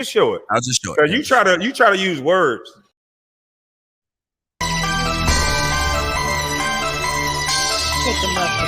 show it. I'll just show it. Cause you try to use words. Take them up for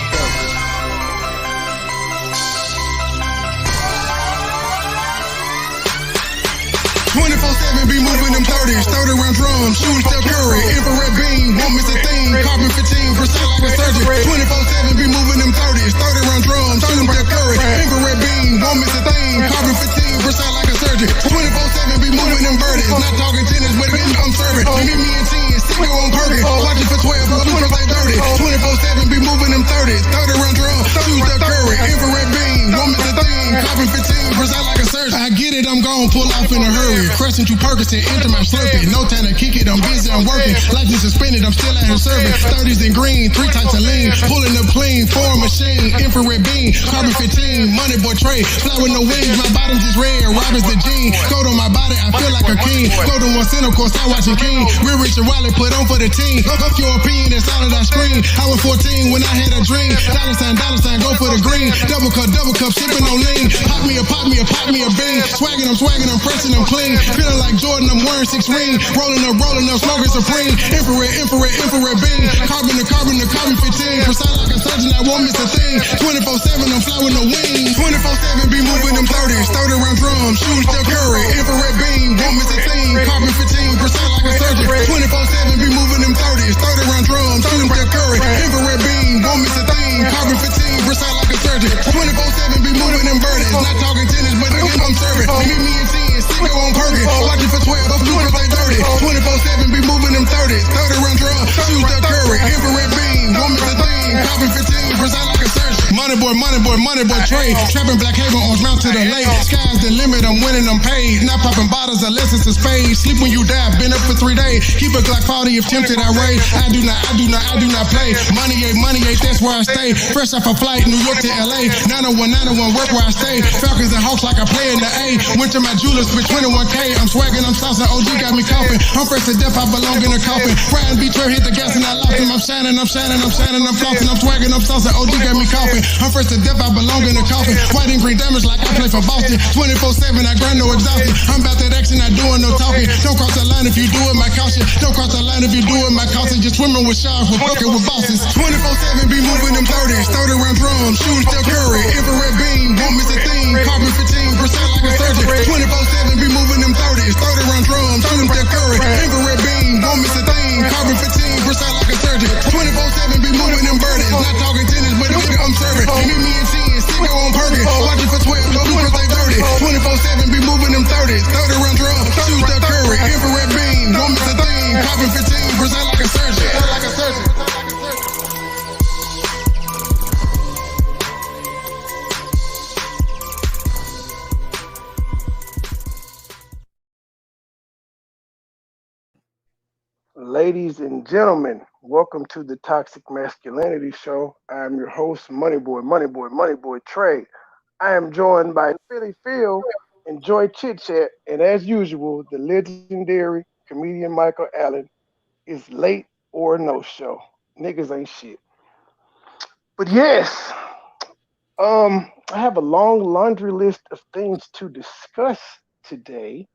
24/7 be moving them 30s, 30 round drums, shooting Steph Curry, infrared beam, won't miss a thing, carbon 15, precise like a surgeon. 24/7 be moving them 30s, 30 round drums, shooting Steph Curry, infrared beam, won't miss a thing, carbon 15, precise like a surgeon. 24/7 be moving them birdies, not talking tennis, but again I'm serving. Meet me in 10, stick on Perkins, watch it for 12, but super like 30. 24/7 be moving them 30s, 30 round drums, shooting Steph Curry, infrared beam, won't miss a thing, carbon 15, precise like a surgeon. I get it, I'm gone, pull off in a hurry. Crescent you Percocet, enter my Slurpee. No time to kick it, I'm busy, I'm working. License suspended, I'm still out here serving. 30s in green, 3 types of lean. Pulling up clean, foreign machine, infrared beam, carbon 15, MoneyBoy tray. Fly with no wings, my bottom's just red. Robert's the jean. Coat on my body, I feel like a king. Go to one center, course I watching King. Real Rich and Wiley put on for the team. Up your opinion, that's all that I scream. I was 14 when I had a dream. Dollar sign, go for the green. Double cup, sipping on lean. Pop me a bean. Swagging, I'm pressing, I'm clean. Feeling like Jordan, I'm wearing 6 rings. Rolling up, smoking supreme. Infrared beam. Carbon to carbon 15. Precise like a surgeon, I won't miss a thing. 24/7, I'm fly with no wings. 24/7, be moving them 30s. 30 round drums, shooting Steph Curry. Infrared beam, won't miss a thing. Carbon 15, precise like a surgeon. 24/7, be moving them 30s. 30 round drums, shooting Steph Curry. Infrared beam, won't miss a thing. Carbon 15, precise like a surgeon. 24/7, be moving them birdies. Not talking tennis, but again I'm serving. Meet me in 10, stick on Perkins. Watch it for 12, go super like 30. 24/7, be moving them 30s. 30 round drums, shoot Steph Curry. Infrared beam, won't miss a thing. Carbon 15, precise like a surgeon. Moneyboy trade. Trapping Black Haven, Orange Mount to the lake. Sky's the limit, I'm winning, I'm paid. Not popping bottles unless it's a spade. Sleep when you die, been up for 3 days. Keep a Glock 40 if tempted, I raid. I do not play. Money ain't, that's where I stay. Fresh off a flight, New York to LA. 901, work where I stay. Falcons and Hawks like I play in the A. Went to my jewelers for 21K. I'm swagging, I'm saucing, OG got me coughing. I'm fresh to death, I belong in a coffin. Brian B. Trey hit the gas and I lost him. I'm shining, I'm flossing, I'm swagging, I'm saucing, OG got me coughing. I'm fresh to death, I belong in a coffin. White and green damage like I play for Boston. 24/7, I grind no exhaustion. I'm about that action, not doing no talking. Don't cross the line if you do it, my caution. Don't cross the line if you do it, my caution. Just swimming with sharks, we're fucking with bosses. 24/7, be moving them 30s. 30 round drums, shooting Steph Curry. Infrared beam, won't miss a thing. Carbon 15, precise like a surgeon. 24/7, be moving them 30s. 30 round drums, shooting Steph Curry. Infrared beam, won't miss a thing. Carbon 15, precise like a surgeon. 24/7, be moving them birdies. Not talking tennis, but again I'm serving. Meet me in 10, stick on Perkins. Watch it for 12, go super like 30. 24/7, be moving them 30s. 30 round drums, shoot Steph Curry. Infrared beam, won't miss a thing. Carbon 15, precise like a surgeon. Ladies and gentlemen, welcome to the Toxic Masculinity Show. I am your host, MoneyBoy Trey. I am joined by Philly Phil and Joy Chit Chat, and as usual, the legendary comedian Michael Allen is late or no show. Niggas ain't shit. But yes, I have a long laundry list of things to discuss today.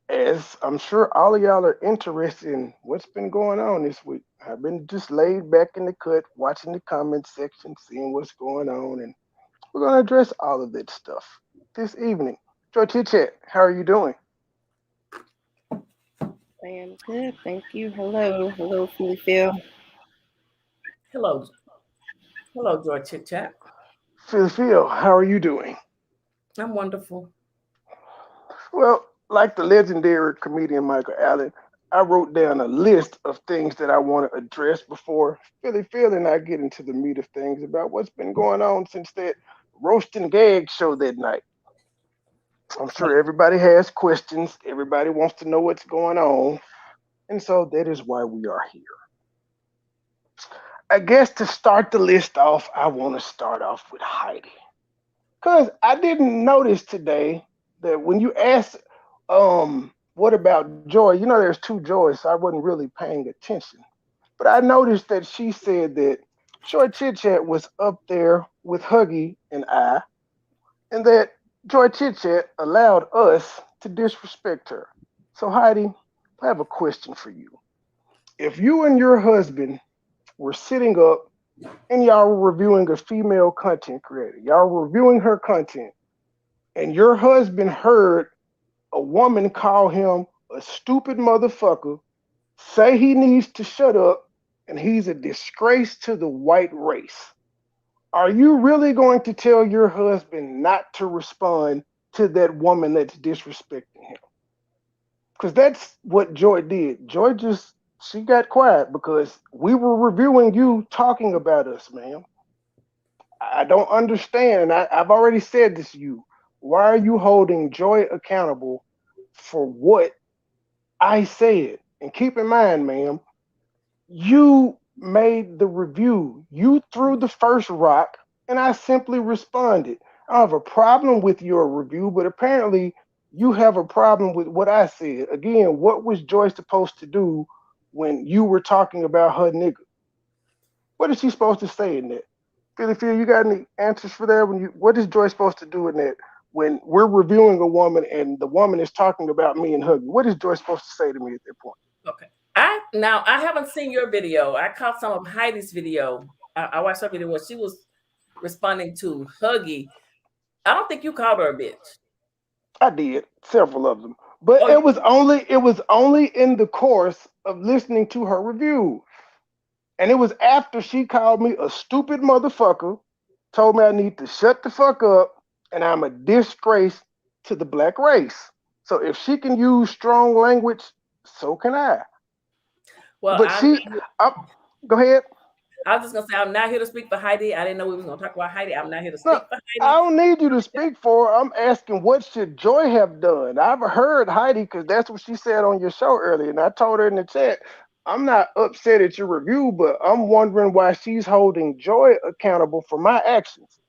As I'm sure all of y'all are interested in what's been going on this week. I've been just laid back in the cut, watching the comment section, seeing what's going on, and we're going to address all of that stuff this evening. Joy Chit Chat, how are you doing? I am good, thank you. Hello, Philly Phil. Hello, Joy Chit Chat. Phil Phil, how are you doing? I'm wonderful. Well, like the legendary comedian Michael Allen, I wrote down a list of things that I want to address before Philly Phil and I get into the meat of things about what's been going on since that roast and gag show that night. I'm sure everybody has questions. Everybody wants to know what's going on. And so that is why we are here. I guess to start the list off, I want to start off with Heidi. Because I didn't notice today that when you asked, what about Joy? You know, there's 2 Joys, so I wasn't really paying attention. But I noticed that she said that Joy Chit Chat was up there with Huggy and I, and that Joy Chit Chat allowed us to disrespect her. So, Heidi, I have a question for you. If you and your husband were sitting up and y'all were reviewing a female content creator, y'all were reviewing her content, and your husband heard a woman call him a stupid motherfucker, say he needs to shut up, and he's a disgrace to the white race, are you really going to tell your husband not to respond to that woman that's disrespecting him? Because that's what Joy did. Joy just, she got quiet because we were reviewing you talking about us, ma'am. I don't understand. And I've already said this to you. Why are you holding Joy accountable for what I said? And keep in mind, ma'am, you made the review. You threw the first rock, and I simply responded. I have a problem with your review, but apparently you have a problem with what I said. Again, what was Joy supposed to do when you were talking about her nigga? What is she supposed to say in that? Phil, you got any answers for that? What is Joy supposed to do in that when we're reviewing a woman and the woman is talking about me and hugging? What is Joy supposed to say to me at that point? Okay. I haven't seen your video. I caught some of Heidi's video. I watched her video where she was responding to Huggy. I don't think you called her a bitch. I did several of them, but it was only in the course of listening to her review, and it was after she called me a stupid motherfucker, told me I need to shut the fuck up, and I'm a disgrace to the black race. So if she can use strong language, so can I. Well, but go ahead. I was just gonna say I'm not here to speak for Heidi. I didn't know we was gonna talk about Heidi. I'm not here to speak for Heidi. I don't need you to speak for her. I'm asking what should Joy have done. I've heard Heidi because that's what she said on your show earlier, and I told her in the chat, I'm not upset at your review, but I'm wondering why she's holding Joy accountable for my actions.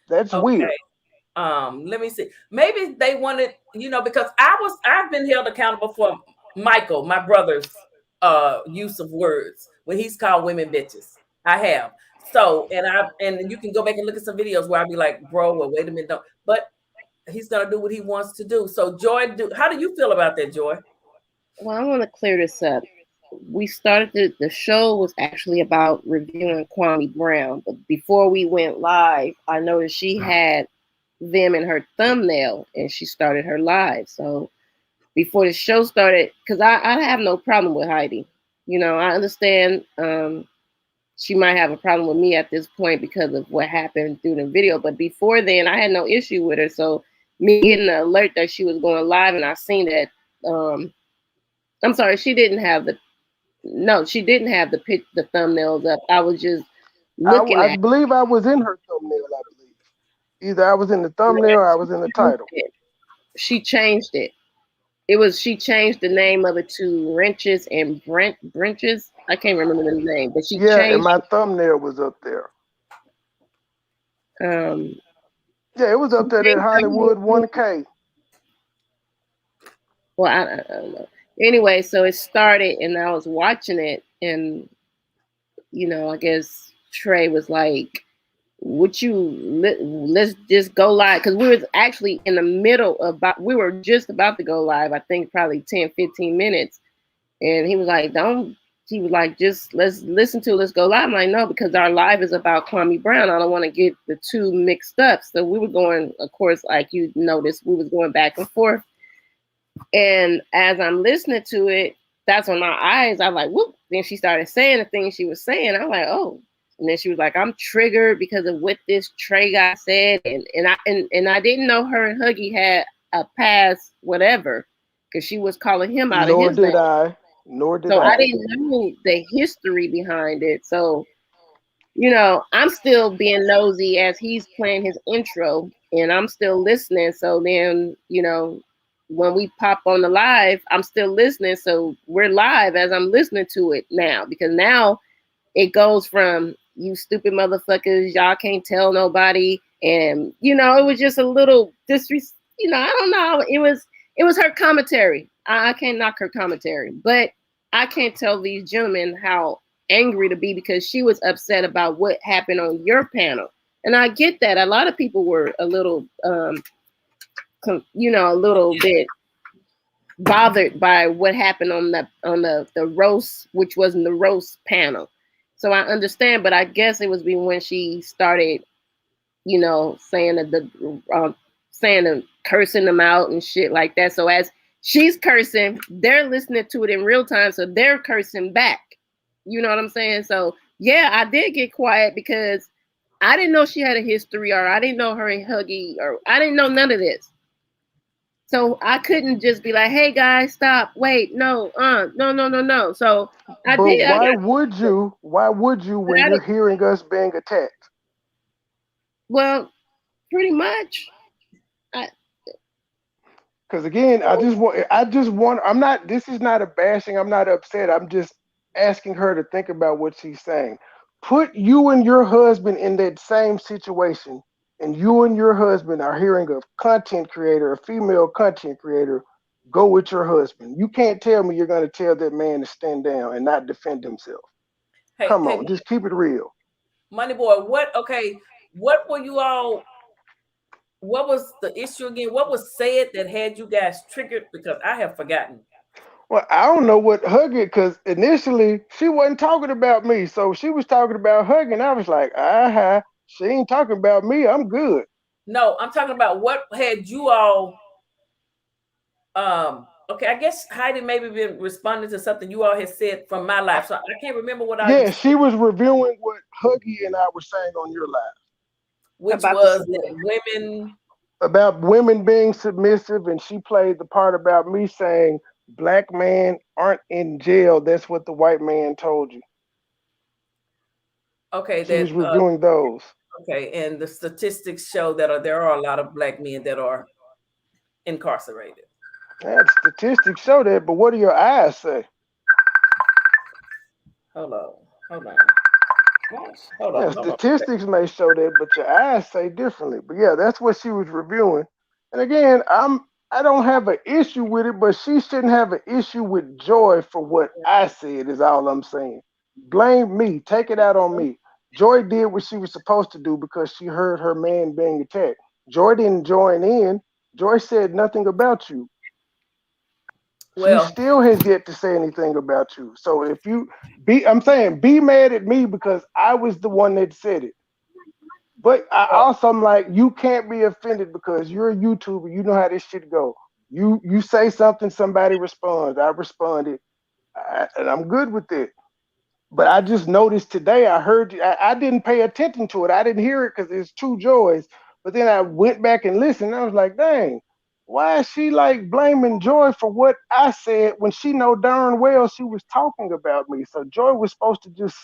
That's weird. Let me see. Maybe they wanted, because I've been held accountable for Michael, my brother's use of words when he's called women bitches. I have. So, and you can go back and look at some videos where I'll be like, bro, well, wait a minute. But he's going to do what he wants to do. So Joy, how do you feel about that, Joy? Well, I want to clear this up. We started the show was actually about reviewing Kwame Brown. But before we went live, I noticed she had them in her thumbnail and she started her live. So before the show started, because I have no problem with Heidi. I understand she might have a problem with me at this point because of what happened through the video. But before then, I had no issue with her. So me getting the alert that she was going live and I seen that, I'm sorry, she didn't have the thumbnails up. I was just looking I believe I was in her thumbnail, I believe. Either I was in the thumbnail or I was in the title. She changed it. She changed the name of it to Wrenches and Brenches. I can't remember the name, but she changed. And my thumbnail was up there. It was up there at Hollywood 1K. Well, I don't know. Anyway, so it started and I was watching it and, I guess Trey was like, let's just go live. Because we were actually in the middle we were just about to go live, I think probably 10, 15 minutes. And he was like, just let's listen to it, let's go live. I'm like, no, because our live is about Kwame Brown. I don't want to get the two mixed up. So we were going, of course, like you noticed, we was going back and forth. And as I'm listening to it, that's when my eyes, I'm like, whoop. Then she started saying the things she was saying. I'm like, oh. And then she was like, I'm triggered because of what this Trey guy said. And I didn't know her and Huggy had a past whatever, because she was calling him out of his name. Nor did I. So I I didn't know the history behind it. So, I'm still being nosy as he's playing his intro and I'm still listening. So then, when we pop on the live, I'm still listening. So we're live as I'm listening to it now, because now it goes from you stupid motherfuckers, y'all can't tell nobody. And, it was just a little disrespect. I don't know. It was her commentary. I can't knock her commentary, but I can't tell these gentlemen how angry to be because she was upset about what happened on your panel. And I get that. A lot of people were a little you know, a little bit bothered by what happened on the roast, which wasn't the roast panel. So I understand, but I guess it was when she started, you know, saying cursing them out and shit like that. So as she's cursing, they're listening to it in real time, so they're cursing back. You know what I'm saying? So yeah, I did get quiet because I didn't know she had a history, or I didn't know her and Huggy, or I didn't know none of this. So I couldn't just be like, "Hey guys, stop! Wait, no. So I But did. why would you? Why would you when you're hearing us being attacked? Well, pretty much. Because again, I just want. I'm not. This is not a bashing. I'm not upset. I'm just asking her to think about what she's saying. Put you and your husband in that same situation, and you and your husband are hearing a content creator, a female content creator, go with your husband. You can't tell me you're going to tell that man to stand down and not defend himself. Come on, just keep it real. MoneyBoy, what were you all? What was the issue again? What was said that had you guys triggered? Because I have forgotten. Well, I don't know what Huggy, because initially she wasn't talking about me. So she was talking about Huggy, and I was like, she ain't talking about me. I'm good. No, I'm talking about what had you all, okay, I guess Heidi maybe been responding to something you all had said from my life. So I can't remember what I said. She was reviewing what Huggy and I were saying on your live. Which was that women... About women being submissive, and she played the part about me saying black men aren't in jail. That's what the white man told you. Okay, she was reviewing those. Okay, and the statistics show that there are a lot of black men that are incarcerated. Yeah, statistics show that, but what do your eyes say? Hold on. Statistics may show that, but your eyes say differently. But yeah, that's what she was reviewing. And again, I don't have an issue with it, but she shouldn't have an issue with Joy for what I said, is all I'm saying. Blame me. Take it out on me. Joy did what she was supposed to do because she heard her man being attacked. Joy didn't join in. Joy said nothing about you. Well, she still has yet to say anything about you. So if you be mad at me because I was the one that said it. But I also am like, you can't be offended because you're a YouTuber. You know how this shit go. You say something, somebody responds. I responded, and I'm good with it. But I just noticed today, I heard, I didn't pay attention to it. I didn't hear it because it's two Joys. But then I went back and listened. And I was like, dang, why is she like blaming Joy for what I said when she know darn well she was talking about me? So Joy was supposed to just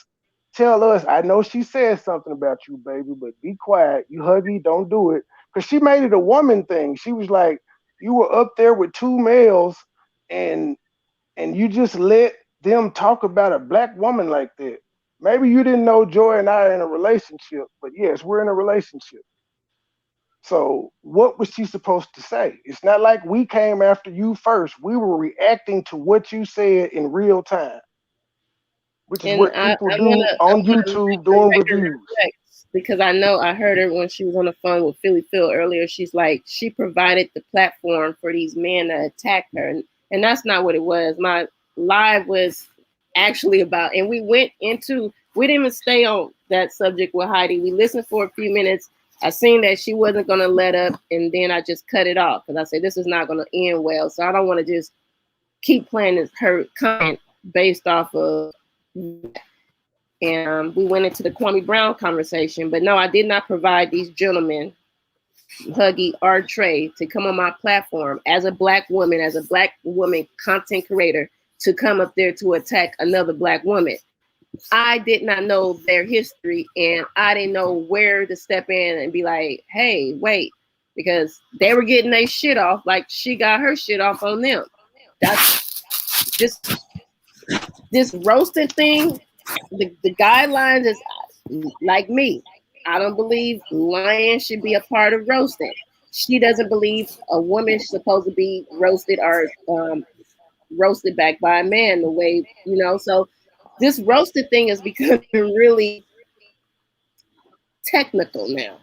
tell us, I know she said something about you, baby, but be quiet. You Huggy, don't do it. Because she made it a woman thing. She was like, you were up there with two males and you just let them talk about a black woman like that. Maybe you didn't know Joy and I are in a relationship, but yes, we're in a relationship. So what was she supposed to say? It's not like we came after you first. We were reacting to what you said in real time, which is what people do on YouTube doing reviews. Because I know I heard her when she was on the phone with Philly Phil earlier. She's like, she provided the platform for these men to attack her. And that's not what it was. My live was actually about, and we didn't even stay on that subject with Heidi. We listened for a few minutes. I seen that she wasn't going to let up, and then I just cut it off because I said, this is not going to end well. So I don't want to just keep playing her comment based off of. And we went into the Kwame Brown conversation. But no, I did not provide these gentlemen, Huggy or Trey, to come on my platform as a black woman content creator, to come up there to attack another black woman. I did not know their history, and I didn't know where to step in and be like, hey, wait, because they were getting their shit off like she got her shit off on them. That's just this roasted thing. The guidelines is like me. I don't believe lying should be a part of roasting. She doesn't believe a woman is supposed to be roasted or roasted back by a man the way, so this roasted thing is becoming really technical now,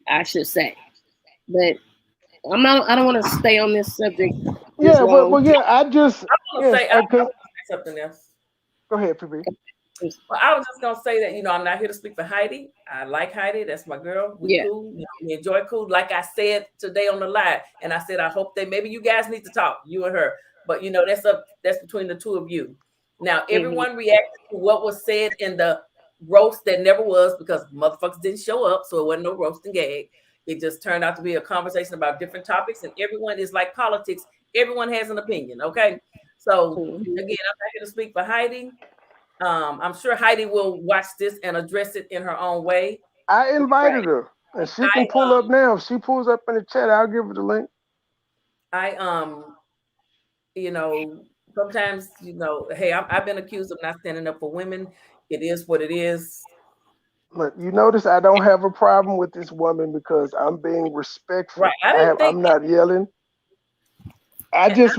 I should say. But I don't want to stay on this subject this Yeah, long. well, yeah. I just I want to say, I could. want to say something else. Go ahead, PB. Well, I was just gonna say that I'm not here to speak for Heidi. I like Heidi. That's my girl. We Yeah. cool. We enjoy cool. Like I said today on the live, and I said I hope that maybe you guys need to talk, you and her. But that's between the two of you. Now everyone reacted to what was said in the roast that never was because motherfuckers didn't show up, so it wasn't no roast and gag. It just turned out to be a conversation about different topics, and everyone is like politics. Everyone has an opinion. Okay, so again, I'm not here to speak for Heidi. I'm sure Heidi will watch this and address it in her own way. I invited her, and she can pull up now. If she pulls up in the chat, I'll give her the link. Sometimes, hey, I've been accused of not standing up for women. It is what it is. Look, you notice I don't have a problem with this woman because I'm being respectful. Right. I'm not yelling. I just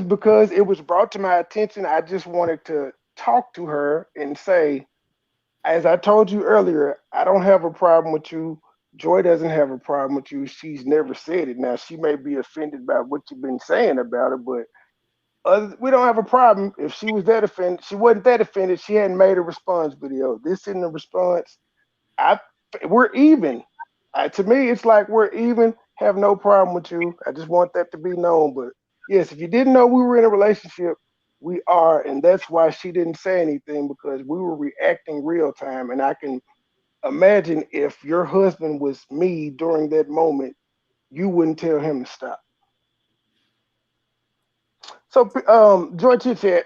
because it was brought to my attention, I just wanted to talk to her and say, as I told you earlier, I don't have a problem with you. Joy doesn't have a problem with you. She's never said it. Now, she may be offended by what you've been saying about her, but we don't have a problem. If she was that offended, she wasn't that offended. She hadn't made a response video. This isn't a response. We're even. To me, it's like we're even. Have no problem with you. I just want that to be known. But yes, if you didn't know we were in a relationship, we are, and that's why she didn't say anything because we were reacting real time. And I can imagine if your husband was me during that moment, you wouldn't tell him to stop. So, Joy Chit Chat,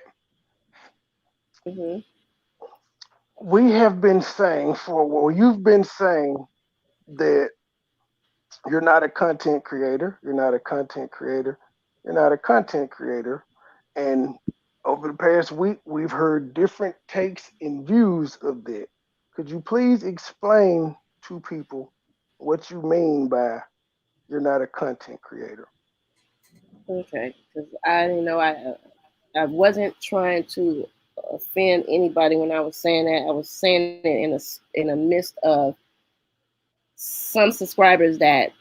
we have been saying you've been saying that you're not a content creator. You're not a content creator. You're not a content creator. And over the past week, we've heard different takes and views of that. Could you please explain to people what you mean by you're not a content creator? Okay, because I didn't know I wasn't trying to offend anybody when I was saying that. I was saying it in a midst of some subscribers that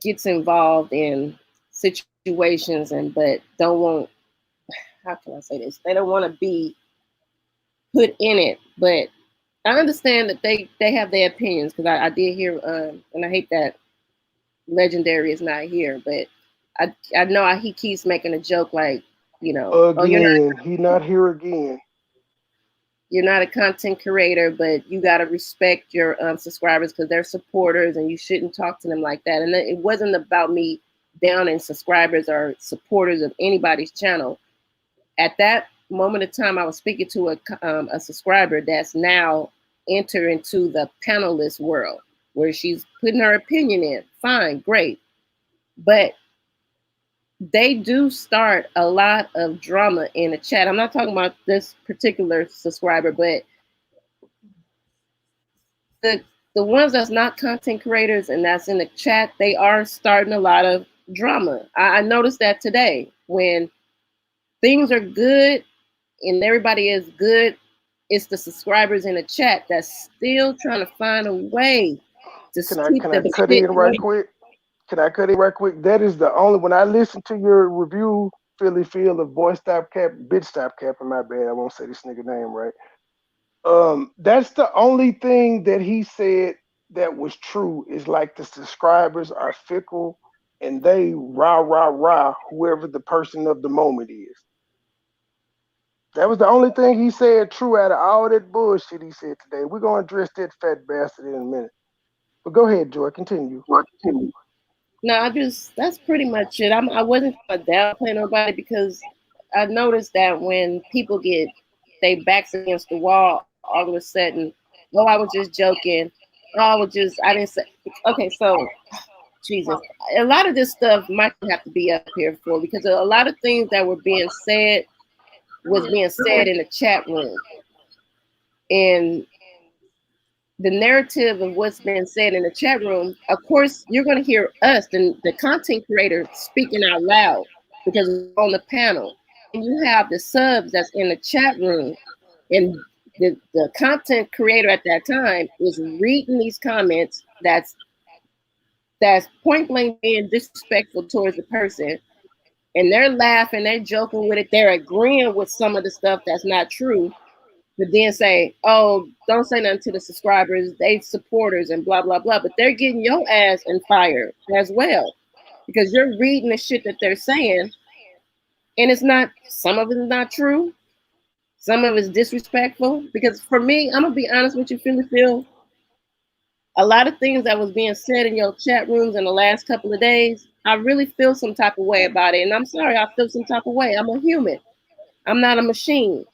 gets involved in situations but don't want, how can I say this? They don't want to be put in it. But I understand that they have their opinions because I did hear, and I hate that Legendary is not here, but I know he keeps making a joke like, again, he's not here again. You're not a content creator, but you got to respect your subscribers because they're supporters and you shouldn't talk to them like that. And it wasn't about me downing subscribers or supporters of anybody's channel. At that moment of time, I was speaking to a subscriber that's now entered into the panelist world where she's putting her opinion in. Fine, great. But they do start a lot of drama in the chat. I'm not talking about this particular subscriber, but the ones that's not content creators and that's in the chat, they are starting a lot of drama. I noticed that today when things are good and everybody is good, it's the subscribers in the chat that's still trying to find a way to keep Can I cut in right quick? Can I cut in right quick? That is the only, when I listen to your review, Philly Feel of Boy Stop Cap, Bitch Stop Capping, my bad, I won't say this nigga name right. That's the only thing that he said that was true is like the subscribers are fickle and they rah, whoever the person of the moment is. That was the only thing he said true out of all that bullshit he said today. We're going to address that fat bastard in a minute. But go ahead, Joy, continue. No, that's pretty much it. I wasn't going to downplay nobody because I noticed that when people get their backs against the wall, all of a sudden, I was just joking. I didn't say, okay, so, Jesus. A lot of this stuff might have to be up here for because a lot of things that were being said was being said in the chat room. And the narrative of what's been said in the chat room, of course, you're going to hear us, the content creator, speaking out loud because we're on the panel. And you have the subs that's in the chat room. And the content creator at that time is reading these comments that's that's point blank being disrespectful towards the person, and they're laughing, they're joking with it, they're agreeing with some of the stuff that's not true, but then say, oh, don't say nothing to the subscribers, they supporters and blah, blah, blah. But they're getting your ass and fired as well because you're reading the shit that they're saying, and it's not, some of it is not true. Some of it's disrespectful. Because for me, I'm going to be honest with you, Phil, a lot of things that was being said in your chat rooms in the last couple of days, I really feel some type of way about it. And I'm sorry, I feel some type of way. I'm a human. I'm not a machine.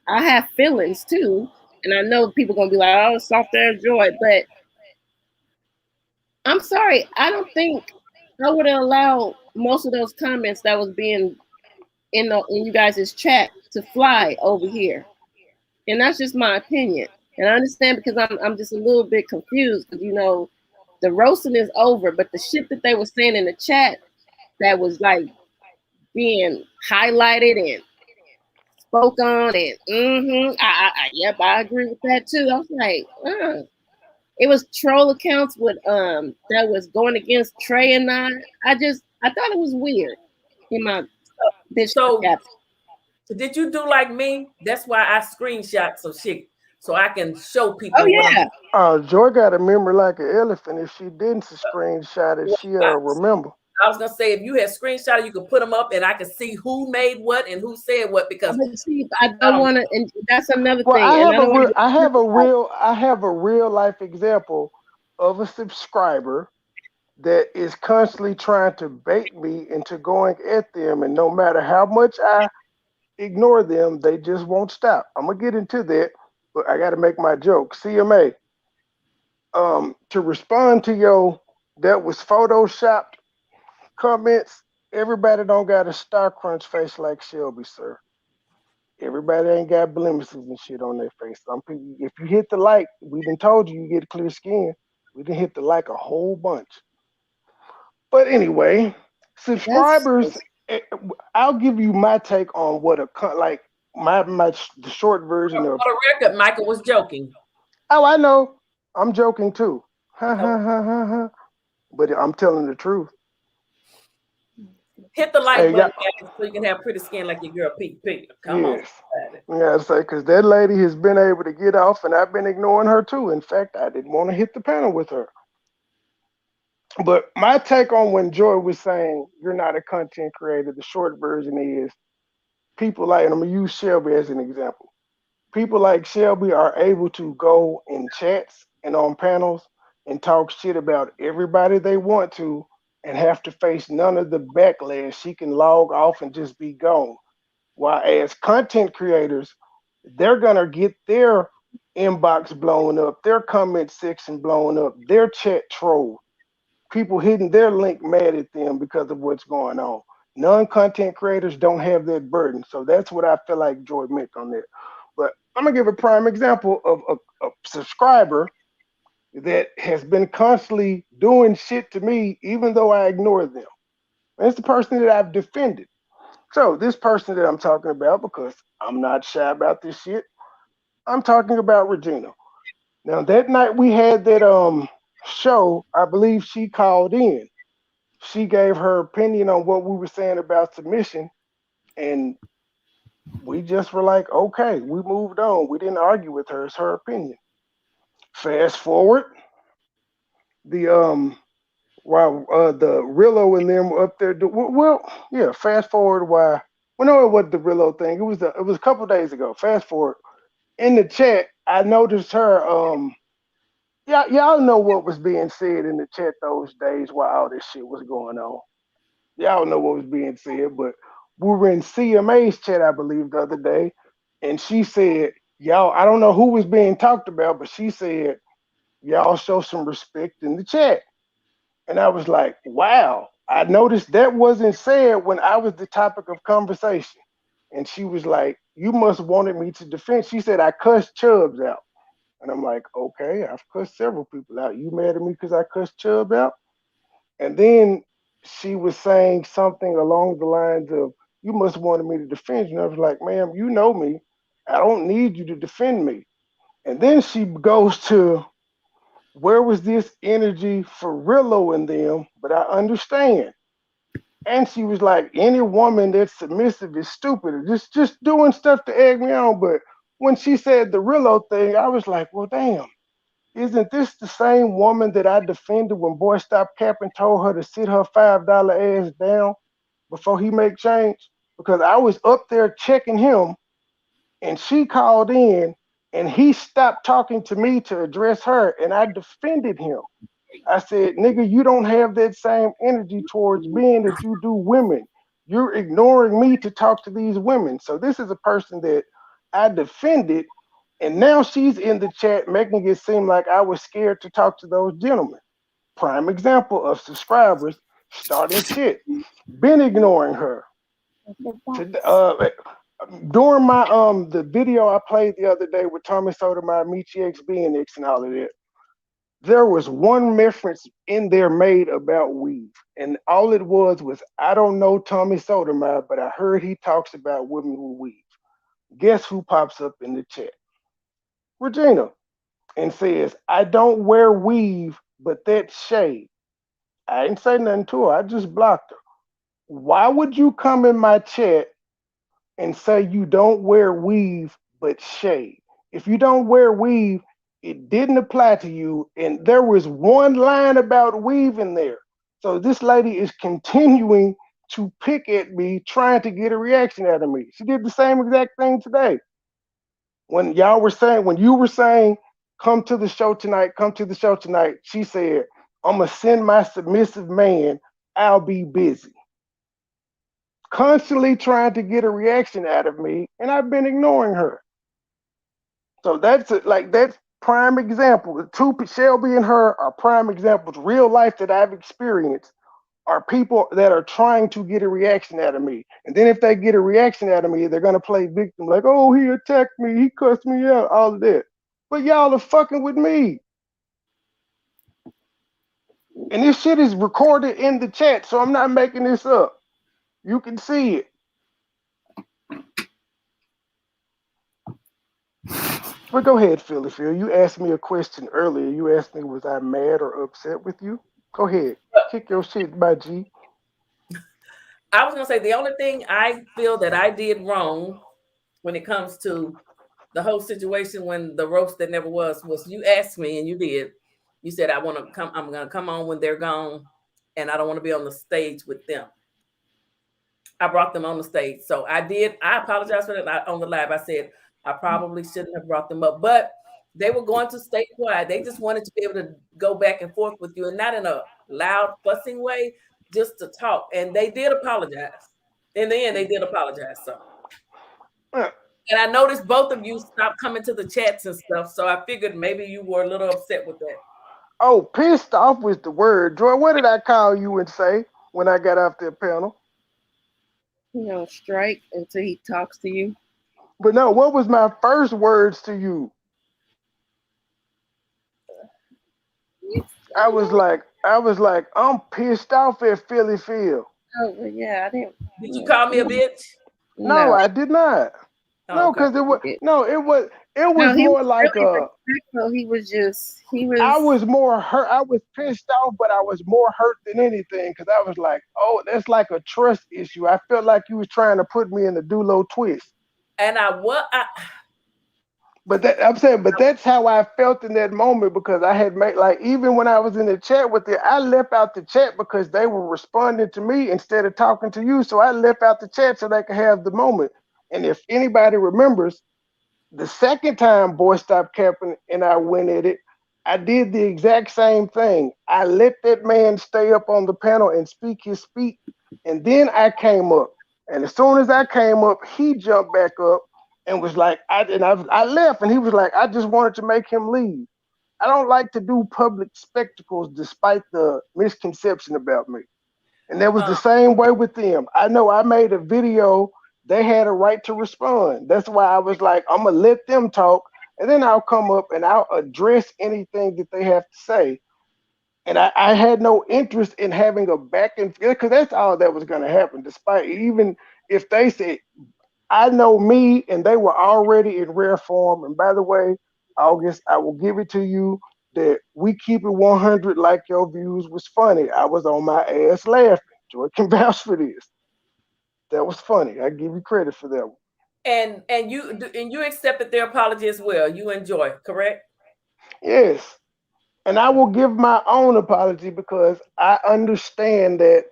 I have feelings too, and I know people gonna be like, "Oh, soft air joy," but I'm sorry. I don't think I would have allowed most of those comments that was being in you guys' chat to fly over here, and that's just my opinion. And I understand because I'm just a little bit confused because the roasting is over, but the shit that they were saying in the chat that was like being highlighted and spoke on and yep, I agree with that too. I was like, it was troll accounts with that was going against Trey and I thought it was weird in my bitch. So did you do like me? That's why I screenshot some shit so I can show people. Oh yeah. Joy got a memory like an elephant. If she didn't screenshot it, she'll remember. I was gonna say if you had screenshot, you could put them up, and I could see who made what and who said what. Because I don't want to, and that's another thing. I have a real life example of a subscriber that is constantly trying to bait me into going at them, and no matter how much I ignore them, they just won't stop. I'm gonna get into that, but I got to make my joke. CMA, to respond to your that was photoshopped comments, everybody don't got a star crunch face like Shelby, sir. Everybody ain't got blemishes and shit on their face. Some people, if you hit the like, we done told you get clear skin. We done hit the like a whole bunch. But anyway, subscribers, I'll give you my take on what the short version of. For the record, Michael was joking. Oh, I know. I'm joking too. Ha ha ha ha ha. But I'm telling the truth. Hit the like button so you can have pretty skin like your girl Pete. Come on. Yeah, I say because that lady has been able to get off, and I've been ignoring her too. In fact, I didn't want to hit the panel with her. But my take on when Joy was saying you're not a content creator, the short version is people like, and I'm gonna use Shelby as an example. People like Shelby are able to go in chats and on panels and talk shit about everybody they want to and have to face none of the backlash. She can log off and just be gone. While as content creators, they're gonna get their inbox blown up, their comment section blown up, their chat trolled. People hitting their link mad at them because of what's going on. Non-content creators don't have that burden. So that's what I feel like Joy meant on that. But I'm gonna give a prime example of a subscriber that has been constantly doing shit to me, even though I ignore them. And it's the person that I've defended. So this person that I'm talking about, because I'm not shy about this shit, I'm talking about Regina. Now that night we had that show, I believe she called in. She gave her opinion on what we were saying about submission, and we just were like, okay, we moved on. We didn't argue with her. It's her opinion. Fast forward, the Rillo and them were up there. Fast forward why. Well, no, it wasn't the Rillo thing. It was a couple days ago. Fast forward. In the chat, I noticed her. Y'all know what was being said in the chat those days while all this shit was going on. Y'all know what was being said, but we were in CMA's chat, I believe, the other day, and she said, y'all, I don't know who was being talked about, but she said, y'all show some respect in the chat. And I was like, wow, I noticed that wasn't said when I was the topic of conversation. And she was like, you must wanted me to defend. She said, I cussed Chubbs out. And I'm like, okay, I've cussed several people out. You mad at me because I cussed Chubb out? And then she was saying something along the lines of, you must wanted me to defend you. And I was like, ma'am, you know me. I don't need you to defend me. And then she goes to Where was this energy for Rillo in them? But I understand. And she was like, any woman that's submissive is stupid, or just doing stuff to egg me on. But when she said the Rillo thing, I was like, well, damn, isn't this the same woman that I defended when Boy Stop Capping told her to sit her $5 ass down before he make change? Because I was up there checking him, and she called in, and he stopped talking to me to address her, and I defended him. I said, nigga, you don't have that same energy towards men that you do women. You're ignoring me to talk to these women. So this is a person that I defended, and now she's in the chat making it seem like I was scared to talk to those gentlemen. Prime example of subscribers starting shit. Been ignoring her. During my the video I played the other day with Tommy Sotomayor, Michi XB and all of that, there was one reference in there made about weave, and all it was I don't know Tommy Sotomayor, but I heard he talks about women who weave. Guess who pops up in the chat? Regina, and says, I don't wear weave, but that's shade. I didn't say nothing to her. I just blocked her. Why would you come in my chat and say you don't wear weave, but shade? If you don't wear weave, it didn't apply to you, and there was one line about weave in there. So this lady is continuing to pick at me, trying to get a reaction out of me. She did the same exact thing today. When you were saying, come to the show tonight, she said, I'm gonna send my submissive man, I'll be busy. Constantly trying to get a reaction out of me, and I've been ignoring her. So that's prime example. The two, Shelby and her, are prime examples. Real life that I've experienced are people that are trying to get a reaction out of me. And then if they get a reaction out of me, they're gonna play victim, like, oh, he attacked me, he cussed me out, all of that. But y'all are fucking with me. And this shit is recorded in the chat, so I'm not making this up. You can see it. But go ahead, Philly Phil. You asked me a question earlier. You asked me, was I mad or upset with you? Go ahead. Kick your shit, my G. I was going to say, the only thing I feel that I did wrong when it comes to the whole situation when the roast that never was you asked me, and you did. You said, I'm going to come on when they're gone, and I don't want to be on the stage with them. I brought them on the stage. So I apologize for that on the live. I said, I probably shouldn't have brought them up, but they were going to stay quiet. They just wanted to be able to go back and forth with you, and not in a loud, fussing way, just to talk. And they did apologize. In the end, they did apologize. So, and I noticed both of you stopped coming to the chats and stuff. So I figured maybe you were a little upset with that. Oh, pissed off was the word. Joy, what did I call you and say when I got off that panel? Strike until he talks to you. But no, what was my first words to you? I was like, I'm pissed off at Philly Phil. Oh, yeah, I didn't. Did you call me a bitch? No, I did not. No, because it was more like really he was. I was more hurt. I was pissed off, but I was more hurt than anything because I was like, oh, that's like a trust issue. I felt like you was trying to put me in the Dulo twist. And But that's how I felt in that moment, because I had made, like, even when I was in the chat with it, I left out the chat because they were responding to me instead of talking to you. So I left out the chat so they could have the moment. And if anybody remembers, the second time Boy Stop Capping and I went at it, I did the exact same thing. I let that man stay up on the panel and speak his speech, and then I came up. And as soon as I came up, he jumped back up and was like, I left, and he was like, I just wanted to make him leave. I don't like to do public spectacles despite the misconception about me. And that was the same way with them. I know I made a video. They had a right to respond. That's why I was like, I'm going to let them talk, and then I'll come up and I'll address anything that they have to say. And I had no interest in having a back and forth, because that's all that was going to happen, despite even if they said, I know me, and they were already in rare form. And by the way, August, I will give it to you. that we keep it 100 like your views was funny. I was on my ass laughing. Joy can vouch for this. That was funny. I give you credit for that one. And you accepted their apology as well. You enjoy, correct? Yes. And I will give my own apology because I understand that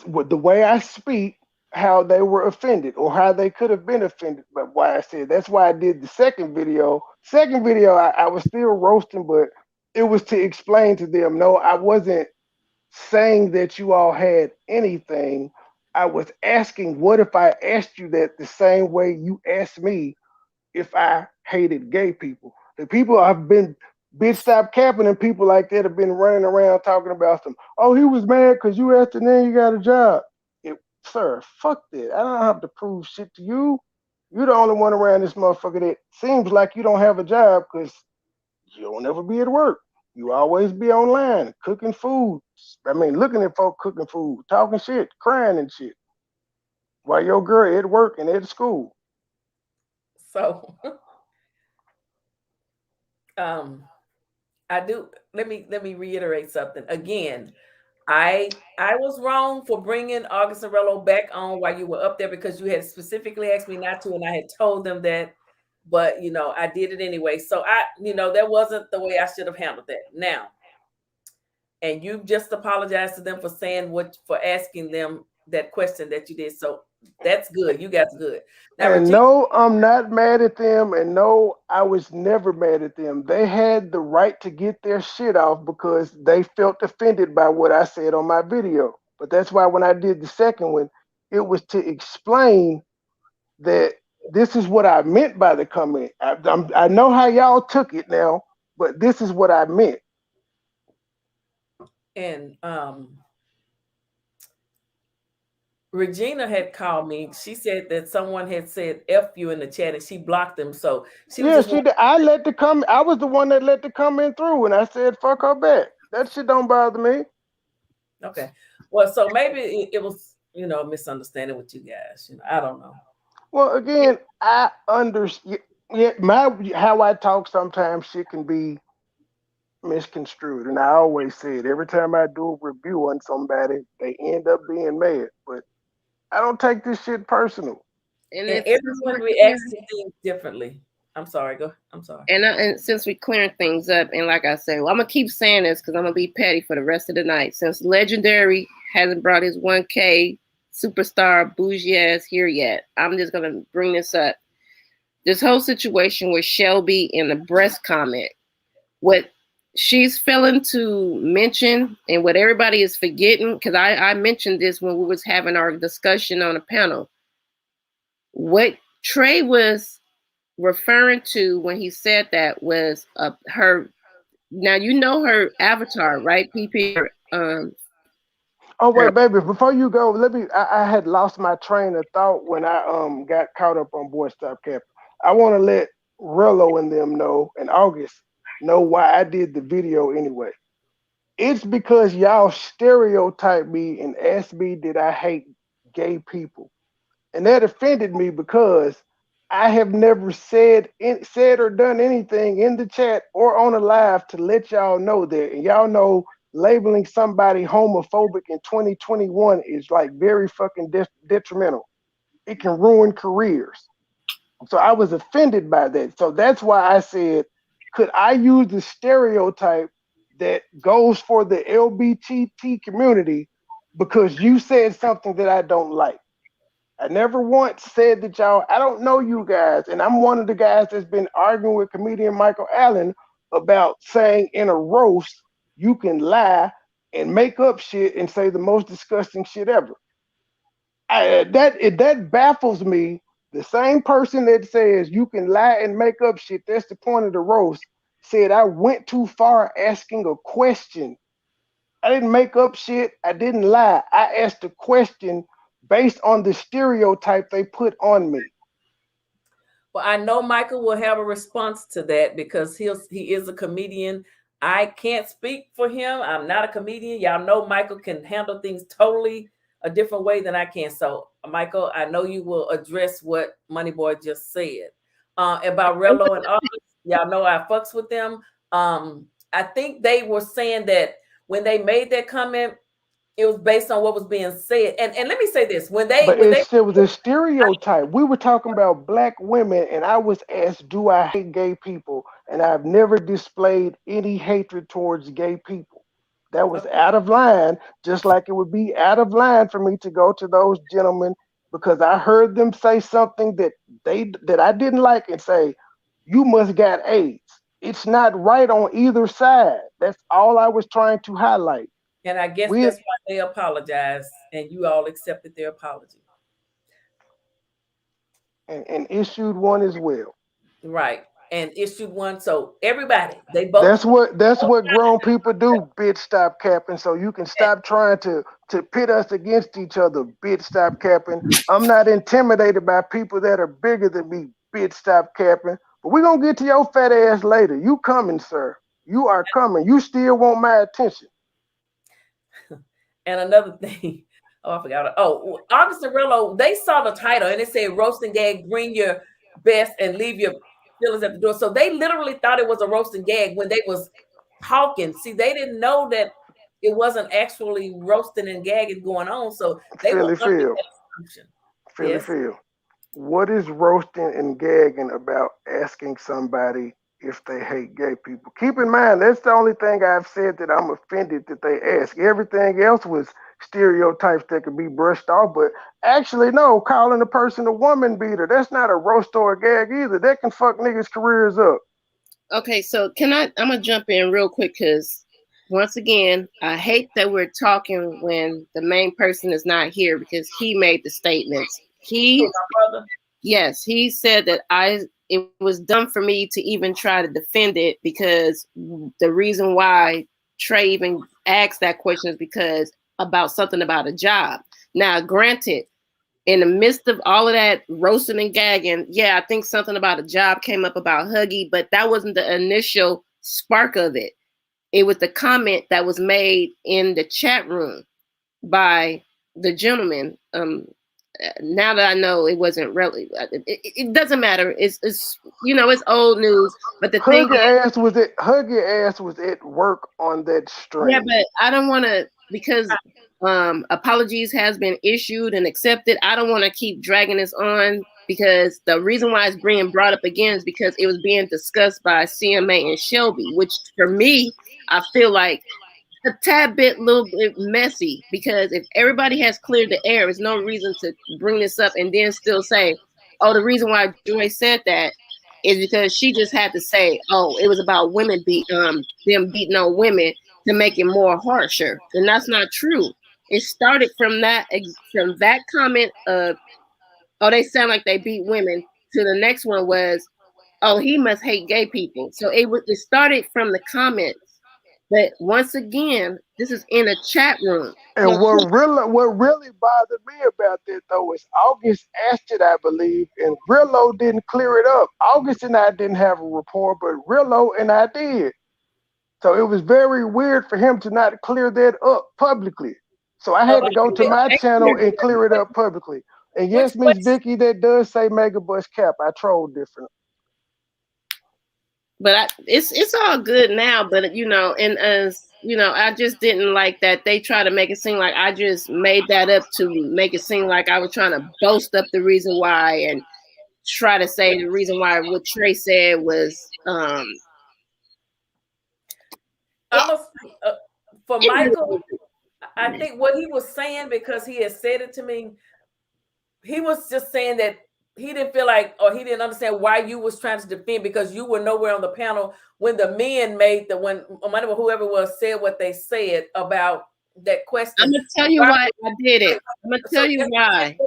with the way I speak, how they were offended or how they could have been offended. But why I said that's why I did the second video. Second video, I was still roasting, but it was to explain to them, no, I wasn't saying that you all had anything. I was asking, what if I asked you that the same way you asked me if I hated gay people? The people I've been, bitch, stop capping, and people like that have been running around talking about them. Oh, he was mad because you asked and then you got a job. Sir, fuck that. I don't have to prove shit to you. You're the only one around this motherfucker that seems like you don't have a job because you don't ever be at work. You always be online cooking food. I mean, looking at folk cooking food, talking shit, crying and shit. While your girl at work and at school. So I do let me reiterate something again. I was wrong for bringing August and Rello back on while you were up there because you had specifically asked me not to, and I had told them that, but I did it anyway. So that wasn't the way I should have handled that. Now, and you just apologized to them for asking them that question that you did. So that's good. You guys are good. Now, and no, I'm not mad at them, and no, I was never mad at them. They had the right to get their shit off because they felt offended by what I said on my video. But that's why when I did the second one, it was to explain that this is what I meant by the comment. I know how y'all took it now, but this is what I meant. And Regina had called me. She said that someone had said F you in the chat and she blocked them. So she was I let the comment. I was the one that let the comment through and I said fuck her back. That shit don't bother me. Okay. Well, so maybe it was, a misunderstanding with you guys. I don't know. Well, again, I understand. Yeah, how I talk sometimes shit can be misconstrued, and I always say it every time I do a review on somebody, they end up being mad. But I don't take this shit personal. And everyone reacts to things differently. I'm sorry. I'm sorry. And since we're clearing things up, and like I said, I'm gonna keep saying this because I'm gonna be petty for the rest of the night. Since Legendary hasn't brought his 1K superstar bougie ass here yet, I'm just gonna bring this up. This whole situation with Shelby and the breast comment, what she's failing to mention and what everybody is forgetting, because I mentioned this when we was having our discussion on a panel. What Trey was referring to when he said that was her. Now you know her avatar, right, PP? Oh wait, baby, before you go, I had lost my train of thought when I got caught up on Boy Stop Cap. I want to let Rello and them know, and August know why I did the video anyway. It's because y'all stereotype me and ask me did I hate gay people. And that offended me because I have never said or done anything in the chat or on a live to let y'all know that. And y'all know labeling somebody homophobic in 2021 is like very fucking detrimental. It can ruin careers. So I was offended by that. So that's why I said, could I use the stereotype that goes for the LGBT community because you said something that I don't like? I never once said that y'all, I don't know you guys, and I'm one of the guys that's been arguing with comedian Michael Allen about saying in a roast, you can lie and make up shit and say the most disgusting shit ever. That baffles me. The same person that says you can lie and make up shit, that's the point of the roast, said I went too far asking a question. I didn't make up shit. I didn't lie. I asked a question based on the stereotype they put on me. Well, I know Michael will have a response to that because he is a comedian. I can't speak for him. I'm not a comedian. Y'all know Michael can handle things totally a different way than I can. So, Michael, I know you will address what MoneyBoy just said about Rello and August. Y'all know I fucks with them. I think they were saying that when they made that comment, it was based on what was being said. And let me say this: But it was a stereotype. We were talking about black women, and I was asked, "Do I hate gay people?" And I've never displayed any hatred towards gay people. That was out of line, just like it would be out of line for me to go to those gentlemen because I heard them say something that I didn't like and say, "You must got AIDS." It's not right on either side. That's all I was trying to highlight. and I guess that's why they apologized, and you all accepted their apology. And issued one as well. Right. And issued one. So everybody, they both. That's what grown people do. Bitch, stop capping. So you can stop trying to pit us against each other. Bitch, stop capping. I'm not intimidated by people that are bigger than me. Bitch, stop capping. But we're gonna get to your fat ass later. You coming, sir. You are coming. You still want my attention. And another thing, oh, I forgot. Oh, August and Rillo, they saw the title and it said roast and gag, bring your best and leave your feelings at the door. So they literally thought it was a roast and gag when they was talking. See, they didn't know that it wasn't actually roasting and gagging going on. So they were under that assumption. Philly. What is roasting and gagging about asking somebody if they hate gay people? Keep in mind, that's the only thing I've said that I'm offended that they ask. Everything else was stereotypes that could be brushed off, but actually, no, calling a person a woman beater, that's not a roast or a gag either. That can fuck niggas' careers up. Okay, so I'm going to jump in real quick because once again, I hate that we're talking when the main person is not here because he made the statements. Yes, he said that it was dumb for me to even try to defend it because the reason why Trey even asked that question is because about something about a job. Now, granted, in the midst of all of that roasting and gagging, yeah, I think something about a job came up about Huggy, but that wasn't the initial spark of it. It was the comment that was made in the chat room by the gentleman. Now that I know it wasn't really, it doesn't matter. It's it's old news. But the Huggy ass was at work on that stream. Yeah, but I don't want to because apologies has been issued and accepted. I don't want to keep dragging this on because the reason why it's being brought up again is because it was being discussed by CMA and Shelby, which for me, I feel like a tad bit, little bit messy because if everybody has cleared the air, there's no reason to bring this up and then still say, oh, the reason why Joy said that is because she just had to say, oh, it was about women them beating on women to make it more harsher. And that's not true. It started from that comment of, oh, they sound like they beat women, to the next one was, oh, he must hate gay people. So it started from the comments. But once again, this is in a chat room. And what really bothered me about that though is August asked it, I believe, and Rillo didn't clear it up. August and I didn't have a rapport, but Rillo and I did. So it was very weird for him to not clear that up publicly. So I had to go to my channel and clear it up publicly. And yes, Miss Vicky, that does say Mega Bus Cap. I trolled different. But it's all good now. But and as I just didn't like that they try to make it seem like I just made that up to make it seem like I was trying to boast up the reason why and try to say the reason why what Trey said was for Michael. I think what he was saying, because he had said it to me, he was just saying that he didn't feel like, or he didn't understand why you was trying to defend, because you were nowhere on the panel when the men when whoever was said what they said about that question. I'm gonna tell you why I did it. I'm gonna tell you why.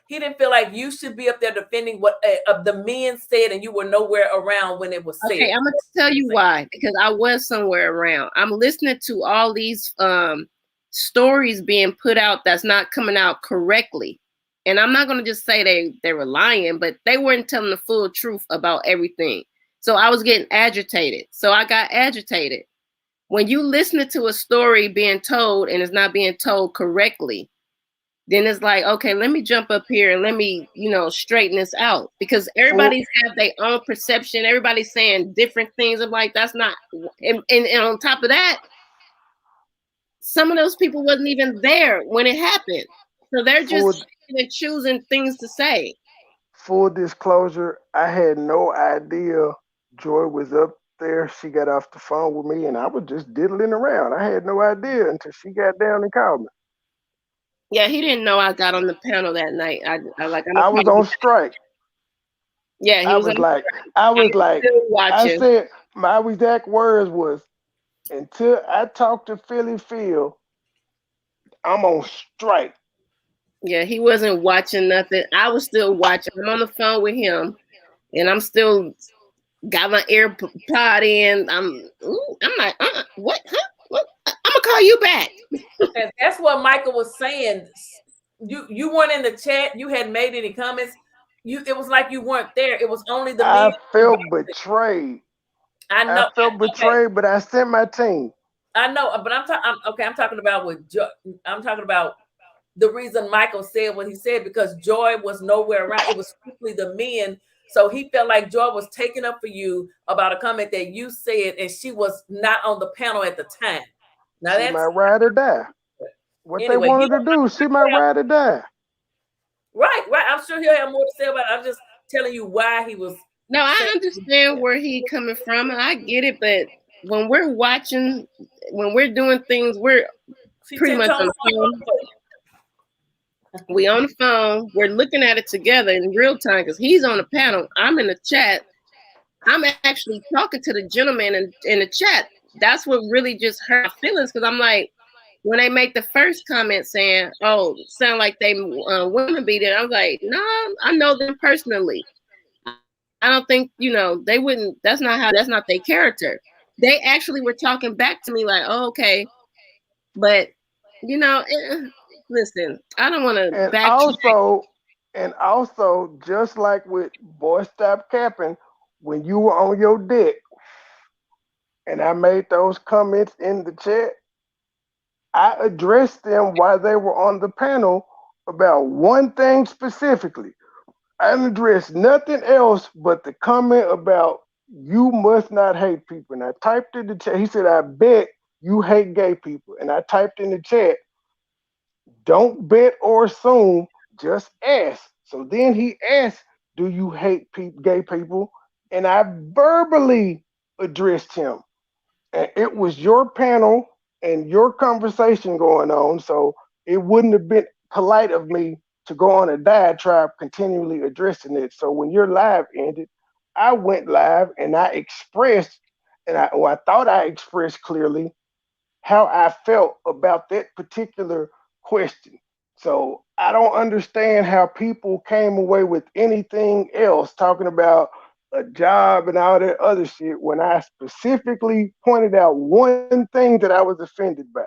He didn't feel like you should be up there defending what the men said, and you were nowhere around when it was said. Okay, I'm gonna tell you why, because I was somewhere around. I'm listening to all these stories being put out that's not coming out correctly. And I'm not going to just say they were lying, but they weren't telling the full truth about everything. So I was getting agitated. So I got agitated. When you listen to a story being told and it's not being told correctly, then it's like, okay, let me jump up here and let me, straighten this out, because everybody's have their own perception. Everybody's saying different things. I'm like, that's not, and on top of that, some of those people wasn't even there when it happened. So they're just choosing things to say. Full disclosure, I had no idea Joy was up there. She got off the phone with me and I was just diddling around. I had no idea until she got down and called me. Yeah, he didn't know I got on the panel that night. I was on strike. Yeah, I was like, I said, my exact words was, until I talk to Philly Phil, I'm on strike. Yeah, he wasn't watching nothing. I was still watching. I'm on the phone with him, and I'm still got my AirPod in. I'm like, what? Huh? What? I'm gonna call you back. And that's what Michael was saying. You weren't in the chat. You hadn't made any comments. It was like you weren't there. It was only the. I felt betrayed. I know. I felt betrayed, but I sent my team. I know, but I'm talking about I'm talking about the reason Michael said what he said, because Joy was nowhere around. It was strictly the men. So he felt like Joy was taking up for you about a comment that you said, and she was not on the panel at the time. Now she might ride or die. What they wanted to do, she might ride or die. Right. I'm sure he'll have more to say about it. I'm just telling you why he was. No, I understand where he's coming from, and I get it. But when we're watching, when we're doing things, we're pretty much on the phone. We on the phone. We're looking at it together in real time because he's on the panel. I'm in the chat. I'm actually talking to the gentleman in the chat. That's what really just hurt my feelings, because I'm like, when they make the first comment saying, "Oh, sound like they women beat it," I'm like, no, I know them personally. I don't think they wouldn't. That's not their character. They actually were talking back to me like, "Oh, okay," but listen, I don't want to back. And also, just like with Boy Stop Capping, when you were on your deck, and I made those comments in the chat, I addressed them while they were on the panel about one thing specifically. I didn't address nothing else but the comment about you must not hate people. And I typed in the chat, he said, I bet you hate gay people. And I typed in the chat, don't bet or assume, just ask. So then he asked, do you hate gay people? And I verbally addressed him. And it was your panel and your conversation going on, so it wouldn't have been polite of me to go on a diatribe continually addressing it. So when your live ended, I went live and I expressed, I thought I expressed clearly how I felt about that particular question. So I don't understand how people came away with anything else talking about a job and all that other shit when I specifically pointed out one thing that I was offended by.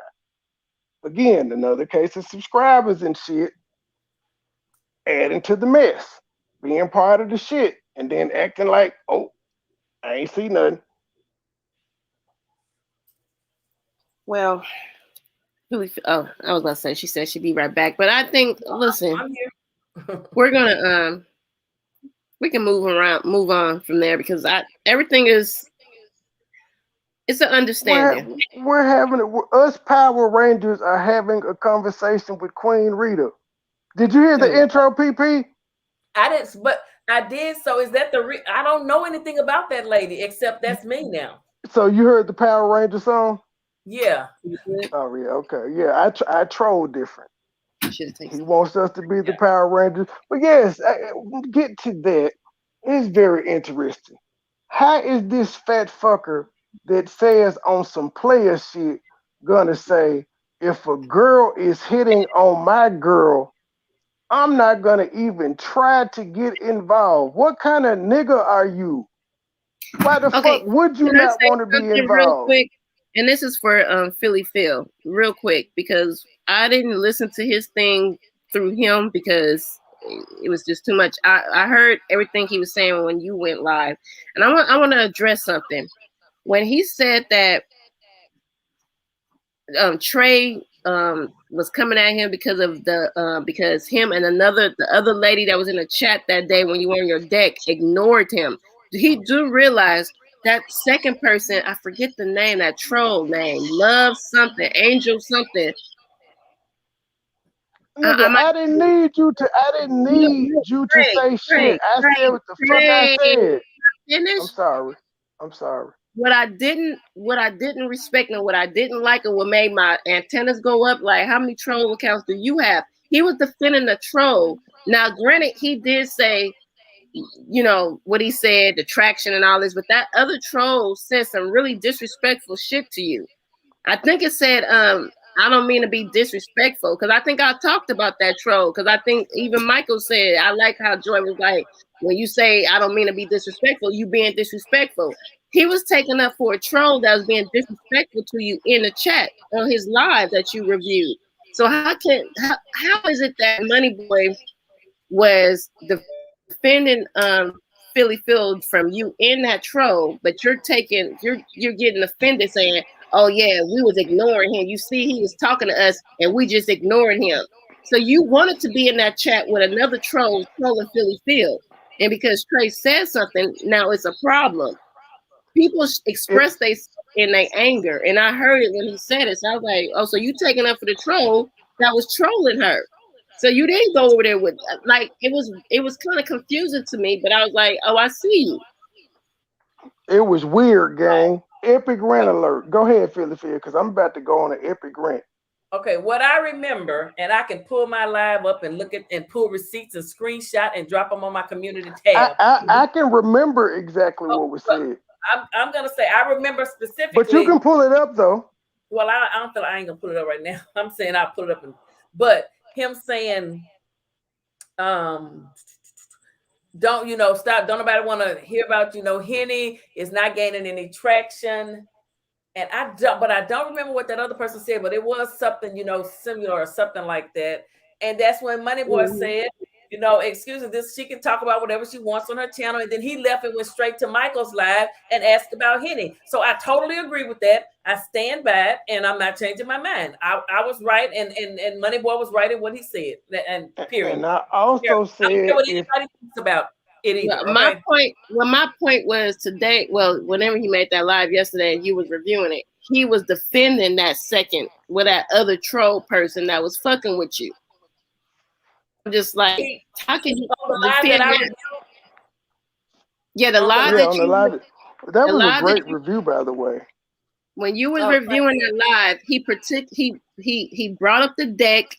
Again, another case of subscribers and shit adding to the mess, being part of the shit, and then acting like, oh, I ain't see nothing. Well, I was about to say, she said she'd be right back, but I think, listen, I'm here. We're gonna we can move on from there, because everything is, it's an understanding. We're having us Power Rangers are having a conversation with Queen Rita. Did you hear the intro, PP? I didn't, but I did. So is that I don't know anything about that lady except that's me now. So you heard the Power Ranger song? Yeah. Oh yeah, okay, yeah. I troll different. He wants us to be the Power Rangers, but yes, get to that. It's very interesting. How is this fat fucker that says on some player shit gonna say, if a girl is hitting on my girl, I'm not gonna even try to get involved? What kind of nigga are you? Why the fuck would you not want to be involved? Real quick, and this is for Philly Phil, real quick, because I didn't listen to his thing through him because it was just too much. I heard everything he was saying when you went live, and I want to address something. When he said that Trey was coming at him because of because him and the other lady that was in the chat that day when you were on your deck ignored him. He do realize that second person, I forget the name, that troll name, Love something, Angel something. Nigga, I didn't need you to say shit. I said what the fuck I said. I'm sorry. What I didn't respect and what I didn't like and what made my antennas go up, like how many troll accounts do you have? He was defending the troll. Now, granted, he did say, you know, what he said, the traction and all this, but that other troll said some really disrespectful shit to you. I think it said, I don't mean to be disrespectful, because I think I talked about that troll, because I think even Michael said, I like how Joy was like, when you say I don't mean to be disrespectful, you being disrespectful. He was taken up for a troll that was being disrespectful to you in the chat on his live that you reviewed. So how is it that MoneyBoy was defending Philly Field from you in that troll, but you're getting offended saying, oh yeah, we was ignoring him. You see, he was talking to us and we just ignored him. So you wanted to be in that chat with another troll trolling Philly Field. And because Trey said something, now it's a problem. People express in their anger. And I heard it when he said it. So I was like, oh, so you taking up for the troll that was trolling her. So you didn't go over there with, like, it was kind of confusing to me, but I was like, oh, I see you. It was weird, gang. Epic rant alert. Go ahead, Philly Field, because I'm about to go on an epic rant. Okay, what I remember, and I can pull my live up and look at and pull receipts and screenshot and drop them on my community tab. I can remember exactly what was said. I'm gonna say I remember specifically. But you can pull it up though. Well, I don't feel I ain't gonna pull it up right now. I'm saying I'll pull it up, but him saying, don't stop. Don't nobody want to hear about Henny is not gaining any traction. And I don't remember what that other person said, but it was something, similar or something like that. And that's when MoneyBoy said, excuse me, she can talk about whatever she wants on her channel. And then he left and went straight to Michael's live and asked about Henny. So I totally agree with that. I stand by it and I'm not changing my mind. I was right and MoneyBoy was right in what he said. And period. And I also said, I don't care what anybody thinks about it either. My point was today, whenever he made that live yesterday and you was reviewing it, he was defending that second with that other troll person that was fucking with you. I'm just like, how can you defend that? Yeah, the live that you that was a great review, by the way. When you was reviewing that live, he brought up the deck.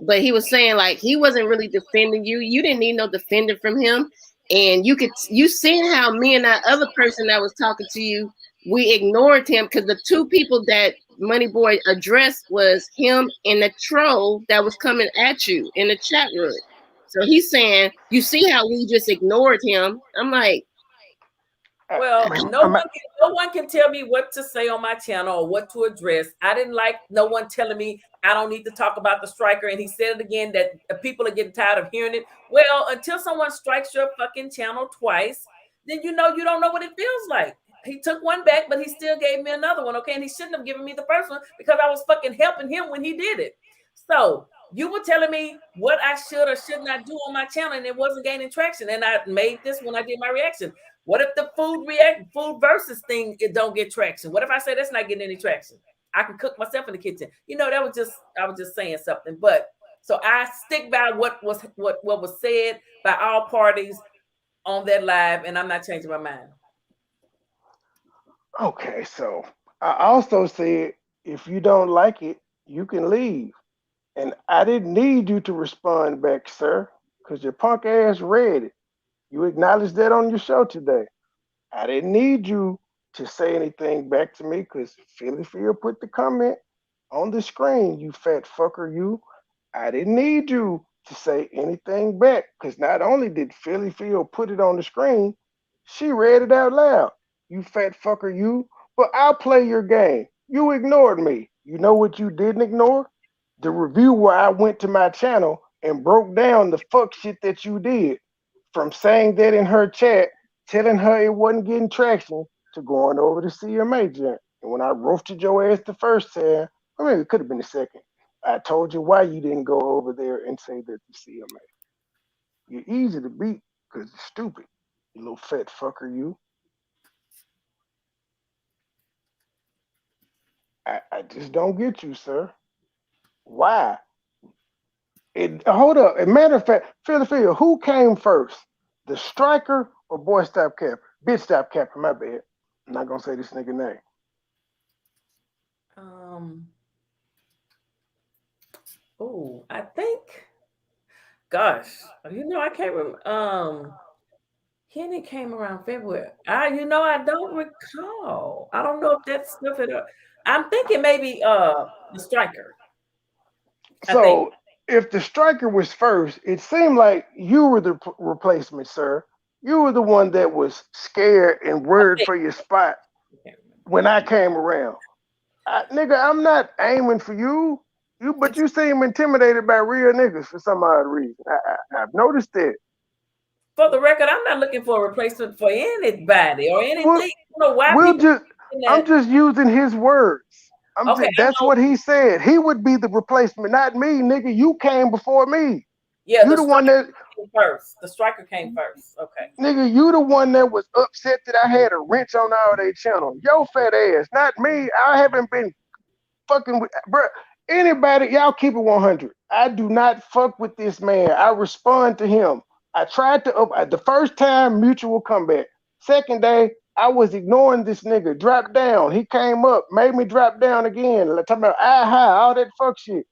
But he was saying like he wasn't really defending you. You didn't need no defending from him. And you seen how me and that other person that was talking to you, we ignored him because the two people that MoneyBoy addressed was him and the troll that was coming at you in the chat room. So he's saying, you see how we just ignored him. I'm like, well, no one can tell me what to say on my channel or what to address. I didn't like no one telling me I don't need to talk about the striker. And he said it again that people are getting tired of hearing it. Well, until someone strikes your fucking channel twice, then you don't know what it feels like. He took one back, but he still gave me another one, okay? And he shouldn't have given me the first one because I was fucking helping him when he did it. So you were telling me what I should or should not do on my channel, and it wasn't gaining traction. And I made this when I did my reaction. What if the food versus thing, it don't get traction? What if I say that's not getting any traction? I can cook myself in the kitchen. I was just saying something. But so I stick by what was said by all parties on that live, and I'm not changing my mind. Okay, so I also said if you don't like it, you can leave. And I didn't need you to respond back, sir, because your punk ass read it. You acknowledged that on your show today. I didn't need you to say anything back to me because Philly Field put the comment on the screen, you fat fucker, you. I didn't need you to say anything back because not only did Philly Field put it on the screen, she read it out loud. You fat fucker, you. But I'll play your game. You ignored me. You know what you didn't ignore? The review where I went to my channel and broke down the fuck shit that you did. From saying that in her chat, telling her it wasn't getting traction, to going over to CMHate. And when I roasted your ass the first time, I mean, it could have been the second. I told you why you didn't go over there and say that the CMA. You're easy to beat because you're stupid. You little fat fucker, you. I just don't get you, sir. Why? Hold up. As a matter of fact, Phil, who came first? The striker or boy stop capper? Bitch stop capper, my bad. I'm not gonna say this nigga name. Oh, I think, gosh, I can't remember. Kenny came around February. I don't recall. I don't know if that's stuff it up. I'm thinking maybe the striker. So if the striker was first, it seemed like you were the replacement, sir. You were the one that was scared and worried for your spot when I came around. Nigga, I'm not aiming for you. But you seem intimidated by real niggas for some odd reason. I've noticed that. For the record, I'm not looking for a replacement for anybody or anything. I don't know why I'm just using his words. That's what he said. He would be the replacement, not me, nigga. You came before me. Yeah, you the one that came first. The striker came first. Okay. Nigga, you the one that was upset that I had a wrench on all their channel. Yo fat ass, not me. I haven't been fucking with, bro. Anybody, y'all keep it 100. I do not fuck with this man. I respond to him. I tried to the first time, mutual comeback. Second day, I was ignoring this nigga. Dropped down. He came up, made me drop down again. Talking about all that fuck shit.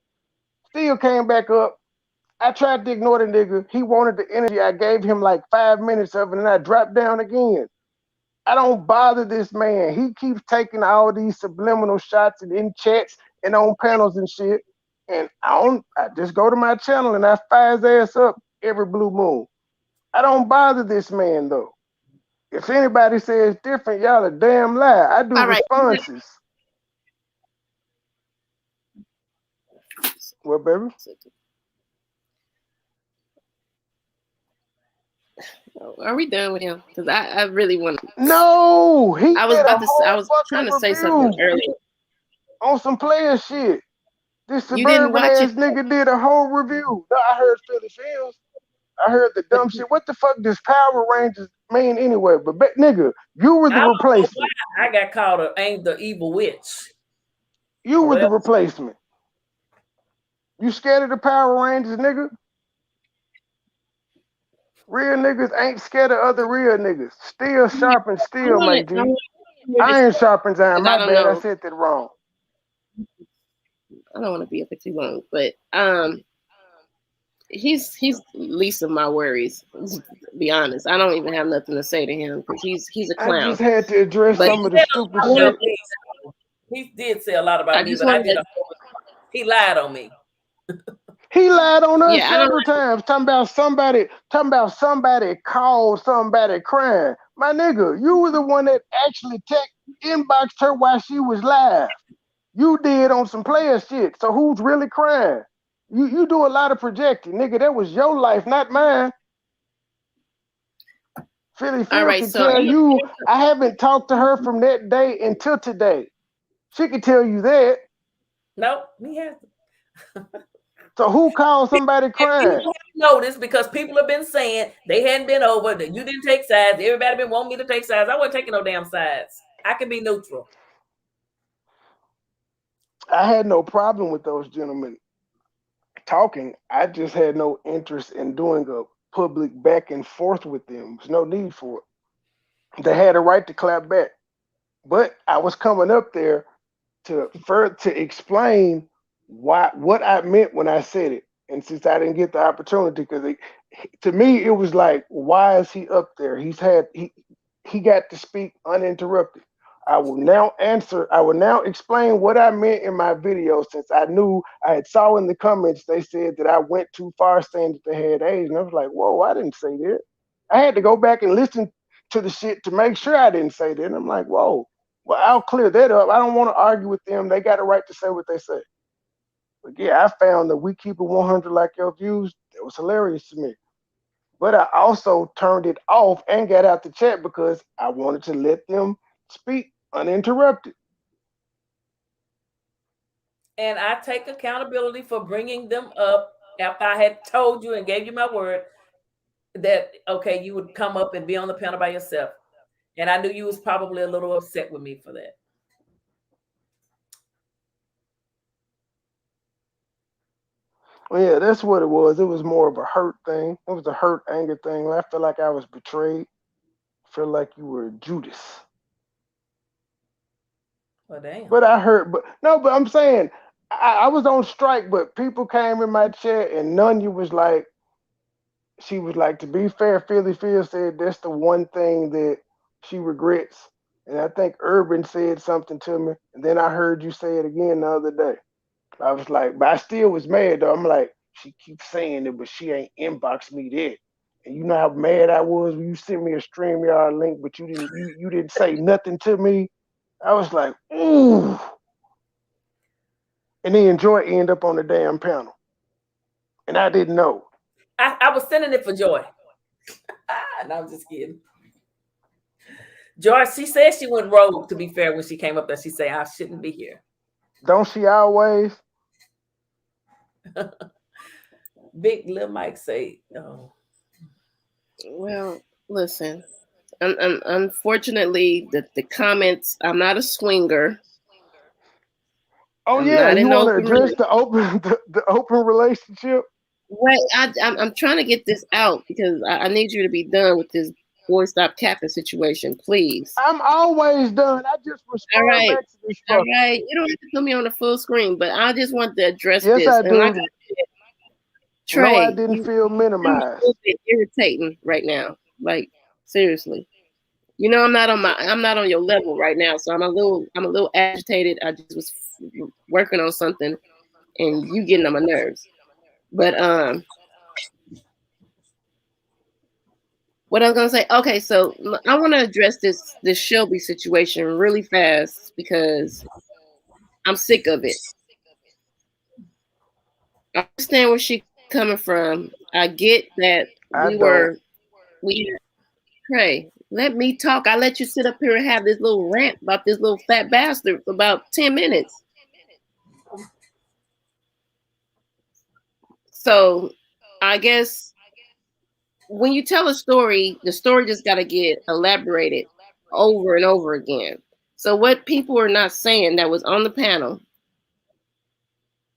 Still came back up. I tried to ignore the nigga. He wanted the energy. I gave him like 5 minutes of it, and I dropped down again. I don't bother this man. He keeps taking all these subliminal shots and in chats and on panels and shit. And I just go to my channel and I fire his ass up every blue moon. I don't bother this man though. If anybody says different, y'all a damn lie. I do responses. What, baby? Are we done with him? Because I really want to. No, I was trying to say something earlier on some player shit. This suburban ass nigga did a whole review. No, I heard Philly Fields. I heard the dumb shit. What the fuck does Power Rangers mean anyway? But nigga, you were the replacement. I got called the evil witch. You were the replacement. You scared of the Power Rangers, nigga? Real niggas ain't scared of other real niggas. Steel sharpens steel, my G. Iron sharpens iron. My bad, I said that wrong. I don't want to be up for too long, but he's least of my worries. To be honest, I don't even have nothing to say to him because he's a clown. I just had to address some of the stupid shit. He did say a lot about me, but he lied on me. He lied on us several times, talking about somebody called somebody crying. My nigga, you were the one that actually inboxed her while she was live. You did on some player shit. So who's really crying? You do a lot of projecting, nigga. That was your life, not mine. Philly Phil can tell you I haven't talked to her from that day until today. She can tell you that. Nope, he hasn't. So who called somebody crying? You noticed because people have been saying they hadn't been over, that you didn't take sides. Everybody been wanting me to take sides. I wasn't taking no damn sides. I can be neutral. I had no problem with those gentlemen talking. I just had no interest in doing a public back and forth with them. There's no need for it. They had a right to clap back. But I was coming up there to explain what I meant when I said it. And since I didn't get the opportunity, because to me it was like, why is he up there? He got to speak uninterrupted. I will now explain what I meant in my video, since I knew I saw in the comments they said that I went too far saying that they had AIDS. And I was like, whoa, I didn't say that. I had to go back and listen to the shit to make sure I didn't say that. And I'm like, whoa, well, I'll clear that up. I don't want to argue with them. They got a right to say what they say. But yeah, I found that we keep it 100 like your views. That was hilarious to me. But I also turned it off and got out the chat because I wanted to let them speak uninterrupted. And I take accountability for bringing them up after I had told you and gave you my word that, okay, you would come up and be on the panel by yourself. And I knew you was probably a little upset with me for that. Well, yeah, that's what it was. It was more of a hurt thing. It was a hurt, anger thing. I felt like I was betrayed. I feel like you were Judas. Well, damn. But I heard, but I'm saying I was on strike, but people came in my chat and Nunya was like, she was like, to be fair, Philly Phil said that's the one thing that she regrets. And I think Urban said something to me. And then I heard you say it again the other day. I was like, but I still was mad though. I'm like, she keeps saying it, but she ain't inboxed me that. And you know how mad I was when you sent me a StreamYard link, but you didn't say nothing to me. I was like, ooh. And then Joy ended up on the damn panel. And I didn't know. I was sending it for Joy. No, I'm just kidding. Joy, she said she went rogue, to be fair, when she came up there. She said, I shouldn't be here. Don't she always? Big Lil Mike say, oh. Well, listen. Unfortunately, the comments. I'm not a swinger. Oh yeah, you want to address the open relationship? Wait, I'm trying to get this out because I need you to be done with this boy stop capping situation, please. I'm always done. I just respond back to this stuff. All right, you don't have to put me on the full screen, but I just want to address this. Yes, I do. Like Trey, no, I didn't feel minimized. It's irritating right now. Like seriously, you know I'm not on your level right now, so I'm a little agitated. I just was working on something, and you getting on my nerves. But what I was gonna say, okay, so I want to address this Shelby situation really fast because I'm sick of it. I understand where she's coming from. I get that Trey, let me talk. I let you sit up here and have this little rant about this little fat bastard for about 10 minutes. So I guess when you tell a story, the story just got to get elaborated over and over again. So what people are not saying that was on the panel,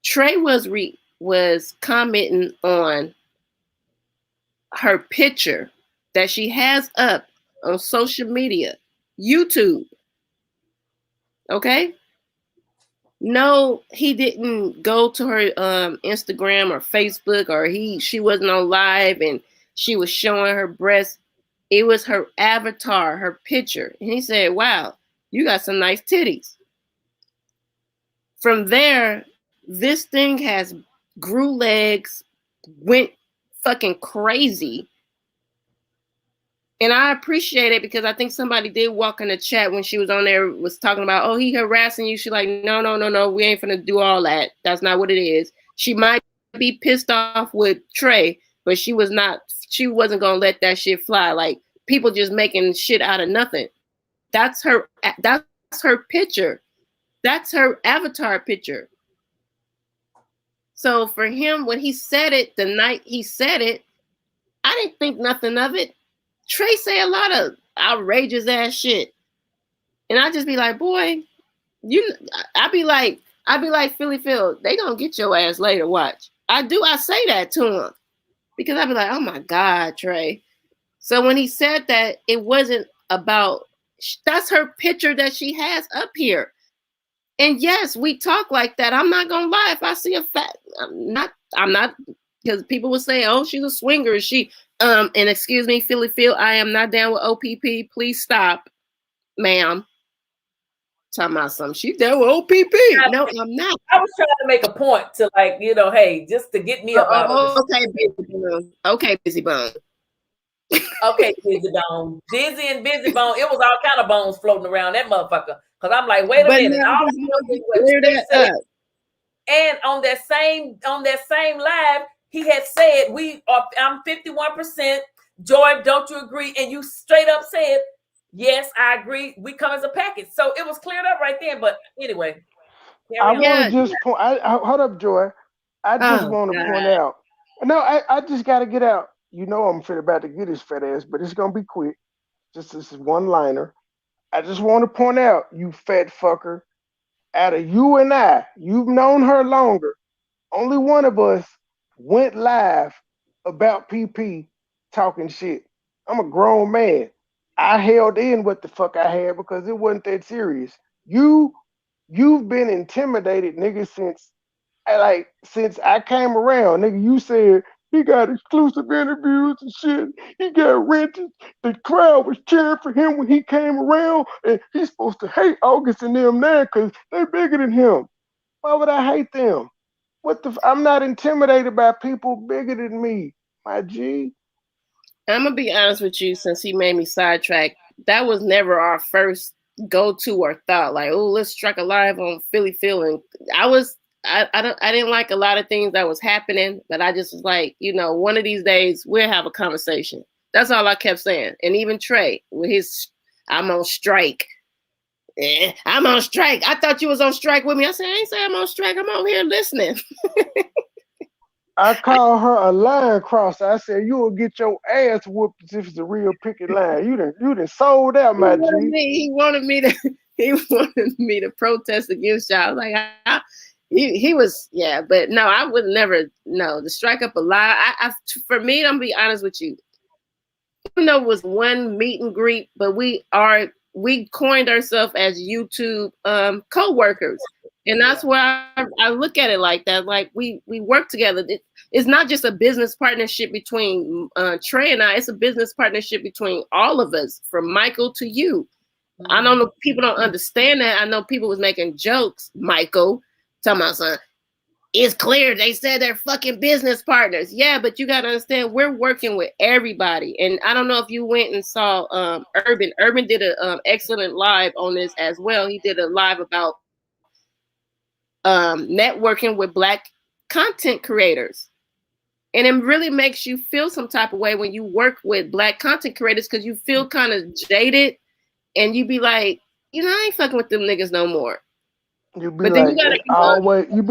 Trey was commenting on her picture that she has up on social media, YouTube. Okay? No, he didn't go to her Instagram or Facebook, or she wasn't on live and she was showing her breasts. It was her avatar, her picture. And he said, wow, you got some nice titties. From there, this thing has grew legs, went fucking crazy. And I appreciate it because I think somebody did walk in the chat when she was on there, was talking about, oh, he harassing you. She's like, no, we ain't finna do all that. That's not what it is. She might be pissed off with Trey, but she wasn't gonna let that shit fly. Like people just making shit out of nothing. That's her picture. That's her avatar picture. So for him, when he said it, the night he said it, I didn't think nothing of it. Trey say a lot of outrageous ass shit. And I just be like, boy, I be like Philly Phil, they gonna get your ass later, watch. I say that to him. Because I be like, oh my God, Trey. So when he said that, it wasn't about, that's her picture that she has up here. And yes, we talk like that. I'm not gonna lie. If I see a fat, I'm not, because people will say, oh, she's a swinger. And excuse me, Philly Phil, I am not down with OPP. Please stop, ma'am. Talking about something. She's down with OPP. No, I'm not. I was trying to make a point to hey, just to get me up out of this. Okay, Busy Bone. Okay, Busy Bone. Okay, Busy Bone. Dizzy and Busy Bone. It was all kind of bones floating around that motherfucker. Because I'm like, wait a minute. And on that same live, he had said, I'm 51%. Joy, don't you agree? And you straight up said, yes, I agree. We come as a package. So it was cleared up right there. But anyway, I Carry on. want to just point. Hold up, Joy. I just Oh, want to God. point out. No, I just got to get out. You know I'm about to get his fat ass, but it's gonna be quick. Just this is one liner. I just want to point out, you fat fucker. Out of you and I, you've known her longer. Only one of us went live about PP talking shit. I'm a grown man. I held in what the fuck I had because it wasn't that serious. You've been intimidated, nigga, since I came around, nigga. You said he got exclusive interviews and shit. He got rented. The crowd was cheering for him when he came around, and he's supposed to hate August and them now because they're bigger than him. Why would I hate them? I'm not intimidated by people bigger than me, my G. I'm gonna be honest with you, since he made me sidetrack. That was never our first go-to or thought. Like, oh, let's strike a live on Philly Phil. And I didn't like a lot of things that was happening, but I just was like, one of these days we'll have a conversation. That's all I kept saying. And even Trey with his, I'm on strike. I'm on strike. I thought you was on strike with me. I said, I ain't saying I'm on strike. I'm over here listening. I called her a line crosser. I said, you will get your ass whooped if it's a real picket line. You done sold out, my G. He wanted me to protest against y'all. Like he was, yeah, but no, I would never, no, to strike up a lie. For me, I'm gonna be honest with you. Even though it was one meet and greet, but we coined ourselves as YouTube co-workers. And that's where I look at it like that. Like we work together. It's not just a business partnership between Trey and I. It's a business partnership between all of us, from Michael to you. Mm-hmm. I don't know. People don't understand that. I know people was making jokes, Michael, talking about son. It's clear they said they're fucking business partners. Yeah, but you got to understand, we're working with everybody. And I don't know if you went and saw Urban. Urban did an excellent live on this as well. He did a live about networking with Black content creators. And it really makes you feel some type of way when you work with Black content creators, because you feel kind of jaded and you be like, I ain't fucking with them niggas no more. You be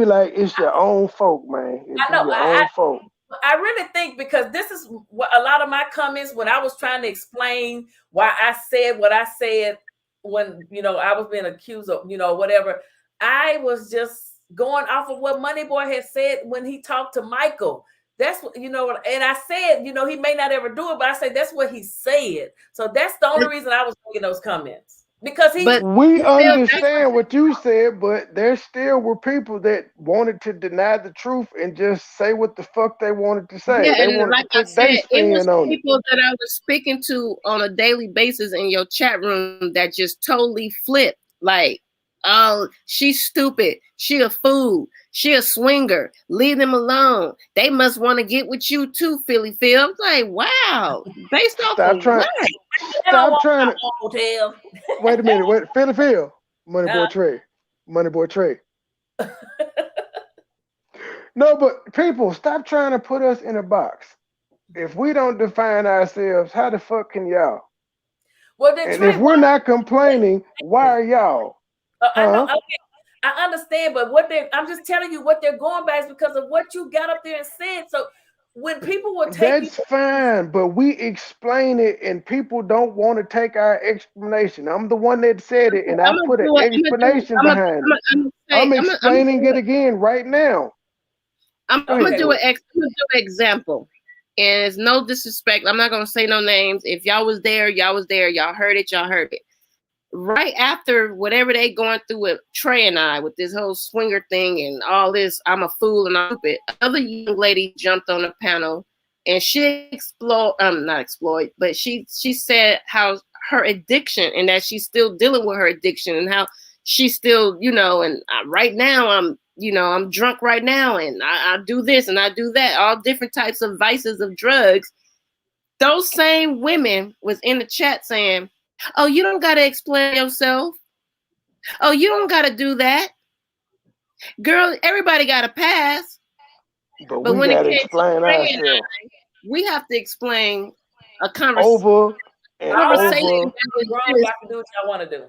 like, it's your own folk, man. I know. Your own folk. I really think, because this is what a lot of my comments when I was trying to explain why I said what I said when, I was being accused of, whatever. I was just going off of what MoneyBoy had said when he talked to Michael. That's what, and I said, he may not ever do it, but I said, that's what he said. So that's the only reason I was making those comments. Because we understand what you said, but there still were people that wanted to deny the truth and just say what the fuck they wanted to say. Yeah, they and wanted like to put I said, it was people that I was speaking to on a daily basis in your chat room that just totally flipped. Like, oh, she's stupid. She a fool. She a swinger. Leave them alone. They must want to get with you too, Philly Phil. I'm like, wow. Based off of what? Stop trying to hotel. Wait a minute. Wait, Philly Phil. MoneyBoy Trey. No, but people, stop trying to put us in a box. If we don't define ourselves, how the fuck can y'all? Well, then, and Trey, if we're not complaining, why are y'all? I know. Okay, I understand, but I'm just telling you what they're going by is because of what you got up there and said. So when people will take that's fine, but we explain it and people don't want to take our explanation. I'm the one that said it, and I put an explanation behind it. I'm explaining it again right now. I'm gonna do an example, and it's no disrespect. I'm not gonna say no names. If y'all was there, y'all was there. Y'all heard it. Y'all heard it. Right after whatever they going through with Trey and I, with this whole swinger thing and all this, I'm a fool and I'm stupid. Another young lady jumped on the panel and she but she said how her addiction and that she's still dealing with her addiction and how she's still, and right now I'm drunk right now and I do this and I do that, all different types of vices of drugs. Those same women was in the chat saying, oh, you don't got to explain yourself. Oh, you don't got to do that. Girl, everybody got a pass. But when it comes to ourselves. We have to explain a conversation. Over and over. I can do what y'all want to do.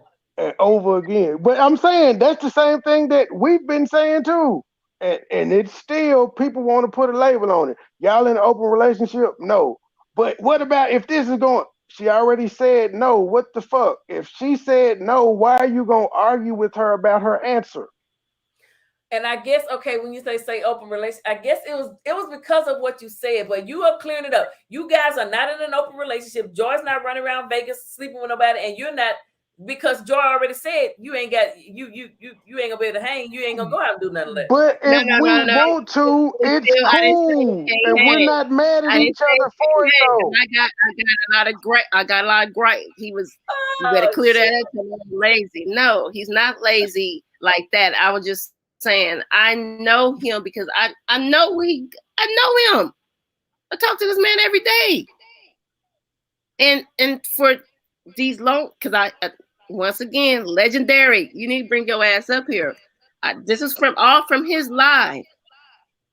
over again. But I'm saying that's the same thing that we've been saying too. And it's still people want to put a label on it. Y'all in an open relationship? No. But what about if this is going? She already said no. What the fuck? If she said no, why are you gonna argue with her about her answer? And I guess, okay, when you say open relationship, I guess it was because of what you said, but you are clearing it up. You guys are not in an open relationship. Joy's not running around Vegas sleeping with nobody, and you're not, because Joy already said you ain't ain't gonna be able to hang. You ain't gonna go out and do none of that. But if we want to, it's cool, and we're not mad at each other for it though. I got a lot of gripe. You better clear that up. I'm lazy. No, he's not lazy like that. I was just saying I know him because I know him. I talk to this man every day, and for these long, because I once again, legendary. You need to bring your ass up here. This is from his live.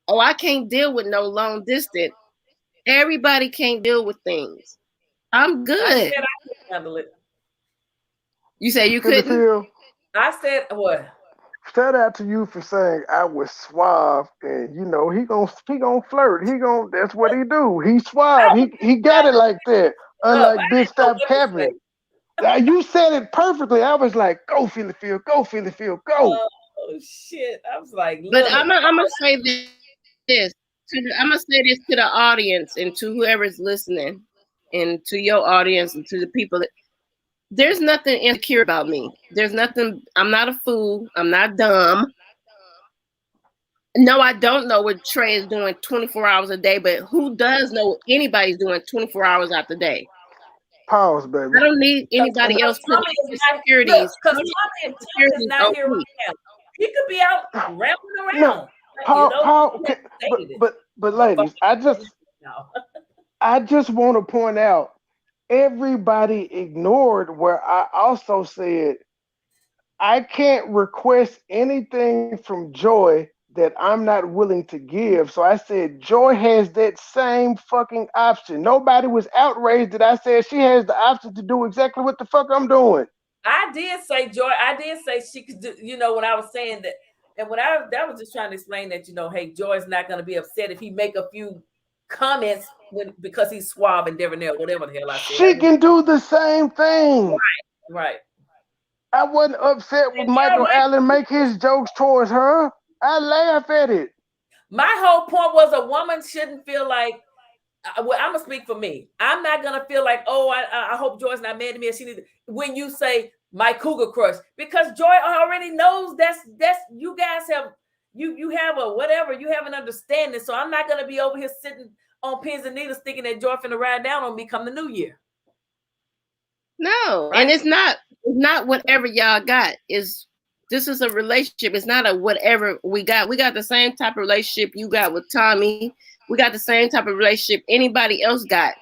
Oh, I can't deal with no long distance. Everybody can't deal with things. I'm good. I said I could handle it. You say you couldn't? I said what? Shout out to you for saying I was suave, and he gonna flirt. That's what he do. He's suave. He got it like that. Unlike Bitch Stop Capping. You said it perfectly. I was like, go Philly Phil, go Philly Phil, go. Oh shit! I was like, but I'm gonna say this. I'm gonna say this to the audience and to whoever's listening, and to your audience and to the people that. There's nothing insecure about me. There's nothing. I'm not a fool. I'm not dumb. No, I don't know what Trey is doing 24 hours a day, but who does know what anybody's doing 24 hours out the day? Pause, baby. I don't need anybody else putting insecurities. Because Tommy is not here right now. He could be out rambling around. Paul, but ladies, I just want to point out. Everybody ignored where I also said I can't request anything from Joy that I'm not willing to give. So I said Joy has that same fucking option. Nobody was outraged that I said she has the option to do exactly what the fuck I'm doing. I did say Joy. I did say she could do, when I was saying that. And when that was just trying to explain that, hey, Joy's not going to be upset if he make a few comments because he's suave and debonair, whatever the hell I said. She can do the same thing. Right. I wasn't upset with Michael Allen make his jokes towards her. I laugh at it. My whole point was a woman shouldn't feel like, I'm going to speak for me. I'm not going to feel like, oh, I hope Joy's not mad at me. When you say my cougar crush, because Joy already knows that's you guys have, you have a whatever, you have an understanding. So I'm not going to be over here sitting on pins and needles thinking that Joy finna ride down on me come the new year. No, right? And it's not whatever y'all got. This is a relationship. It's not a whatever we got. We got the same type of relationship you got with Tommy. We got the same type of relationship anybody else got.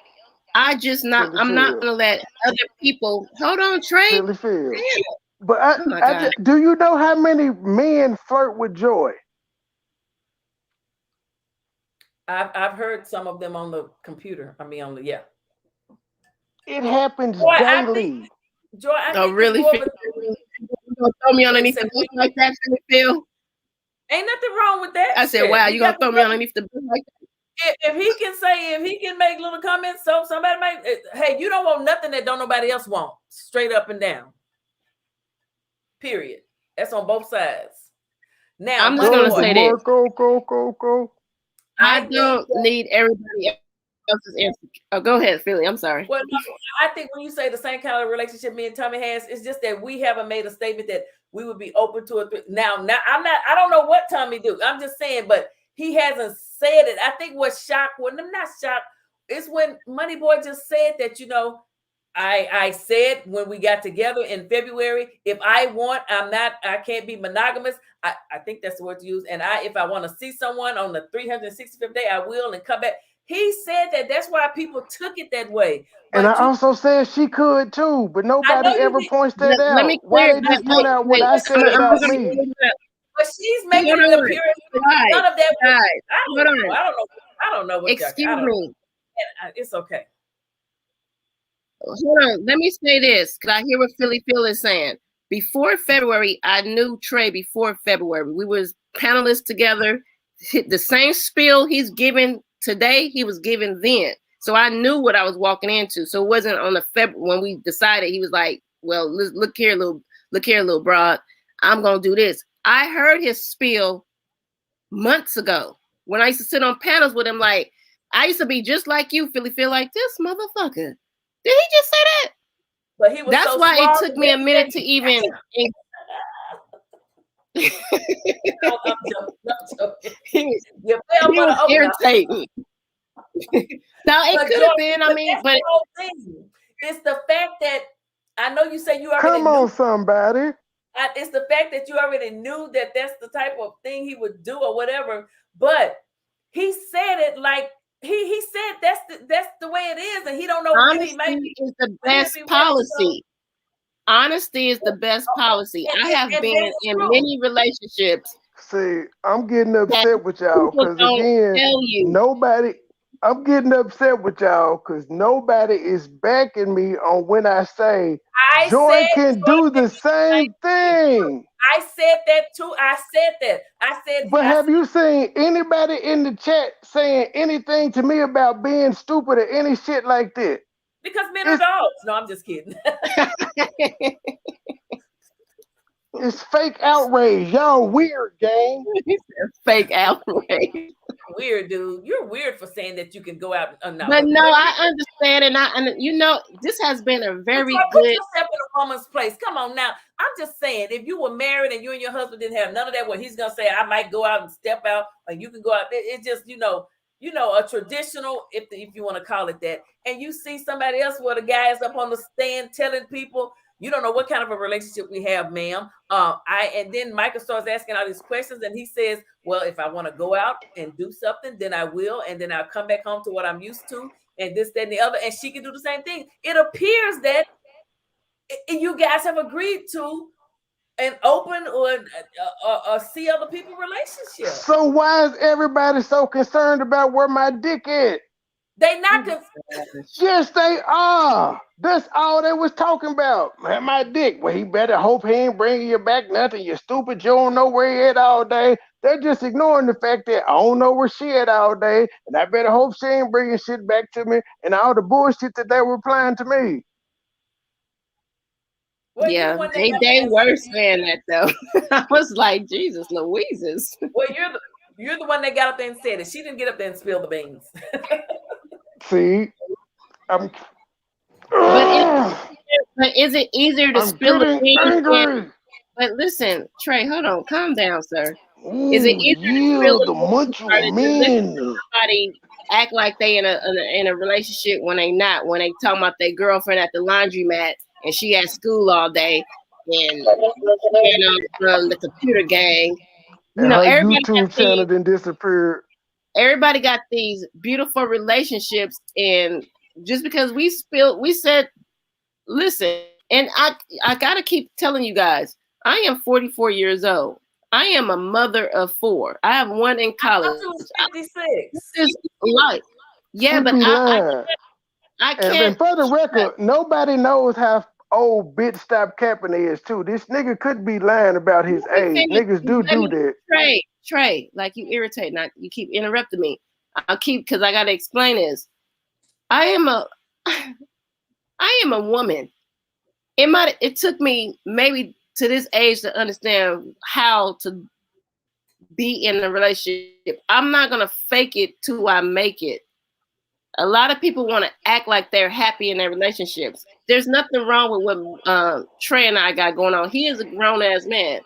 I'm not gonna let other people hold on, Trey. But do you know how many men flirt with Joy? I've heard some of them on the computer. It happens daily. Joy, I think really? You gonna throw me underneath the bus like that, Phil? Ain't nothing wrong with that. I said, wow, you gonna throw me underneath the bus like that? If he can make little comments, so somebody hey, you don't want nothing that don't nobody else want. Straight up and down. Period. That's on both sides. Now I'm just gonna say this. Go. I don't need everybody else's answer. go ahead, Philly. I'm sorry. Well, no, I think when you say the same kind of relationship me and Tommy has, it's just that we haven't made a statement that we would be open to it. Now I don't know what Tommy do. I'm just saying, but he hasn't said it. I think what shocked, I'm not shocked, it's when MoneyBoy just said that, I said when we got together in February, if I want, I can't be monogamous. I think that's the word to use. And if I want to see someone on the 365th day, I will and come back. He said that. That's why people took it that way. But I also said she could too, but nobody ever points that out. Why they just point out what I said about me? But she's making an appearance. None of that. I don't know. Excuse me. It's okay. Hold on. Let me say this, because I hear what Philly Phil is saying. before February, I knew Trey before February. We was panelists together. The same spiel he's giving today, he was giving then. So I knew what I was walking into. So it wasn't on the when we decided. He was like, "Well, look here, little broad. I'm gonna do this." I heard his spiel months ago when I used to sit on panels with him. Like, I used to be just like you, Philly. Feel like this motherfucker. Did he just say that? But he was. That's so why smart it took me a minute to even. No, I'm joking. He was irritating. No, it could have been. I mean, but it's the fact that I know you say you already come on, somebody. It's the fact that you already knew that that's the type of thing he would do or whatever. But he said it like he said that's the way it is, and he don't know. Honesty is the best policy. Honesty is the best policy. I have been in many relationships. See, I'm getting upset with y'all because again, I'm getting upset with y'all because nobody is backing me on when I say Joy can do the same thing. I said that too. I said. But have you seen anybody in the chat saying anything to me about being stupid or any shit like that? Because men are dogs. No, I'm just kidding. It's fake outrage. Y'all weird, gang. Fake outrage. Weird, dude. You're weird for saying that you can go out and But no, I understand, and you know, this has been a very good. Put yourself in a woman's place. Come on now. I'm just saying, if you were married and you and your husband didn't have none of that, where he's gonna say, I might go out and step out, or you can go out. It's just, you know, a traditional, if you want to call it that, and you see somebody else where the guy is up on the stand telling people, you don't know what kind of a relationship we have, ma'am. And then Michael starts asking all these questions, and he says, well, if I want to go out and do something, then I will, and then I'll come back home to what I'm used to, and this, that, and the other, and she can do the same thing. It appears that you guys have agreed to an open or see other people relationship. So why is everybody so concerned about where my dick is? They not Yes, they are. That's all they was talking about. Man, my dick. Well, he better hope he ain't bringing you back nothing. You stupid. You don't know where he at all day. They're just ignoring the fact that I don't know where she at all day, and I better hope she ain't bringing shit back to me, and all the bullshit that they were applying to me. Well, yeah, they were saying that though. I was like, Jesus Louises. Well, you're the one that got up there and said it. She didn't get up there and spill the beans. See, but is it easier to spill the beans? But listen, Trey, hold on, calm down, sir. Is it easier to spill the beans? Somebody act like they in a relationship when they not, when they talking about their girlfriend at the laundromat and she at school all day, and from the computer gang. You know, everybody YouTube channel then disappeared. Everybody got these beautiful relationships, and just because we said, listen, and I gotta keep telling you guys, I am 44 years old. I am a mother of 4. I have one in college. I was 56. This is life. Yeah, but I can't. And for the record, nobody knows how old bitch stop capping is too. This nigga could be lying about his age. Niggas do that. Trey, like you irritate. Not you keep interrupting me. Because I gotta explain this. I am a woman. It took me maybe to this age to understand how to be in a relationship. I'm not gonna fake it till I make it. A lot of people want to act like they're happy in their relationships. There's nothing wrong with what Trey and I got going on. He is a grown-ass man.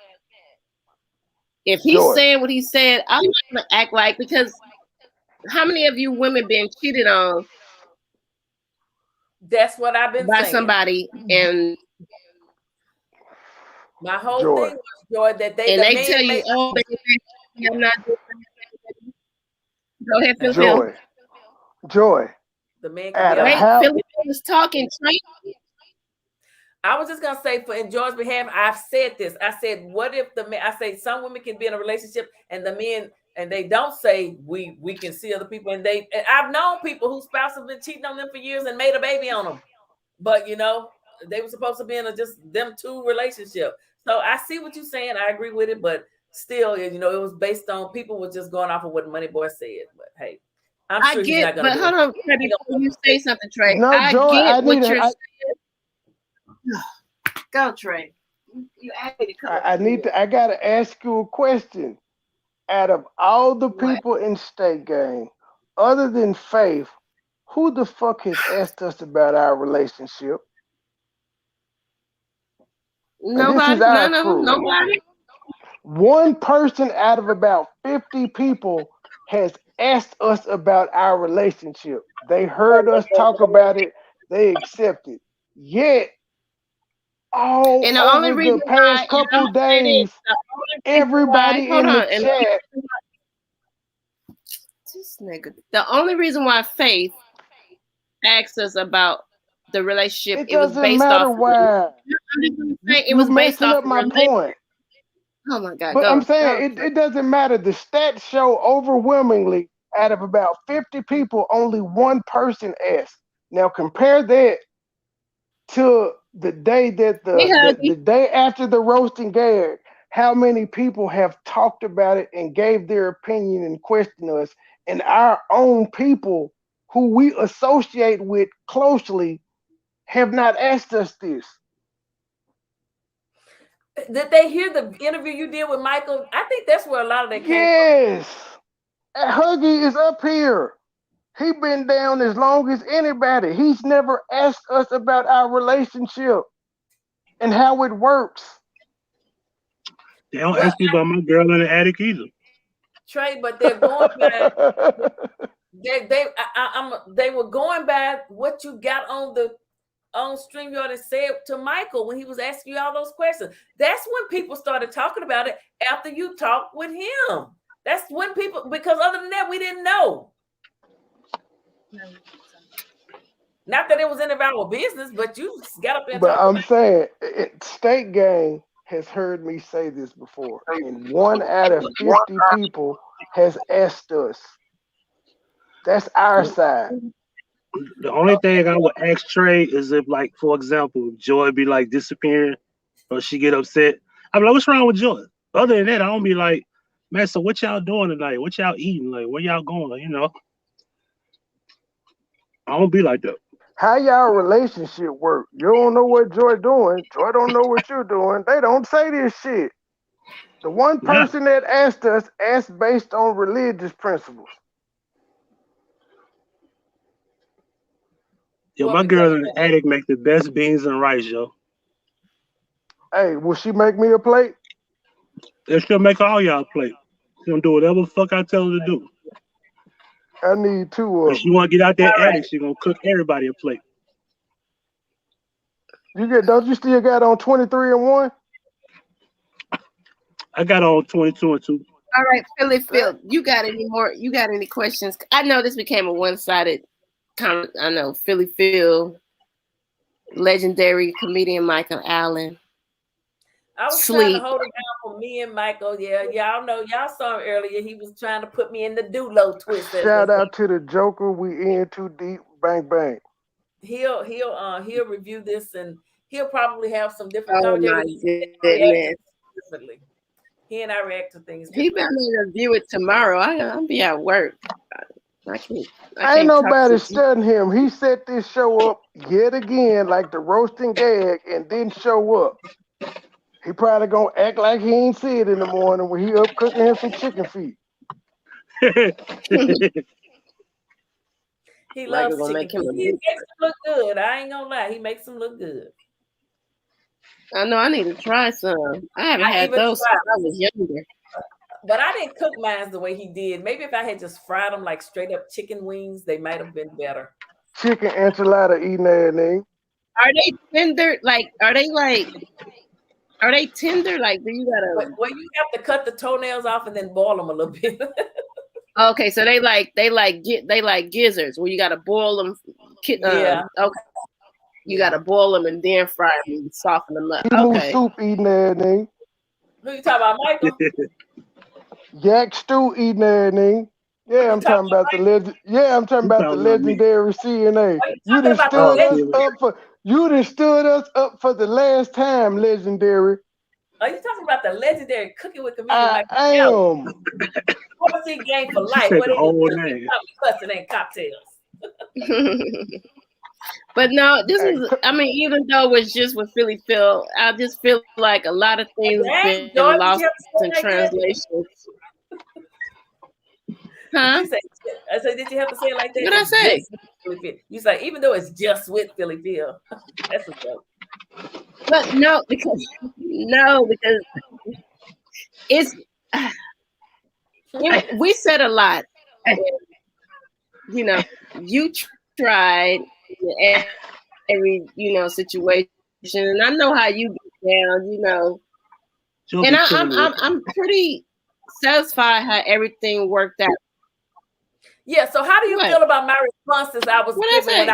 If he's saying what he said, I'm not going to act like, because how many of you women been cheated on? That's what I've been by saying. Somebody, and my whole thing was, Joy, that they tell you, oh, baby, I'm not doing that. Go ahead, Phil. Joy. The man Phil was talking. I was just gonna say, in Joy's behalf, I've said this. I said, what if I say some women can be in a relationship and the men, and they don't say we can see other people, and I've known people whose spouse have been cheating on them for years and made a baby on them. But they were supposed to be in a just them two relationship. So I see what you're saying. I agree with it, but still, you know, it was based on people were just going off of what MoneyBoy said. But hey, I'm sure he's not gonna. But hold on, Trey, before you say something, Trey. No, I Joy, get what you're saying. Go, Trey. You asked me to come. I gotta ask you a question. Out of all the people in State Gang, other than Faith, who the fuck has asked us about our relationship? Nobody. None of them. Nobody. One person out of about 50 people has asked us about our relationship. They heard us talk about it. They accepted. Yet, all and the over only reason the past couple days, everybody in the chat. This nigga. The only reason why Faith asked us about the relationship, it was based off. Why. It was based off up my point. Oh my God! But I'm saying it doesn't matter. The stats show overwhelmingly, out of about 50 people, only one person asked. Now compare that to the day that the day after the roasting gag. How many people have talked about it and gave their opinion and questioned us, and our own people who we associate with closely have not asked us this. Did they hear the interview you did with Michael? I think that's where a lot of that came from. Yes. Huggy is up here. He been down as long as anybody. He's never asked us about our relationship and how it works. They don't ask me about my girl in the attic either. Trey, but they're going by they were going by what you got on StreamYard and said to Michael when he was asking you all those questions. That's when people started talking about it after you talked with him. That's when people, because other than that, we didn't know. Not that it was any of our business, but you got up there. But I'm saying, State Gang has heard me say this before, and 1 out of 50 people has asked us. That's our side. The only thing I would ask Trey is if, like, for example, Joy be like disappearing or she get upset. I'm like, what's wrong with Joy? Other than that, I don't be like, man, so what y'all doing tonight? What y'all eating? Like, where y'all going? You know? I don't be like that. How y'all relationship work? You don't know what Joy doing. Joy don't know what you're doing. They don't say this shit. The one person that asked us asked based on religious principles. Yo, my girl in the attic make the best beans and rice, yo. Hey, will she make me a plate? And she'll make all y'all plate. She gonna do whatever the fuck I tell her to do. I need 2 of them. If she want to get out that attic, she gonna cook everybody a plate. Don't you still got on 23 and 1? I got on 22 and 2. All right, Philly Phil, you got any more? You got any questions? I know this became a one-sided comment. I know Philly Phil, legendary comedian Michael Allen. I was trying to hold it down for me and Michael. Yeah, y'all know, y'all saw him earlier. He was trying to put me in the do-lo twist. Shout out to the Joker. We in too deep. Bang bang. He'll review this and he'll probably have some different. Oh my goodness. He and I react to things. He better review it tomorrow. I'll be at work. I can't ain't nobody studying him. He set this show up yet again like the roasting gag and didn't show up. He probably gonna act like he ain't see it in the morning when he up cooking him some chicken feet. He loves chicken feet. He makes them look good. I ain't gonna lie. He makes them look good. I know. I need to try some. I haven't had those since I was younger. But I didn't cook mine the way he did. Maybe if I had just fried them like straight up chicken wings, they might have been better. Chicken enchilada eating that thing. Are they tender? Are they tender? Like, do you gotta? Well, you have to cut the toenails off and then boil them a little bit. Okay, so they like gizzards where you gotta boil them. Yeah. Okay. You gotta boil them and then fry them and soften them up. Okay. Soup eating that thing. Who you talking about, Michael? Yak stew eating that thing. Yeah, I'm talking about the legend. Yeah, I'm talking about the legendary CNA. You done stood us up for. You done stood us up for the last time, legendary. Are you talking about the legendary Cooking with Comedian Mike? I am. Overseas game for life. What they do? Cussing and cocktails. But no, this is. I mean, even though it's just with Philly Phil, I just feel like a lot of things have been lost in translation. Huh? I said, did you have to say it like that? What I say? You said, even though it's just with Philly Phil. That's a joke. But no, because it's we said a lot. You know, you tried every situation, and I know how you get down. And I'm pretty satisfied how everything worked out. Yeah. So how do you feel about my responses I was giving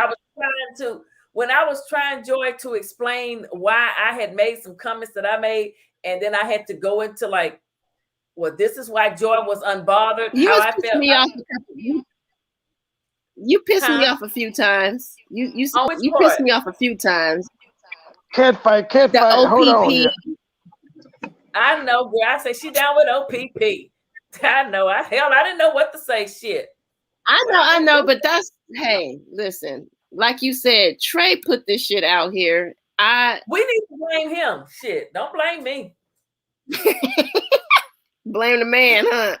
when I was trying Joy to explain why I had made some comments that I made, and then I had to go into like, well, this is why Joy was unbothered. You pissed me off a few times. You pissed me off a few times. Catfight. Hold on here. I know, girl. I say she down with OPP. I know. I didn't know what to say. Shit. I know, but hey, listen. Like you said, Trey put this shit out here. We need to blame him. Shit, don't blame me. Blame the man, huh?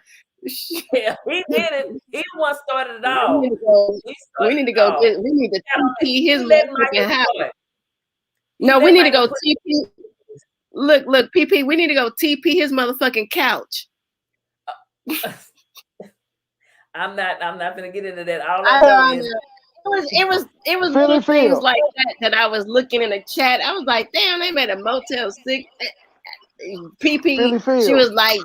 Yeah, he did it. He the one started it all. We need to TP his motherfucking house. No, we need to go TP. Look, PP. We need to go TP his motherfucking couch. I'm not gonna get into that. All I know is it was little things like that I was looking in the chat. I was like, damn, they made a Motel 6. PP, she was like,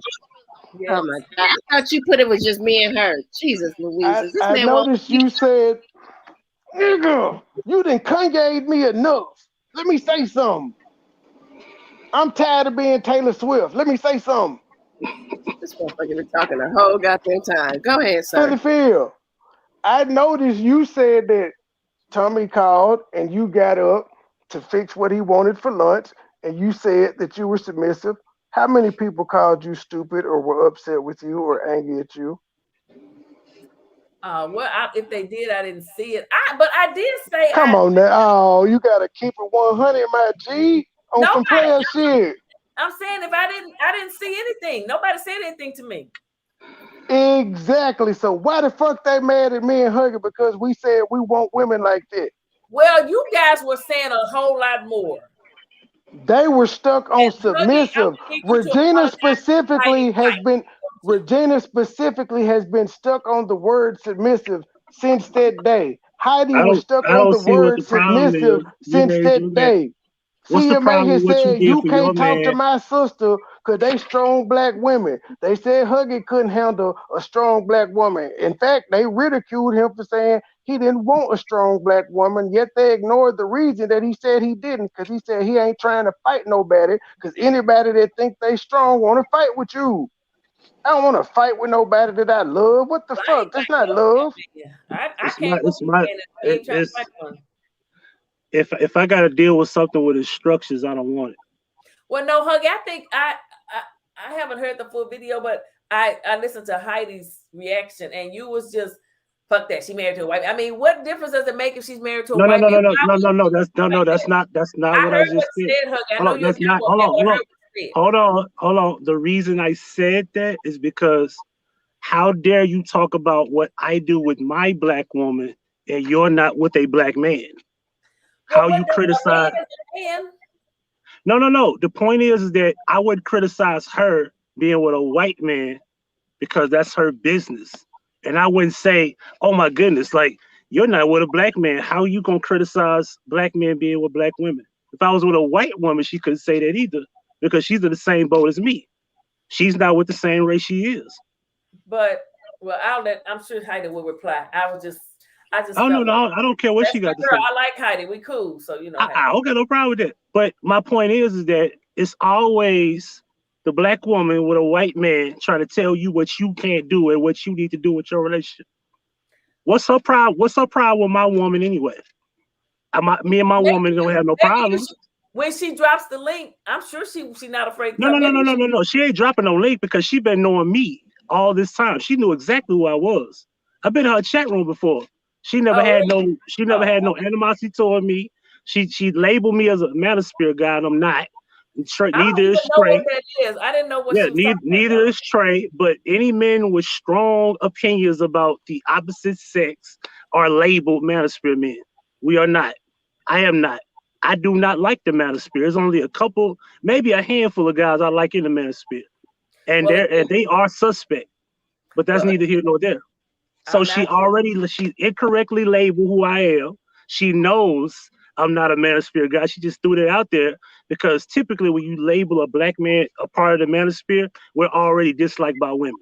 oh my God, I thought you put it was just me and her. Jesus Louise. I noticed you said, nigga, you done Kanye'd me enough. Let me say something. I'm tired of being Taylor Swift. Let me say something. This motherfucker been talking the whole goddamn time. Go ahead, sir. Phil, I noticed you said that Tommy called and you got up to fix what he wanted for lunch, and you said that you were submissive. How many people called you stupid or were upset with you or angry at you? If they did, I didn't see it. But I did say. Come on now. Oh, you gotta keep it 100, my G. On some player shit. I'm saying if I didn't see anything. Nobody said anything to me. Exactly. So why the fuck they mad at me and Huggy because we said we want women like that? Well, you guys were saying a whole lot more. They were stuck on submissive. Regina specifically has been stuck on the word submissive since that day. Heidi was stuck on the word submissive since that day. CMA has said you can't talk to my sister because they strong black women. They said Huggy couldn't handle a strong black woman. In fact, they ridiculed him for saying he didn't want a strong black woman, yet they ignored the reason that he said he didn't, because he said he ain't trying to fight nobody, because anybody that think they strong want to fight with you. I don't want to fight with nobody that I love. What the fuck? That's not love. If I got to deal with something with instructions, I don't want it. Well, no, Huggy, I think I haven't heard the full video, but I listened to Heidi's reaction, and you was just fuck that. She married to a white. I mean, what difference does it make if she's married to a white? No. That's not what I just said. Hold on. The reason I said that is because how dare you talk about what I do with my black woman and you're not with a black man? How you criticize? No. The point is that I would criticize her being with a white man because that's her business. And I wouldn't say, oh my goodness, like you're not with a black man. How you gonna criticize black men being with black women? If I was with a white woman, she couldn't say that either because she's in the same boat as me. She's not with the same race she is. But I'm sure Heidi will reply. I just I don't care what she got to say. I like Heidi. We cool. So I don't got no problem with that. But my point is that it's always the black woman with a white man trying to tell you what you can't do and what you need to do with your relationship? What's her problem? What's her problem with my woman anyway? Me and my woman don't have no problems. When she drops the link, I'm sure she's not afraid to No. She ain't dropping no link because she been knowing me all this time. She knew exactly who I was. I've been in her chat room before. She never had no animosity toward me. She labeled me as a manosphere guy, and I'm not. Neither is Trey. I didn't know what. Neither is Trey. But any men with strong opinions about the opposite sex are labeled manosphere men. We are not. I am not. I do not like the manosphere. There's only a couple, maybe a handful of guys I like in the manosphere, and they are suspect. But that's neither here nor there. So she incorrectly labeled who I am. She knows I'm not a manosphere guy. She just threw that out there because typically when you label a black man a part of the manosphere, we're already disliked by women.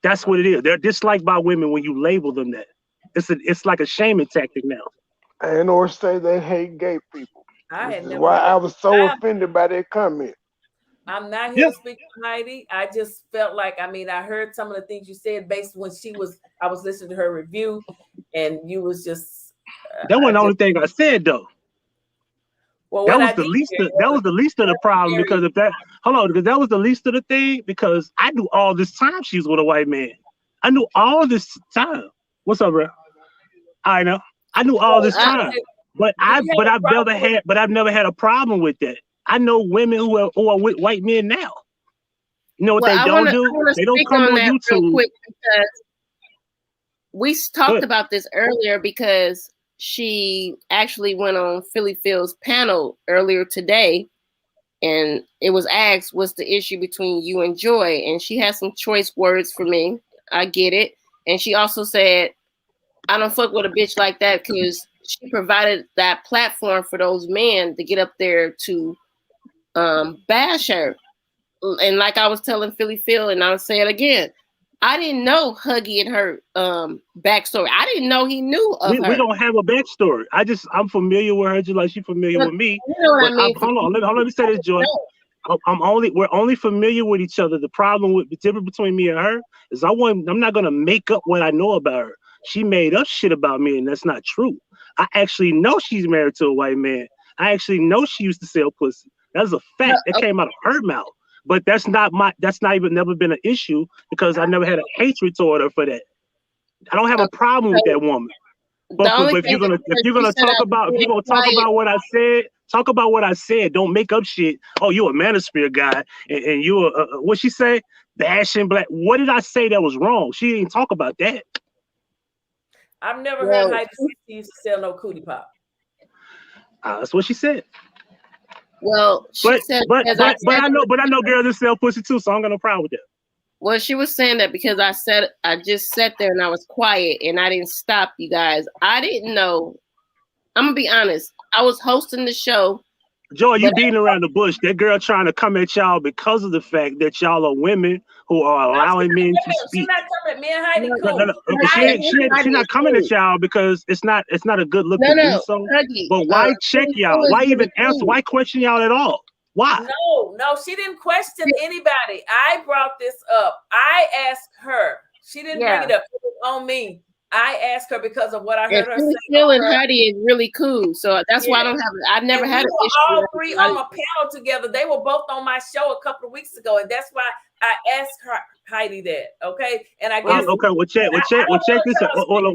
That's what it is. They're disliked by women when you label them that. It's like a shaming tactic now. And or say they hate gay people. This is why I was so offended by that comment. I'm not here to speak to Heidi. I just felt like, I heard some of the things you said based when I was listening to her review, and you was just. That wasn't the only thing I said though. Well, that was the least of the problem because because that was the least of the thing because I knew all this time she was with a white man. I knew all this time. What's up, bro? I know. I knew all this time, but I've never had a problem with that. I know women who are with white men now. You know what they don't do? They don't come on YouTube. Real quick because we talked about this earlier because she actually went on Philly Phil's panel earlier today, and it was asked, "What's the issue between you and Joy?" And she had some choice words for me. I get it, and she also said, I don't fuck with a bitch like that because she provided that platform for those men to get up there to bash her. And like I was telling Philly Phil, and I'll say it again, I didn't know Huggy and her backstory. I didn't know he knew of her. We don't have a backstory. I'm familiar with her just like she's familiar with me. You know what I mean? Hold on, let me say this, Joy. We're only familiar with each other. The difference between me and her is I'm not gonna make up what I know about her. She made up shit about me, and that's not true. I actually know she's married to a white man. I actually know she used to sell pussy. That's a fact. That came out of her mouth. But that's never been an issue because I never had a hatred toward her for that. I don't have a problem with that woman. But if you're gonna talk about what I said, talk about what I said. Don't make up shit. Oh, you a manosphere guy, and you what she say? Bashing black. What did I say that was wrong? She didn't talk about that. I've never heard Heidi she used to sell no cootie pop. That's what she said. Well, she said, but I know girls that sell pussy too, so I don't got no problem with that. Well, she was saying that because I just sat there and I was quiet and I didn't stop you guys. I didn't know. I'm gonna be honest. I was hosting the show. Joy, you beating around the bush. That girl trying to come at y'all because of the fact that y'all are women who are allowing men to speak. She's not coming at me and Heidi. Cool. She's not coming at y'all because it's not a good look to do so. Huggy, but why check y'all? Why even answer? Why question y'all at all? Why? No, she didn't question anybody. I brought this up. I asked her. She didn't bring it up. It was on me. I asked her because of what I heard her say. Phil and Heidi is really cool, so that's why I don't have. I've never had an issue. All three on a panel together. They were both on my show a couple of weeks ago, and that's why I asked her Heidi that. Okay, and I guess okay. Well, check this out. Let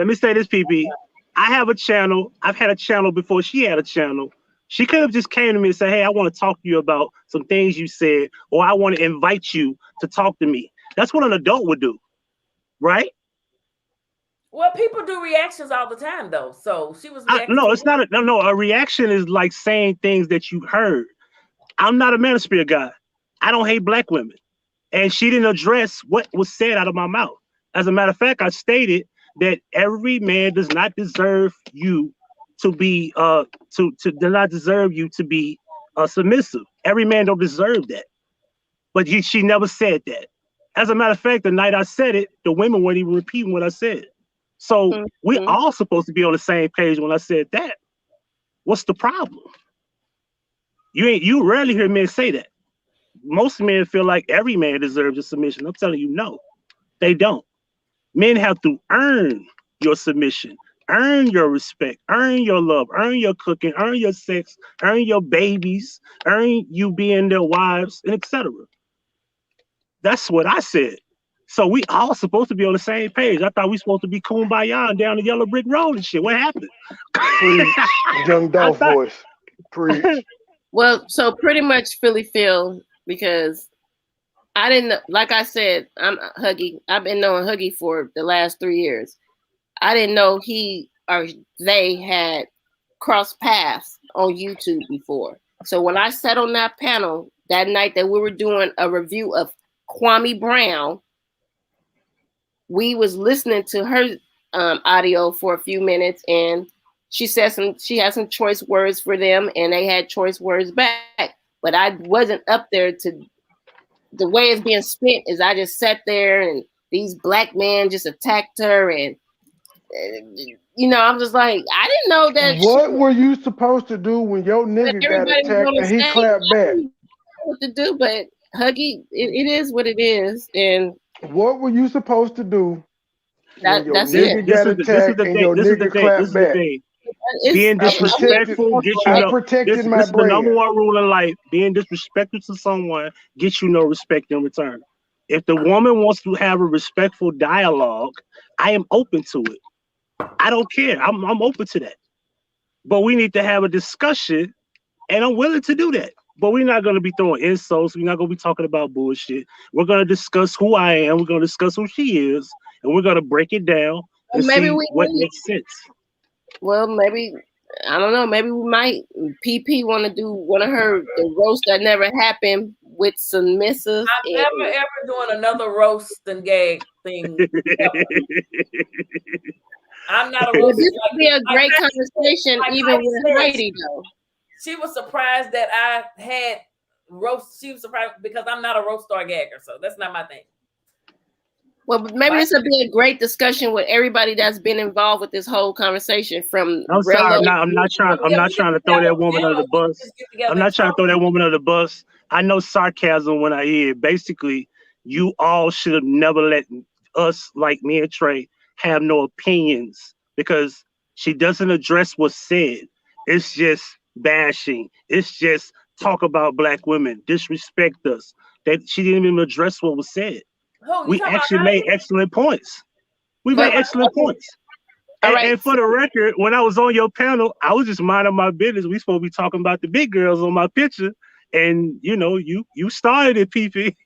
me say this, PP. I have a channel. I've had a channel before she had a channel. She could have just came to me and said, "Hey, I want to talk to you about some things you said, or I want to invite you to talk to me." That's what an adult would do. Right? Well, people do reactions all the time, though. So she was. No, it's not. A reaction is like saying things that you heard. I'm not a manosphere guy. I don't hate black women, and she didn't address what was said out of my mouth. As a matter of fact, I stated that every man does not deserve you to be does not deserve you to be submissive. Every man don't deserve that. But she never said that. As a matter of fact, the night I said it, the women weren't even repeating what I said. So we all supposed to be on the same page when I said that. What's the problem? You rarely hear men say that. Most men feel like every man deserves a submission. I'm telling you, no, they don't. Men have to earn your submission, earn your respect, earn your love, earn your cooking, earn your sex, earn your babies, earn you being their wives, and etc. That's what I said. So we all supposed to be on the same page. I thought we supposed to be kumbaya down the yellow brick road and shit. What happened? Preach, young Dolph voice. Preach. Well, so pretty much Philly Phil, because I didn't know, like I said, I'm Huggy. I've been knowing Huggy for the last 3 years. I didn't know he or they had crossed paths on YouTube before. So when I sat on that panel that night that we were doing a review of Kwame Brown, we was listening to her audio for a few minutes, and she said she had some choice words for them, and they had choice words back. But I wasn't up there to. The way it's being spent is I just sat there, and these black men just attacked her, and I'm just like, I didn't know that. What were you supposed to do when your nigga got attacked and he clapped back? I don't know what to do, but Huggy, it is what it is, and what were you supposed to do? That's it. Got attacked and your nigga clapped back. Being disrespectful gets you no. This is the number one rule in life. Being disrespectful to someone gets you no respect in return. If the woman wants to have a respectful dialogue, I am open to it. I don't care. I'm open to that. But we need to have a discussion, and I'm willing to do that. But we're not going to be throwing insults. We're not going to be talking about bullshit. We're going to discuss who I am. We're going to discuss who she is, and we're going to break it down and see what makes sense. Well, maybe, I don't know, maybe we might, PP want to do one of the roast that never happened with submissive. I'm never ever doing another roast and gag thing. I'm not a roast. This would be a great conversation, even with Heidi, though. She was surprised that I had roast. She was surprised because I'm not a roast or gagger, so that's not my thing. Well, maybe this would be a great discussion with everybody that's been involved with this whole conversation. I'm not trying to throw that woman under the bus. I'm not trying to throw that woman under the bus. I know sarcasm when I hear it. Basically, you all should have never let us, like me and Trey, have no opinions because she doesn't address what's said. It's just bashing. It's just talk about black women, disrespect us. That she didn't even address what was said. We actually made excellent points. We made excellent points. And for the record, when I was on your panel, I was just minding my business. We supposed to be talking about the big girls on my picture. And you started it, PP,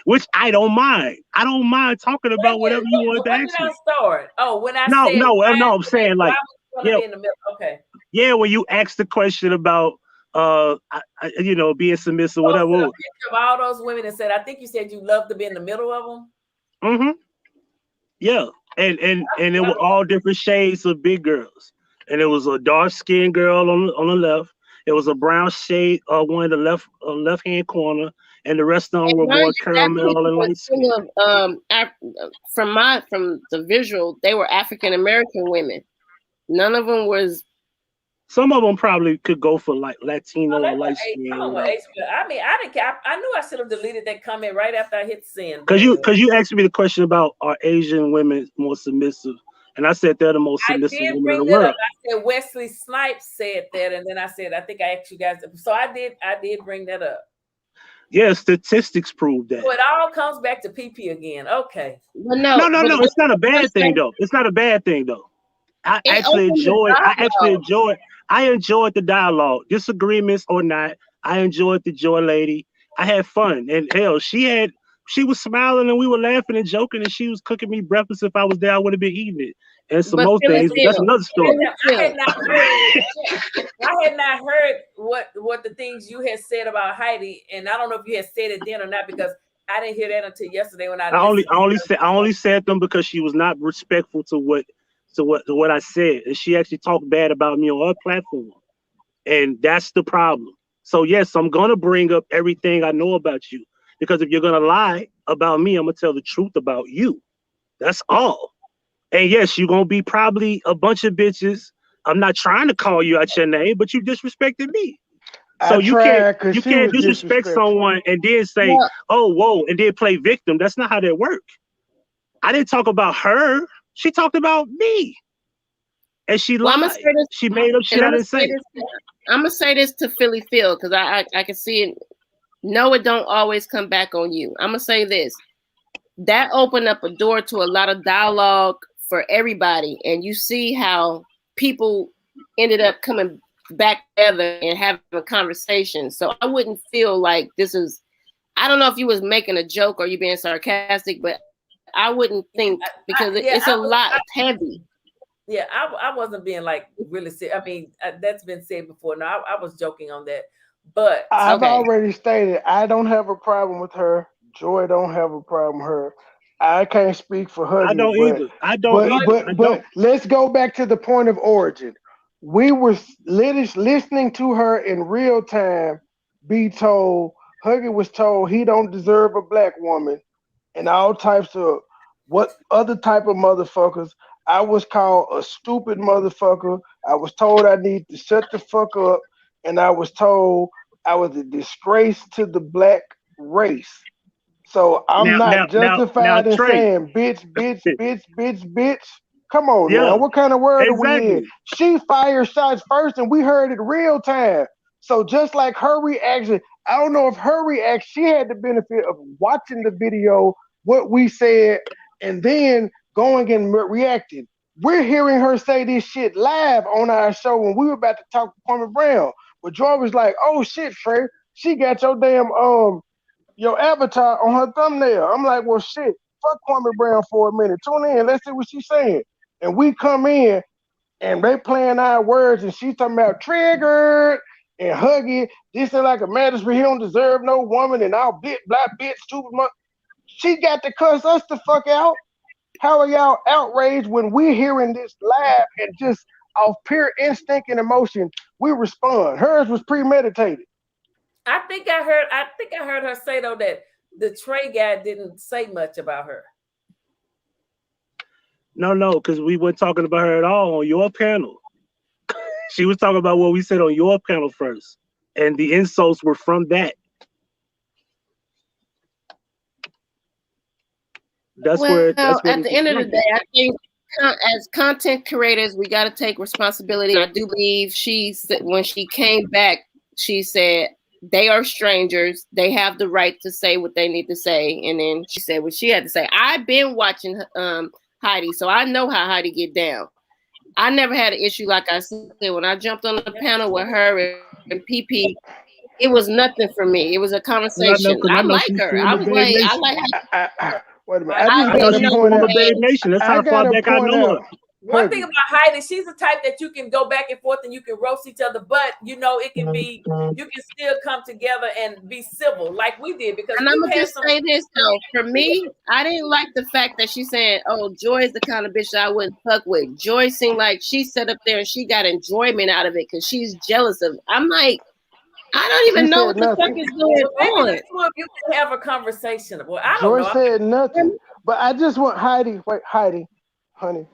which I don't mind. I don't mind talking about whatever you want to ask me. I'm saying like, okay. Yeah, when you asked the question about being submissive, whatever. Of all those women that said, I think you said you love to be in the middle of them. Mm-hmm. Yeah, and it were all different shades of big girls, and it was a dark skinned girl on the left. It was a brown shade one in the left hand corner, and the rest of them were more caramel and light skin. From the visual, they were African American women. None of them was. Some of them probably could go for like Latino or light skin. I mean, I didn't care. I knew I should have deleted that comment right after I hit send. Because you asked me the question about are Asian women more submissive, and I said they're the most submissive women in the world. I said Wesley Snipes said that, and then I said I think I asked you guys. So I did bring that up. Yeah, statistics prove that. So it all comes back to PP again. Okay. Well, no. It's not a bad thing though. It's not a bad thing though. I enjoyed the dialogue, disagreements or not. I enjoyed the Joy Lady. I had fun, and hell, she was smiling and we were laughing and joking, and she was cooking me breakfast. If I was there, I would have been eating it. And some most days, but that's another story. I had not heard what the things you had said about Heidi, and I don't know if you had said it then or not because I didn't hear that until yesterday when I only said them because she was not respectful to what I said, and she actually talked bad about me on her platform, and that's the problem. So yes, I'm gonna bring up everything I know about you, because if you're gonna lie about me, I'm gonna tell the truth about you. That's all. And yes, you're gonna be probably a bunch of bitches. I'm not trying to call you out your name, but you disrespected me. So you can't because she was disrespect disrespectful. someone and then say, Well, "Oh, whoa," and then play victim. That's not how that works. I didn't talk about her. She talked about me, and she well, I'm gonna lied. say this, She made up shit and I didn't say. I'm gonna say this to Philly Phil because I can see it. No, it don't always come back on you. I'm gonna say this. That opened up a door to a lot of dialogue for everybody, and you see how people ended up coming back together and having a conversation. So I wouldn't feel like this is. I don't know if you was making a joke or you being sarcastic, but I wouldn't think because it's a lot heavy. Yeah, I wasn't being like really serious. I mean, that's been said before. No, I was joking on that, but I've already stated I don't have a problem with her. Joy don't have a problem with her. I can't speak for Huggy, I don't either. I don't either. I but don't. let's go back to the point of origin. We were listening to her in real time be told, Huggy was told he don't deserve a black woman and all types of what other type of motherfuckers. I was called a stupid motherfucker. I was told I need to shut the fuck up, and I was told I was a disgrace to the black race. So I'm not justified in Trey. saying bitch. Come on Yeah, now. What kind of world are we in? exactly. She fired shots first and we heard it real time. So just like her reaction, I don't know if her reaction, she had the benefit of watching the video, what we said, and then going and reacting. We're hearing her say this shit live on our show when we were about to talk to Kwame Brown. But Joy was like, oh shit, Trey, she got your damn your avatar on her thumbnail. I'm like, well, shit, fuck Kwame Brown for a minute. Tune in, let's see what she's saying. And we come in, and they playing our words, and she talking about triggered and Huggy. This is like a magistrate. He don't deserve no woman, and I'll black bitch, stupid. She got to cuss us the fuck out. How are y'all outraged when we're hearing this live and just off pure instinct and emotion, we respond? Hers was premeditated. I think I heard her say though that the Trey guy didn't say much about her. No, because we weren't talking about her at all on your panel. She was talking about what we said on your panel first, and the insults were from that. That's where at the end of the day, I think as content creators, we got to take responsibility. I do believe when she came back, she said they are strangers. They have the right to say what they need to say, and then she said what she had to say. I've been watching Heidi, so I know how Heidi get down. I never had an issue, like I said, when I jumped on the panel with her and PP. It was nothing for me. It was a conversation. I like her. I was like, I like her. Wait a minute. I just got to point out. Nation. That's how far back I know her. One thing about Heidi, she's the type that you can go back and forth and you can roast each other, but you know it can be, you can still come together and be civil like we did. Because and I'm gonna just say this though, for me, I didn't like the fact that she said, "Oh, Joy is the kind of bitch that I wouldn't fuck with." Joy seemed like she sat up there and she got enjoyment out of it because she's jealous of. I'm like, I don't even know what the fuck is going on. You can have a conversation. Well, I don't Joy know. said nothing, but I just want Heidi, honey,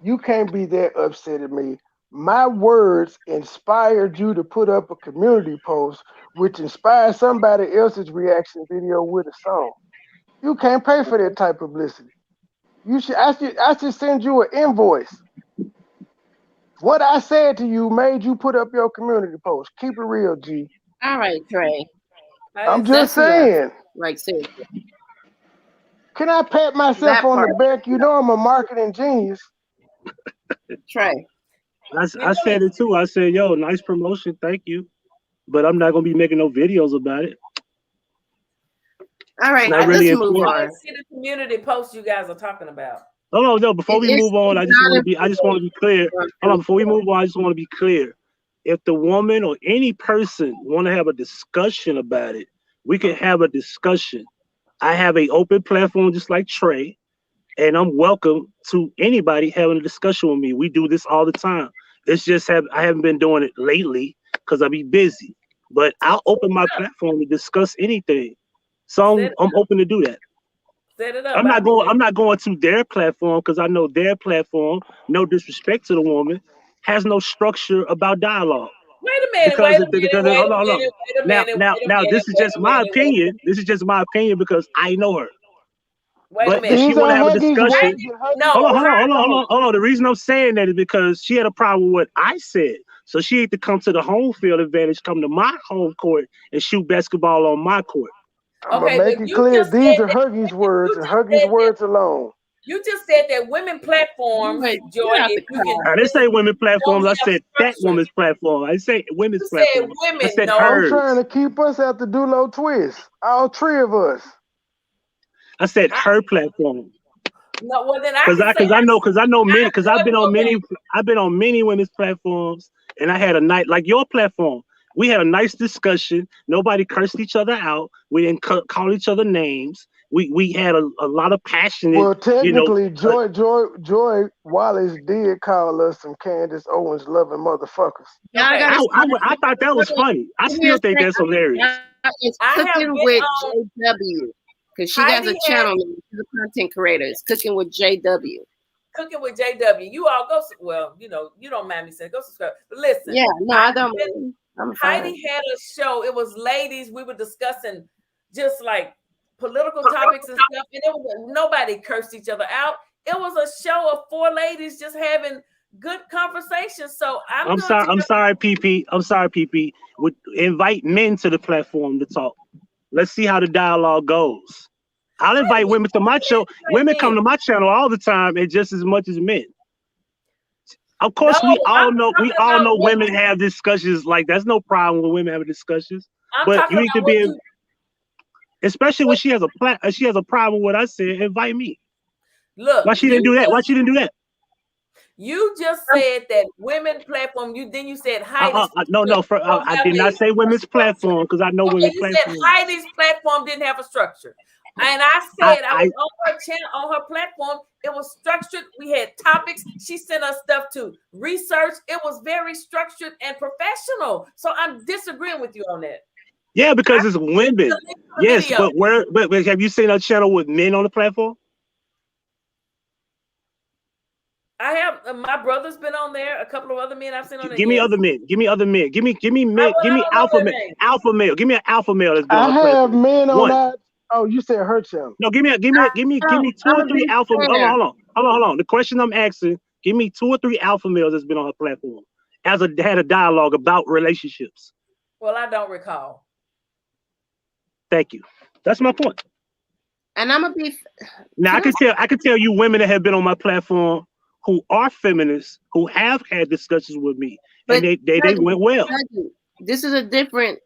you can't be that upset at me. My words inspired you to put up a community post, which inspired somebody else's reaction video with a song. You can't pay for that type of publicity. I should send you an invoice. What I said to you made you put up your community post. Keep it real, G. All right, Trey. I'm just saying. Like, seriously. Can I pat myself on the back? You know I'm a marketing genius. Trey. I said it too. I said, yo, nice promotion. Thank you. But I'm not going to be making no videos about it. All right, let's move on. I see the community post you guys are talking about. No. Before we move on, I just want to be clear. Hold on, before we move on, I just want to be clear. If the woman or any person want to have a discussion about it, we can have a discussion. I have an open platform just like Trey, and I'm welcome to anybody having a discussion with me. We do this all the time. It's just I haven't been doing it lately because I be busy. But I'll open my platform to discuss anything. So I'm open to do that. Set it up. I'm not going to their platform because I know their platform, no disrespect to the woman, has no structure about dialogue. Wait a minute. Because Wait a minute. hold on. Now, this is just my opinion. This is just my opinion because I know her. Wait a But minute. if she These want to are have a Huggy's discussion, words. No, hold on. The reason I'm saying that is because she had a problem with what I said. So she had to come to the home field advantage, come to my home court and shoot basketball on my court. I'm Okay, gonna make but it you clear. just These said are that- Huggy's words you and just Huggy's said words alone. You just said that women platforms, Wait, Joy, get out if the you can. I didn't say women platforms. I have said that structure. woman's platform. I didn't say women's You said platform. women, I said no. I'm hers. trying to keep us at the Dulo twist. All three of us. I said her platform. No, well then I Because I know many. Because I've been on many women's platforms, and I had a night like your platform. We had a nice discussion. Nobody cursed each other out. We didn't call each other names. We had a lot of passionate. Well, technically, Joy Wallace did call us some Candace Owens loving motherfuckers. Now Okay. I thought that was funny. I still think that's hilarious. It's I have Cooking been with on- JW because she has Heidi a channel. She's a content creator. It's Cooking with JW. Cooking with JW. You all go. Well, you don't mind me saying go subscribe. But listen. Yeah, no, I don't. I'm fine. Heidi had a show. It was ladies. We were discussing just like political topics and stuff, and it was nobody cursed each other out. It was a show of 4 ladies just having good conversation. So I'm sorry, PP. I'm sorry, PP. Would invite men to the platform to talk. Let's see how the dialogue goes. I'll invite women to my show. Women come to my channel all the time, and just as much as men. Of course, we all know women have discussions. Like that's no problem with women having discussions. But you need to be, especially when she has a problem with what I said. Invite me. Look, why she didn't do that? Why she didn't do that? You just said that women platform. You said Heidi's. No. I did not say women's platform because I know women's platform. You said Heidi's platform didn't have a structure, and I said I was on her channel, on her platform. It was structured. We had topics. She sent us stuff to research. It was very structured and professional. So I'm disagreeing with you on that. Yeah, because it's women. Yes, but have you seen a channel with men on the platform? I have. My brother's been on there. A couple of other men I've seen on there. Give me other men. Give me other men. Give me men. Give me alpha male. Alpha male. Give me an alpha male that's been on the platform. I have men on that. Oh, you said her channel. No, give me 2 or 3 alpha. Hold on. The question I'm asking: give me 2 or 3 alpha males that's been on her platform, had a dialogue about relationships. Well, I don't recall. Thank you. That's my point. And I'm gonna be. Now I can tell you women that have been on my platform who are feminists who have had discussions with me, and they went well. This is a different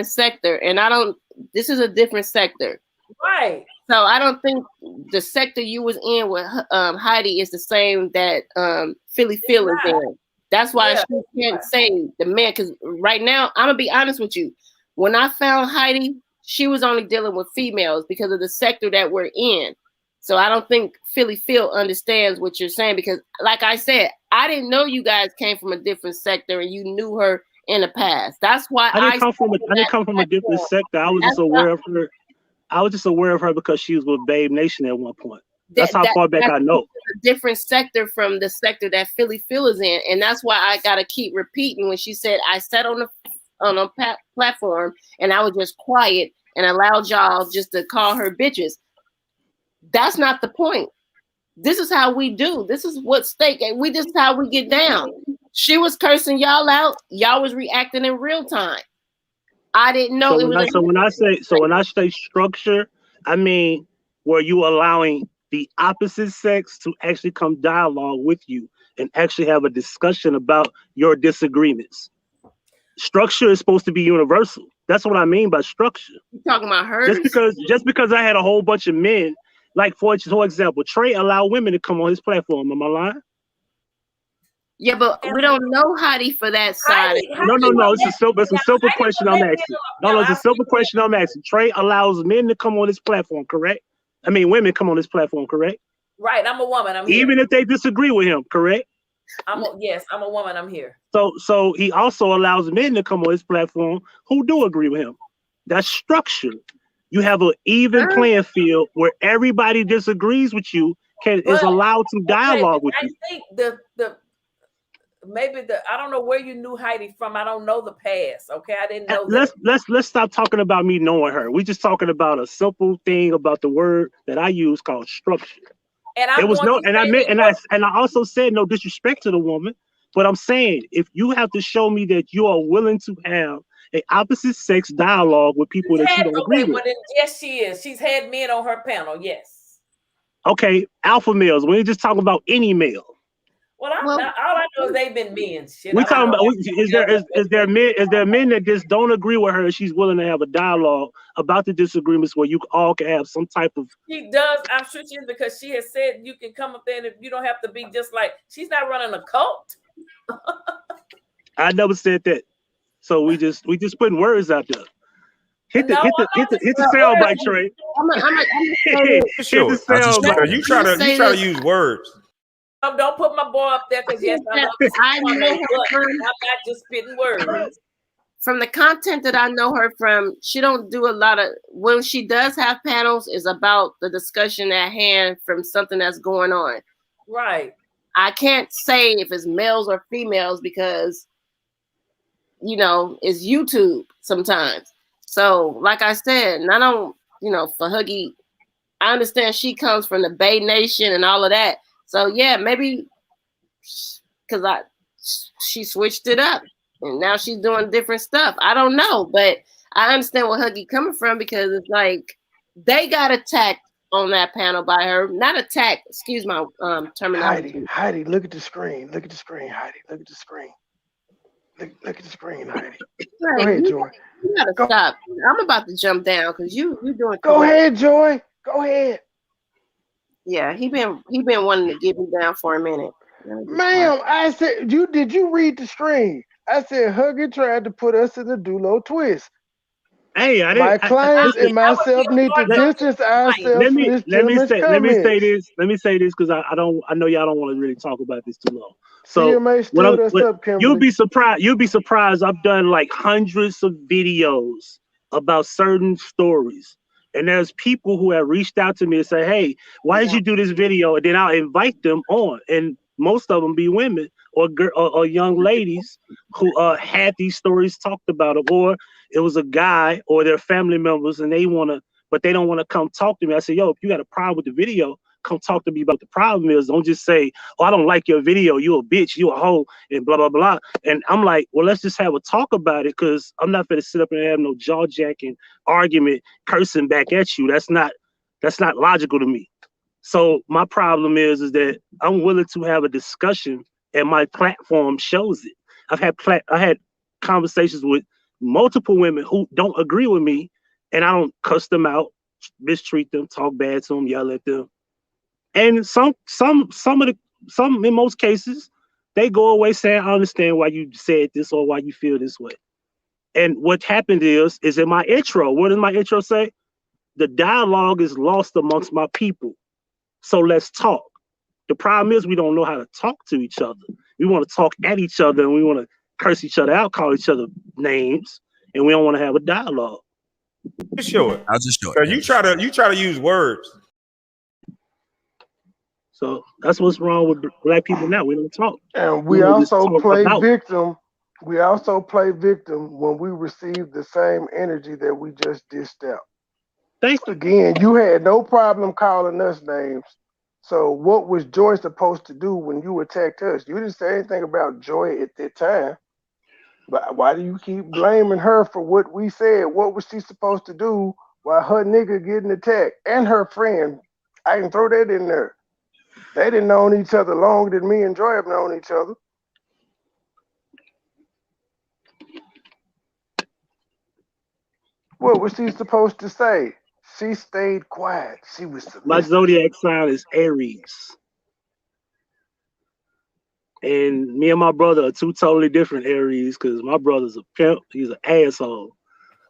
sector, and this is a different sector. Right. So I don't think the sector you was in with Heidi is the same that Philly Phil is in. That's why she can't say the man, because right now, I'm gonna be honest with you. When I found Heidi, she was only dealing with females because of the sector that we're in. So I don't think Philly Phil understands what you're saying, because like I said, I didn't know you guys came from a different sector and you knew her in the past. That's why I didn't come from a different sector. I was just aware of her. I was just aware of her because she was with Babe Nation at one point. That's how far back I know. A different sector from the sector that Philly Phil is in, and that's why I gotta keep repeating when she said I sat on a platform and I was just quiet and allowed y'all just to call her bitches. That's not the point. This is how we do. This is what stake. This is how we get down. She was cursing y'all out. Y'all was reacting in real time. I didn't know it was. When I say structure, I mean were you allowing the opposite sex to actually come dialogue with you and actually have a discussion about your disagreements. Structure is supposed to be universal. That's what I mean by structure. You're talking about hers. Just because I had a whole bunch of men, like for example, Trey allowed women to come on his platform. Am I lying? Yeah, but we don't know Heidi for that side. No. It's a simple question I'm asking. No, it's a simple question I'm asking. Trey allows men to come on his platform, correct? I mean, women come on this platform, correct? Right. I'm a woman. I'm here. Even if they disagree with him, correct? Yes, I'm a woman. I'm here. So he also allows men to come on his platform who do agree with him. That's structure. You have an even playing field where everybody disagrees with you is allowed to dialogue with you. I think I don't know where you knew Heidi from. I don't know the past. Okay, I didn't know that. Let's stop talking about me knowing her. We just talking about a simple thing about the word that I use called structure. And I also said no disrespect to the woman, but I'm saying if you have to show me that you are willing to have an opposite sex dialogue with people that you don't agree with. Yes, she is. She's had men on her panel. Yes. Okay, alpha males. We ain't just talking about any male. Well, all I know is they've been men. Shit, we talking about is there men that just don't agree with her and she's willing to have a dialogue about the disagreements where you all can have some type of. She does. I'm sure she is, because she has said you can come up there and if you don't have to be just like, she's not running a cult. I never said that. So we just putting words out there. Hit the sound bite, Trey. Hit the sound bite. You try to use words. Don't put my boy up there because yes, I know her from, I'm not just spitting words. From the content that I know her from, she don't do a lot of, when she does have panels, is about the discussion at hand from something that's going on. Right. I can't say if it's males or females because, you know, it's YouTube sometimes. So, like I said, and I don't, you know, for Huggy, I understand she comes from the Bay Nation and all of that. So yeah, maybe because she switched it up and now she's doing different stuff. I don't know, but I understand where Huggy coming from because it's like they got attacked on that panel by her. Not attacked, excuse my terminology. Heidi, look at the screen. Look at the screen, Heidi. Look at the screen. Look at the screen, Heidi. Right, go ahead, Joy. You gotta stop. I'm about to jump down because you doing. Go ahead, Joy. Go ahead. Yeah, he been wanting to get me down for a minute. Ma'am, I said, did you read the screen? I said, Huggy tried to put us in the Dulo twist. Hey, I didn't. My clients and myself need to distance ourselves from this gentleman's comments. Let me say this because I know y'all don't want to really talk about this too long. So CMA stood us up, Kimberly. You'll be surprised. I've done like hundreds of videos about certain stories. And there's people who have reached out to me and say, hey, why did you do this video? And then I'll invite them on. And most of them be women or young ladies who had these stories talked about them. Or it was a guy or their family members and they don't want to come talk to me. I say, yo, if you got a problem with the video, come talk to me about the problem is. Don't just say, oh, I don't like your video. You a bitch, you a hoe, and blah, blah, blah. And I'm like, well, let's just have a talk about it because I'm not going to sit up and have no jaw-jacking argument cursing back at you. That's not logical to me. So my problem is that I'm willing to have a discussion and my platform shows it. I had conversations with multiple women who don't agree with me and I don't cuss them out, mistreat them, talk bad to them, yell at them. And some in most cases, they go away saying, I understand why you said this or why you feel this way. And what happened is in my intro, what does my intro say? The dialogue is lost amongst my people. So let's talk. The problem is we don't know how to talk to each other. We want to talk at each other and we want to curse each other out, call each other names, and we don't want to have a dialogue. Just show it. I'll just show it. You try to use words. So that's what's wrong with black people now. We don't talk. And we also play victim. We also play victim when we receive the same energy that we just dished out. Thanks. Again, you had no problem calling us names. So what was Joy supposed to do when you attacked us? You didn't say anything about Joy at that time. But why do you keep blaming her for what we said? What was she supposed to do while her nigga getting attacked? And her friend. I can throw that in there. They didn't know each other longer than me and Joy have known each other. What was she supposed to say? She stayed quiet. She was submissive. My zodiac sign is Aries. And me and my brother are two totally different Aries because my brother's a pimp. He's an asshole.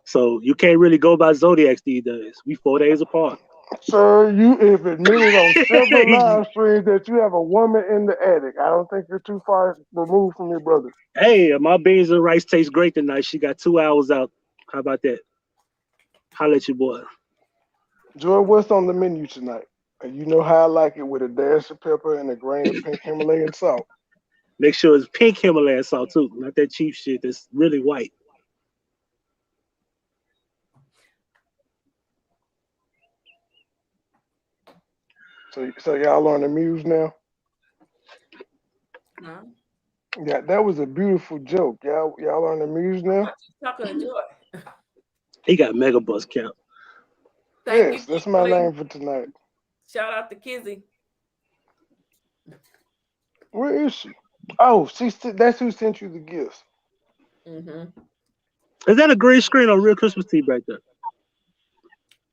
So you can't really go by zodiacs these days. We 4 days apart. Sir, you have admitted on several live streams that you have a woman in the attic. I don't think you're too far removed from your brother. Hey, my beans and rice taste great tonight. She got 2 hours out. How about that? Holla at your boy. Joy, what's on the menu tonight? And you know how I like it with a dash of pepper and a grain of pink Himalayan salt. Make sure it's pink Himalayan salt too, not that cheap shit that's really white. So y'all on the muse now? Huh? Yeah, that was a beautiful joke. Y'all on the muse now? Talking to Joy. He got mega bus count. Thank Yes, you, that's my Kimberly. name for tonight. Shout out to Kizzy. Where is she? Oh, that's who sent you the gifts. Is that a green screen or real Christmas tree back there?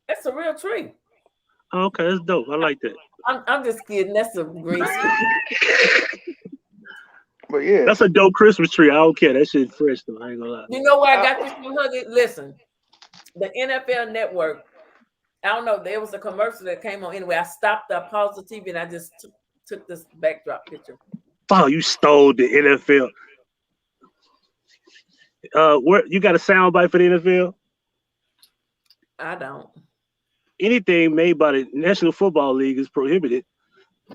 That's a real tree. Oh, okay, that's dope. I like that. I'm just kidding. That's a green screen. But yeah, that's a dope Christmas tree. I don't care. That shit's fresh though. I ain't gonna lie. You know where I got this from, Huggy? Listen, the NFL Network. I don't know. There was a commercial that came on. Anyway, I stopped. I paused the TV, and I just took this backdrop picture. Oh, you stole the NFL. Where you got a sound bite for the NFL? I don't. Anything made by the National Football League is prohibited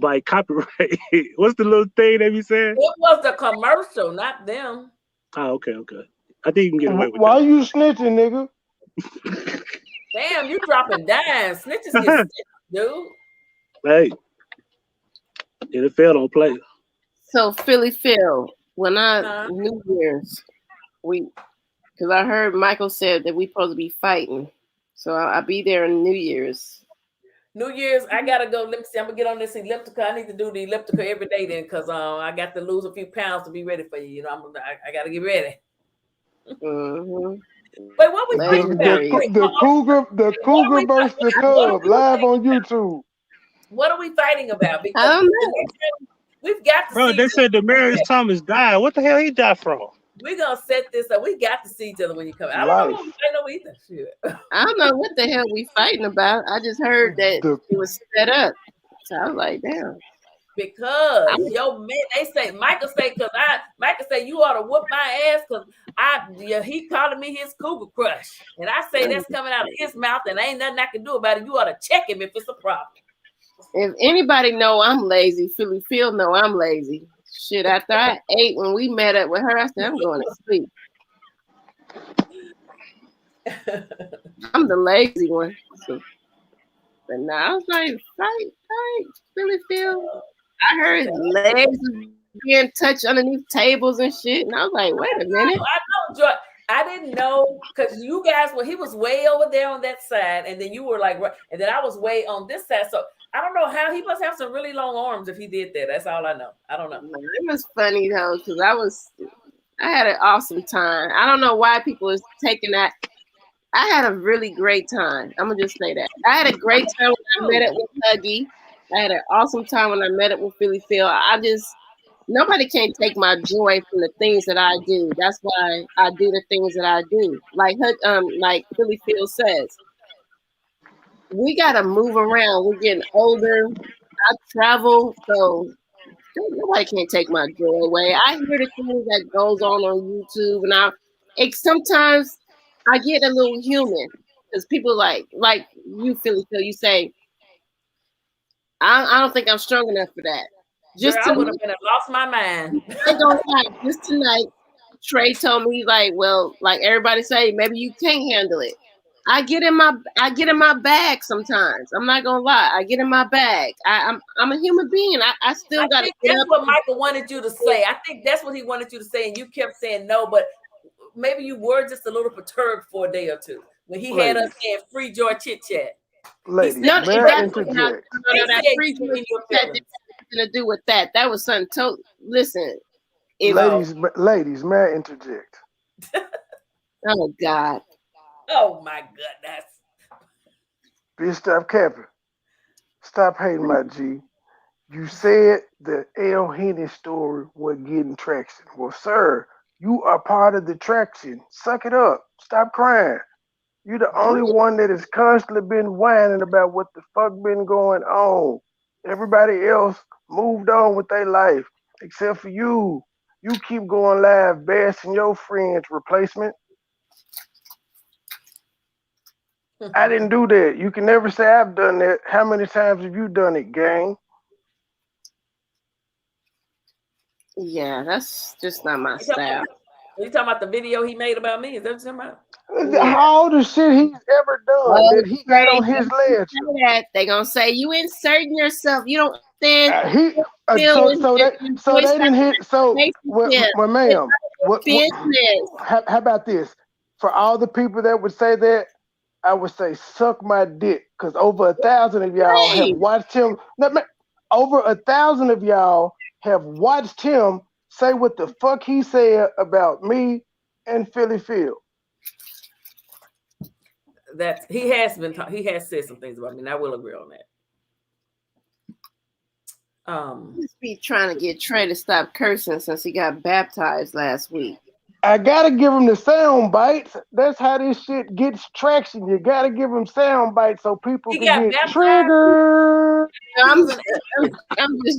by copyright. What's the little thing they be saying? It was the commercial, not them. Oh, okay. I think you can get away with why that. you snitching, nigga? Damn, you dropping dimes. Snitches get snitched, dude. Hey, NFL don't play. So Philly Phil, when New Year's, because I heard Michael said that we supposed to be fighting, so I'll be there in New Year's. New Year's, I gotta go. Let me see. I'm gonna get on this elliptical. I need to do the elliptical every day then, because I got to lose a few pounds to be ready for you. You know, I gotta get ready. Mm-hmm. Wait, what we fighting about? The cougar versus the cub live on YouTube. What are we fighting about? Because I don't know. We've got to Bro, see. they said Demarius Thomas died. What the hell he died from? We're gonna set this up. We got to see each other when you come. I don't know what we know either. Shit. I don't know what the hell we fighting about. I just heard that it was set up. So I was like, damn. Because man, they say Michael say you ought to whoop my ass because he calling me his cougar crush. And I say that's coming out of his mouth and ain't nothing I can do about it. You ought to check him if it's a problem. If anybody know I'm lazy, Philly Phil know I'm lazy. Shit, after I ate when we met up with her, I said I'm going to sleep. I'm the lazy one. So, but now I was like, fight, Philly Phil. I heard legs being touched underneath tables and shit, and I was like, wait a minute. I know, Joy. I didn't know because you guys he was way over there on that side, and then you were like, and then I was way on this side. So I don't know how he must have some really long arms if he did that. That's all I know. I don't know. It was funny though, because I had an awesome time. I don't know why people is taking that. I had a really great time. I'm gonna just say that. I had a great time when I met it with Huggy. I had an awesome time when I met it with Philly Phil. Nobody can take my joy from the things that I do. That's why I do the things that I do. Like Philly Phil says, we gotta move around. We're getting older. I travel, so nobody can take my joy away. I hear the things that goes on YouTube, and sometimes I get a little human because people like you, Philly Phil. You say, I don't think I'm strong enough for that. I would have lost my mind. Just tonight, Trey told me like everybody say, maybe you can't handle it. I get in my bag sometimes. I'm not gonna lie. I get in my bag. I'm a human being. I still got to. That's what Michael wanted you to say. I think that's what he wanted you to say, and you kept saying no. But maybe you were just a little perturbed for a day or two when he had us saying free joy chit chat. Ladies, that free joy chit chat had nothing to do with that. That was something total. Listen, ladies, may I interject? Oh God. Oh my goodness. Bitch, stop capping. Stop hating my G. You said the L. Henny story was getting traction. Well, sir, you are part of the traction. Suck it up. Stop crying. You're the only one that has constantly been whining about what the fuck been going on. Everybody else moved on with their life, except for you. You keep going live bashing your friend's replacement. I didn't do that. You can never say I've done that. How many times have you done it, gang? Yeah, that's just not my style. You talking about the video he made about me? Is that what you're talking about? Yeah. All the shit he's ever done that he got on his ledger. They gonna say you inserting yourself. You don't stand. So they didn't hit. So, well, ma'am, how about this? For all the people that would say that, I would say suck my dick, because over 1,000 of y'all have watched him. Over 1,000 of y'all have watched him say what the fuck he said about me and Philly Phil. That he has said some things about me, and I will agree on that. Just be trying to get Trey to stop cursing since he got baptized last week. I gotta give him the sound bites. That's how this shit gets traction. You gotta give him sound bites so people can get triggered. I'm just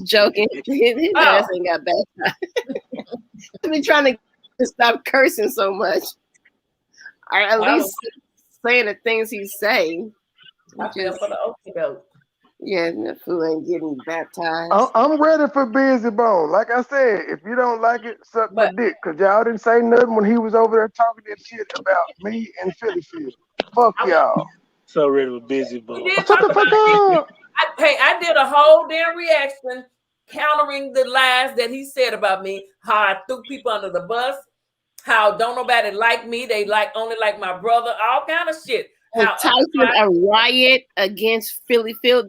joking. His ass ain't got baptized. I've been trying to stop cursing so much, or at least saying the things he's saying. I feel for the antidote. Yeah, the fool ain't getting baptized. I'm ready for Busy Bone. Like I said, if you don't like it, suck my dick. Because y'all didn't say nothing when he was over there talking that shit about me and Philly Phil. Fuck y'all. So ready for Busy Bone. Shut the fuck up. I did a whole damn reaction countering the lies that he said about me. How I threw people under the bus. How don't nobody like me. They only like my brother. All kind of shit. Tyson a riot against Philly Phil.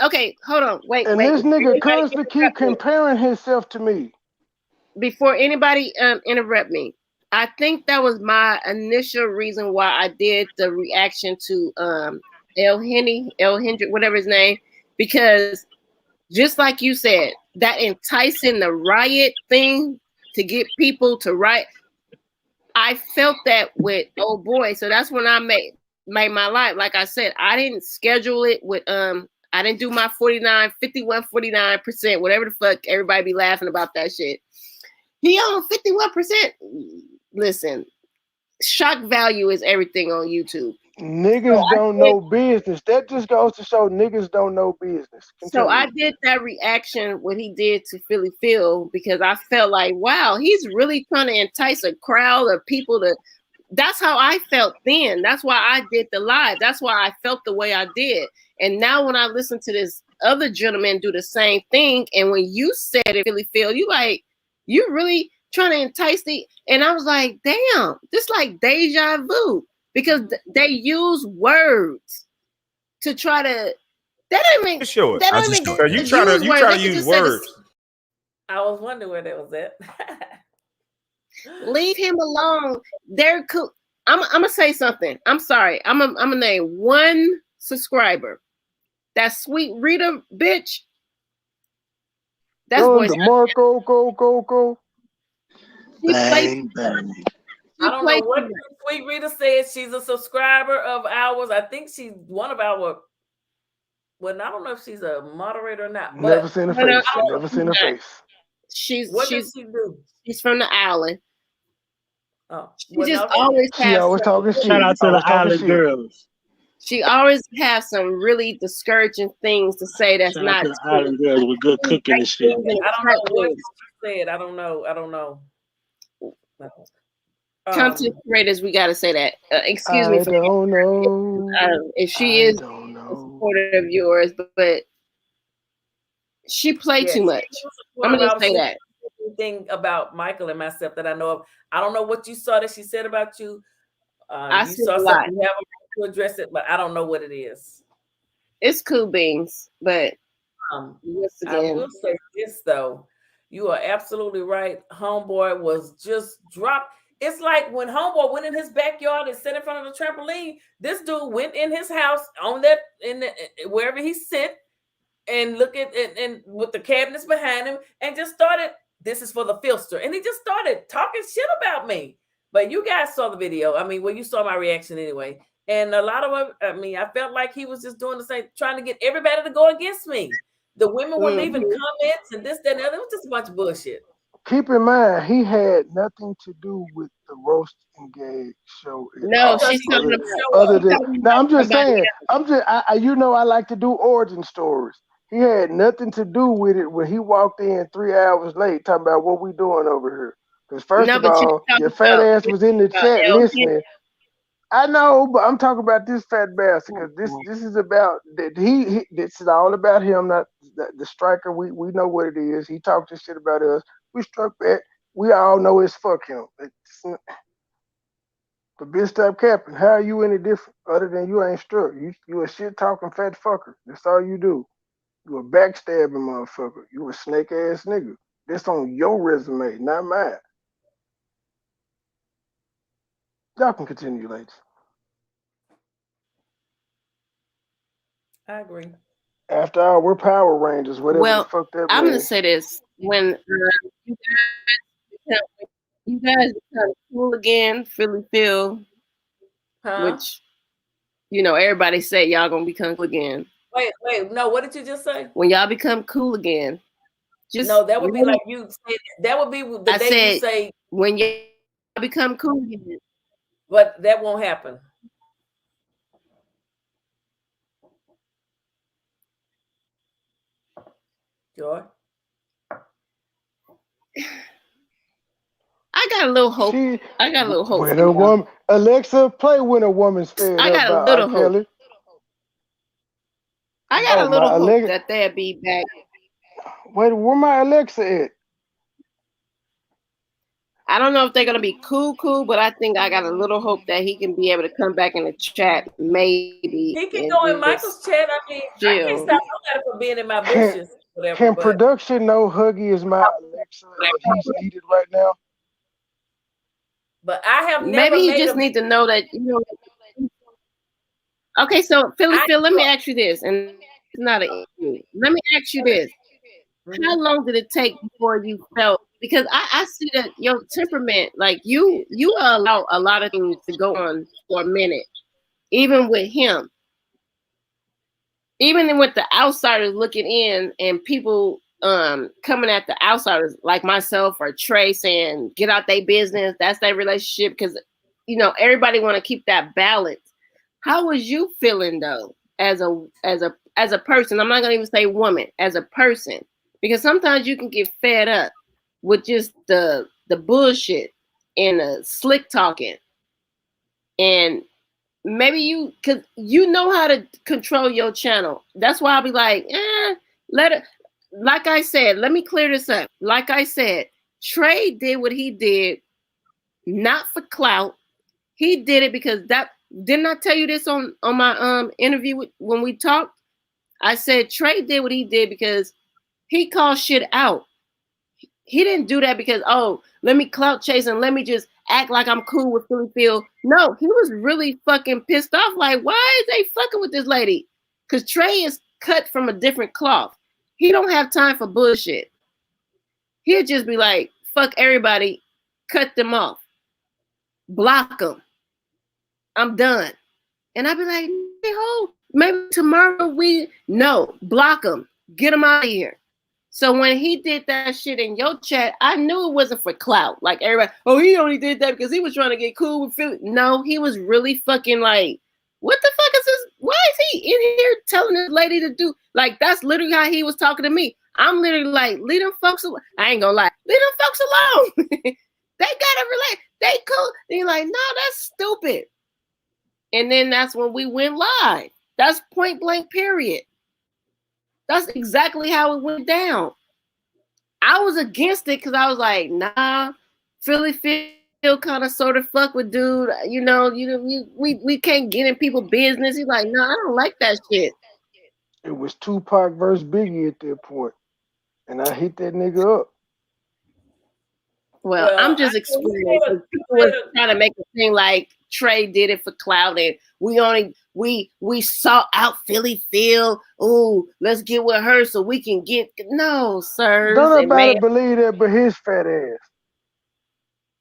Okay, hold on, wait. This nigga constantly keep comparing himself to me. Before anybody interrupt me, I think that was my initial reason why I did the reaction to El Hendrick, whatever his name, because just like you said, that enticing the riot thing to get people to riot. I felt that with old boy, so that's when I made my life. Like I said, I didn't schedule it with I didn't do my 49%, whatever the fuck everybody be laughing about that shit. He on 51%. Listen, shock value is everything on YouTube. Niggas don't know business. That just goes to show niggas don't know business. Continue. So I did that reaction, what he did to Philly Phil, because I felt like, wow, he's really trying to entice a crowd of people to. That's how I felt then. That's why I did the live. That's why I felt the way I did. And now when I listen to this other gentleman do the same thing, and when you said it, Philly Phil, you really trying to entice the. And I was like, damn, this like deja vu. Because they use words to try to. That ain't make sure. That ain't make you try to use words. I was wondering where that was at. Leave him alone. They're cool. I'm gonna say something. I'm sorry. I'm gonna name one subscriber. That sweet Rita bitch. That's voice. Marco, go. Bang. I don't know what Sweet Rita said. She's a subscriber of ours. I think she's one of our. Well, I don't know if she's a moderator or not. But never seen her face. Never seen her face. What does she do? She's from the island. Oh, she just always has. She always talking shit. Shout out to the island girls. She always has some really discouraging things to say. That's Shout not out to the island girls with good cooking and shit. I don't know what she said. I don't know. Content creators, we gotta say that. Excuse me. I don't know. If she is a supporter of yours, but she played too much. I'm gonna just say that. Thing about Michael and myself that I know of. I don't know what you saw that she said about you. I you saw something. You have to address it, but I don't know what it is. It's cool beans, but once again, I will say this though. You are absolutely right. Homeboy was just dropped. It's like when Homeboy went in his backyard and sat in front of the trampoline. This dude went in his house on that wherever he sit and look at and with the cabinets behind him and just started. This is for the filster, and he just started talking shit about me. But you guys saw the video. I mean, well, you saw my reaction anyway. And a lot of them. I mean, I felt like he was just doing the same, trying to get everybody to go against me. The women were leaving comments and this, that, and the other. It was just a bunch of bullshit. Keep in mind, he had nothing to do with the Roast and Gag show. No, she's talking about. I'm just saying. I like to do origin stories. He had nothing to do with it when he walked in 3 hours late talking about what we doing over here. Because first of all, your fat ass was in the chat listening. I know, but I'm talking about this fat bastard because this is about that this is all about him, not the striker. We know what it is. He talked this shit about us. We struck back. We all know it's fuck him. But bitch, stop capping. How are you any different other than you ain't struck? You a shit talking fat fucker. That's all you do. You a backstabbing motherfucker. You a snake ass nigga. That's on your resume, not mine. Y'all can continue, ladies. I agree. After all, we're Power Rangers, whatever the fuck that means. I'm gonna say this: when you guys become cool again, Philly Phil, which everybody say y'all gonna become cool again. Wait, no, what did you just say? When y'all become cool again, that would be like you said. That would be the day you say when you become cool again. But that won't happen. Joy? I got a little hope. I got a little hope. When a woman, Alexa, play When a Woman's Fed I got Up a little by R. Kelly. I got a little hope that they'll be back. Wait, where my Alexa at? I don't know if they're gonna be cool, but I think I got a little hope that he can be able to come back in the chat. Maybe he can go in Michael's chat. I mean, I can't stop nobody from being in my bushes. Can production know Huggy is my Alexa and he's needed right now? But I have never. Maybe he just need to know that Okay, so Philly Phil, let me ask you this, and it's not an issue. Let me ask you this: how long did it take before you felt? Because I see that your temperament, like you allow a lot of things to go on for a minute, even with him, even with the outsiders looking in and people coming at the outsiders like myself or Trey saying get out their business. That's their relationship because everybody want to keep that balance. How was you feeling though, as a person? I'm not gonna even say woman, as a person, because sometimes you can get fed up with just the bullshit and the slick talking, and maybe cause you know how to control your channel. That's why I'll be like, let it. Like I said, let me clear this up. Like I said, Trey did what he did, not for clout. He did it because didn't I tell you this on my interview when we talked? I said Trey did what he did because he called shit out. He didn't do that because, let me clout chase and let me just act like I'm cool with Philly Phil. No, he was really fucking pissed off. Like, why is they fucking with this lady? Because Trey is cut from a different cloth. He don't have time for bullshit. He'll just be like, fuck everybody, cut them off, block them. I'm done. And I'd be like, hey, maybe tomorrow block them, get them out of here. So when he did that shit in your chat, I knew it wasn't for clout. Like everybody, he only did that because he was trying to get cool with Philly. No, he was really fucking like, what the fuck is this? Why is he in here telling this lady to do? Like, that's literally how he was talking to me. I'm literally like, leave them folks alone. I ain't gonna lie, leave them folks alone. They gotta relate. They cool. And you're like, no, that's stupid. And then that's when we went live. That's point blank, period. That's exactly how it went down. I was against it because I was like, nah, Philly Phil kind of sort of fuck with dude. We can't get in people's business. He's like, nah, I don't like that shit. It was Tupac versus Biggie at that point. And I hit that nigga up. Well, I'm just explaining. People were trying to make it seem like Trey did it for clout and we sought out Philly Phil. Ooh, let's get with her so we can get no, sir. Don't nobody believe that but his fat ass.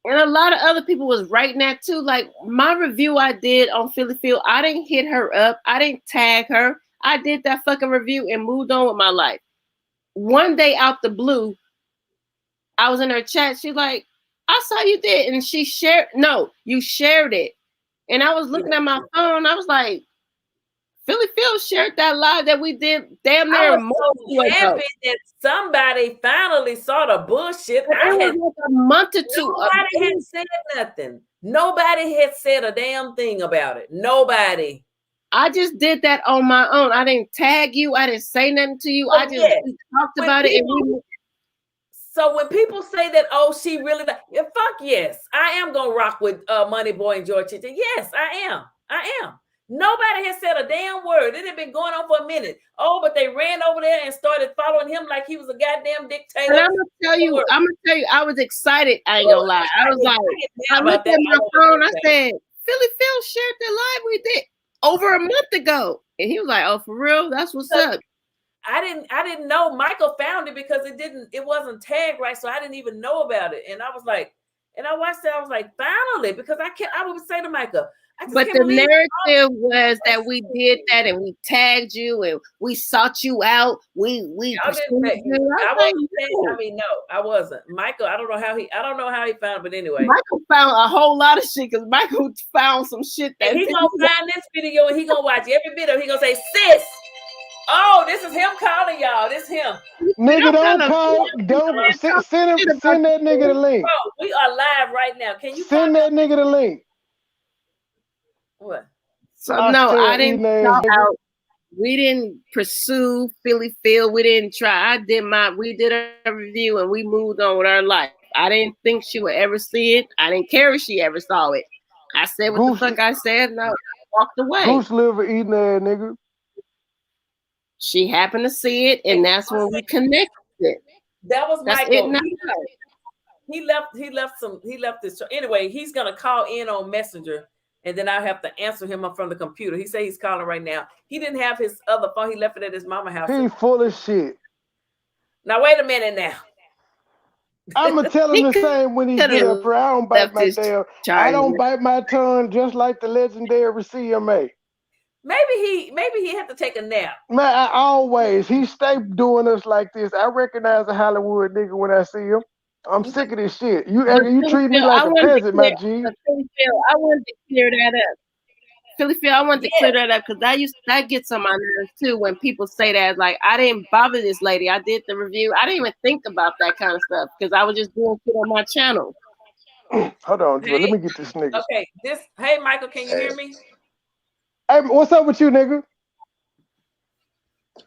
And a lot of other people was writing that too. Like my review I did on Philly Phil, I didn't hit her up. I didn't tag her. I did that fucking review and moved on with my life. One day out the blue, I was in her chat. She's like, I saw you did. And she shared, no, you shared it. And I was looking at my phone. I was like, Philly Phil shared that live that we did damn near I a was month so happy that somebody finally saw the bullshit. It was like a month or two. Nobody had said nothing. Nobody had said a damn thing about it. Nobody. I just did that on my own. I didn't tag you. I didn't say nothing to you. I just we talked about it. So when people say that, oh, she really, fuck yes, I am gonna rock with MoneyBoy and George Chicha. Yes, I am. Nobody has said a damn word. It had been going on for a minute. Oh, but they ran over there and started following him like he was a goddamn dictator. And I'm gonna tell you, I was excited. I ain't gonna lie. I was like, I looked at my phone. I said, Philly Phil shared the live we did over a month ago, and he was like, "Oh, for real? That's what's up." I didn't know. Michael found it because it wasn't tagged right, so I didn't even know about it. And I was like, and I watched it. I was like, finally, because I would say to Michael. But the narrative was that we did that and we tagged you and we sought you out. We pursued you. I wasn't. Michael, I don't know how he found it, but anyway. Michael found a whole lot of shit because Michael found some shit that he's gonna find this video and he's gonna watch every video. He's gonna say, sis, oh, this is him calling y'all. This is him. Nigga, don't call. Don't send that nigga the link. Bro, we are live right now. Can you send that nigga the link? What? So no, I didn't talk out. We didn't pursue Philly Phil. We didn't try. We did a review and we moved on with our life. I didn't think she would ever see it. I didn't care if she ever saw it. I said what the fuck I said and I walked away. Goose liver eating that nigga. She happened to see it, and that's when we connected. That was Michael. He left this show. Anyway, he's gonna call in on Messenger. And then I have to answer him up from the computer. He said he's calling right now. He didn't have his other phone. He left it at his mama's house. He's full of shit. Now, wait a minute now. I'm going to tell him the same when he get up here. I don't bite my tail. I don't bite my tongue just like the legendary CMA. Maybe he had to take a nap. Man, he stay doing us like this. I recognize a Hollywood nigga when I see him. I'm sick of this shit. You treat me like a peasant, my G. I wanted to clear that up. Philly Phil, I wanted to clear that up because that gets on my nerves too when people say that. Like, I didn't bother this lady. I did the review. I didn't even think about that kind of stuff because I was just doing shit on my channel. Hold on, let me get this nigga. Okay, hey Michael, can you hear me? Hey, what's up with you, nigga?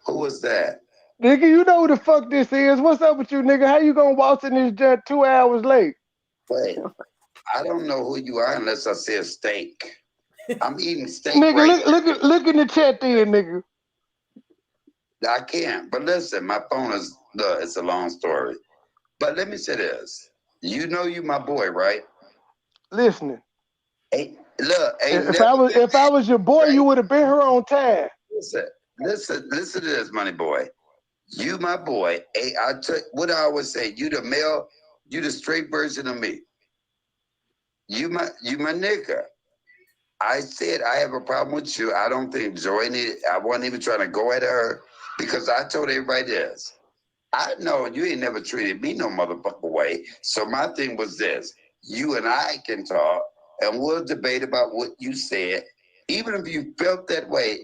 Who was that? Nigga, you know who the fuck this is. What's up with you, nigga? How you gonna waltz in this jet 2 hours late? Wait, I don't know who you are unless I say steak. I'm eating steak. Nigga, look in the chat then, nigga. I can't. But listen, my phone is it's a long story. But let me say this. You know you my boy, right? Listening. Hey, look, if I was your boy, you would have been here on time. Listen to this, money boy. You my boy. Hey, what I always say, you the male, you the straight version of me. You my nigga. I said I have a problem with you. I don't think Joy I wasn't even trying to go at her because I told everybody this. I know you ain't never treated me no motherfucker way. So my thing was this. You and I can talk and we'll debate about what you said. Even if you felt that way,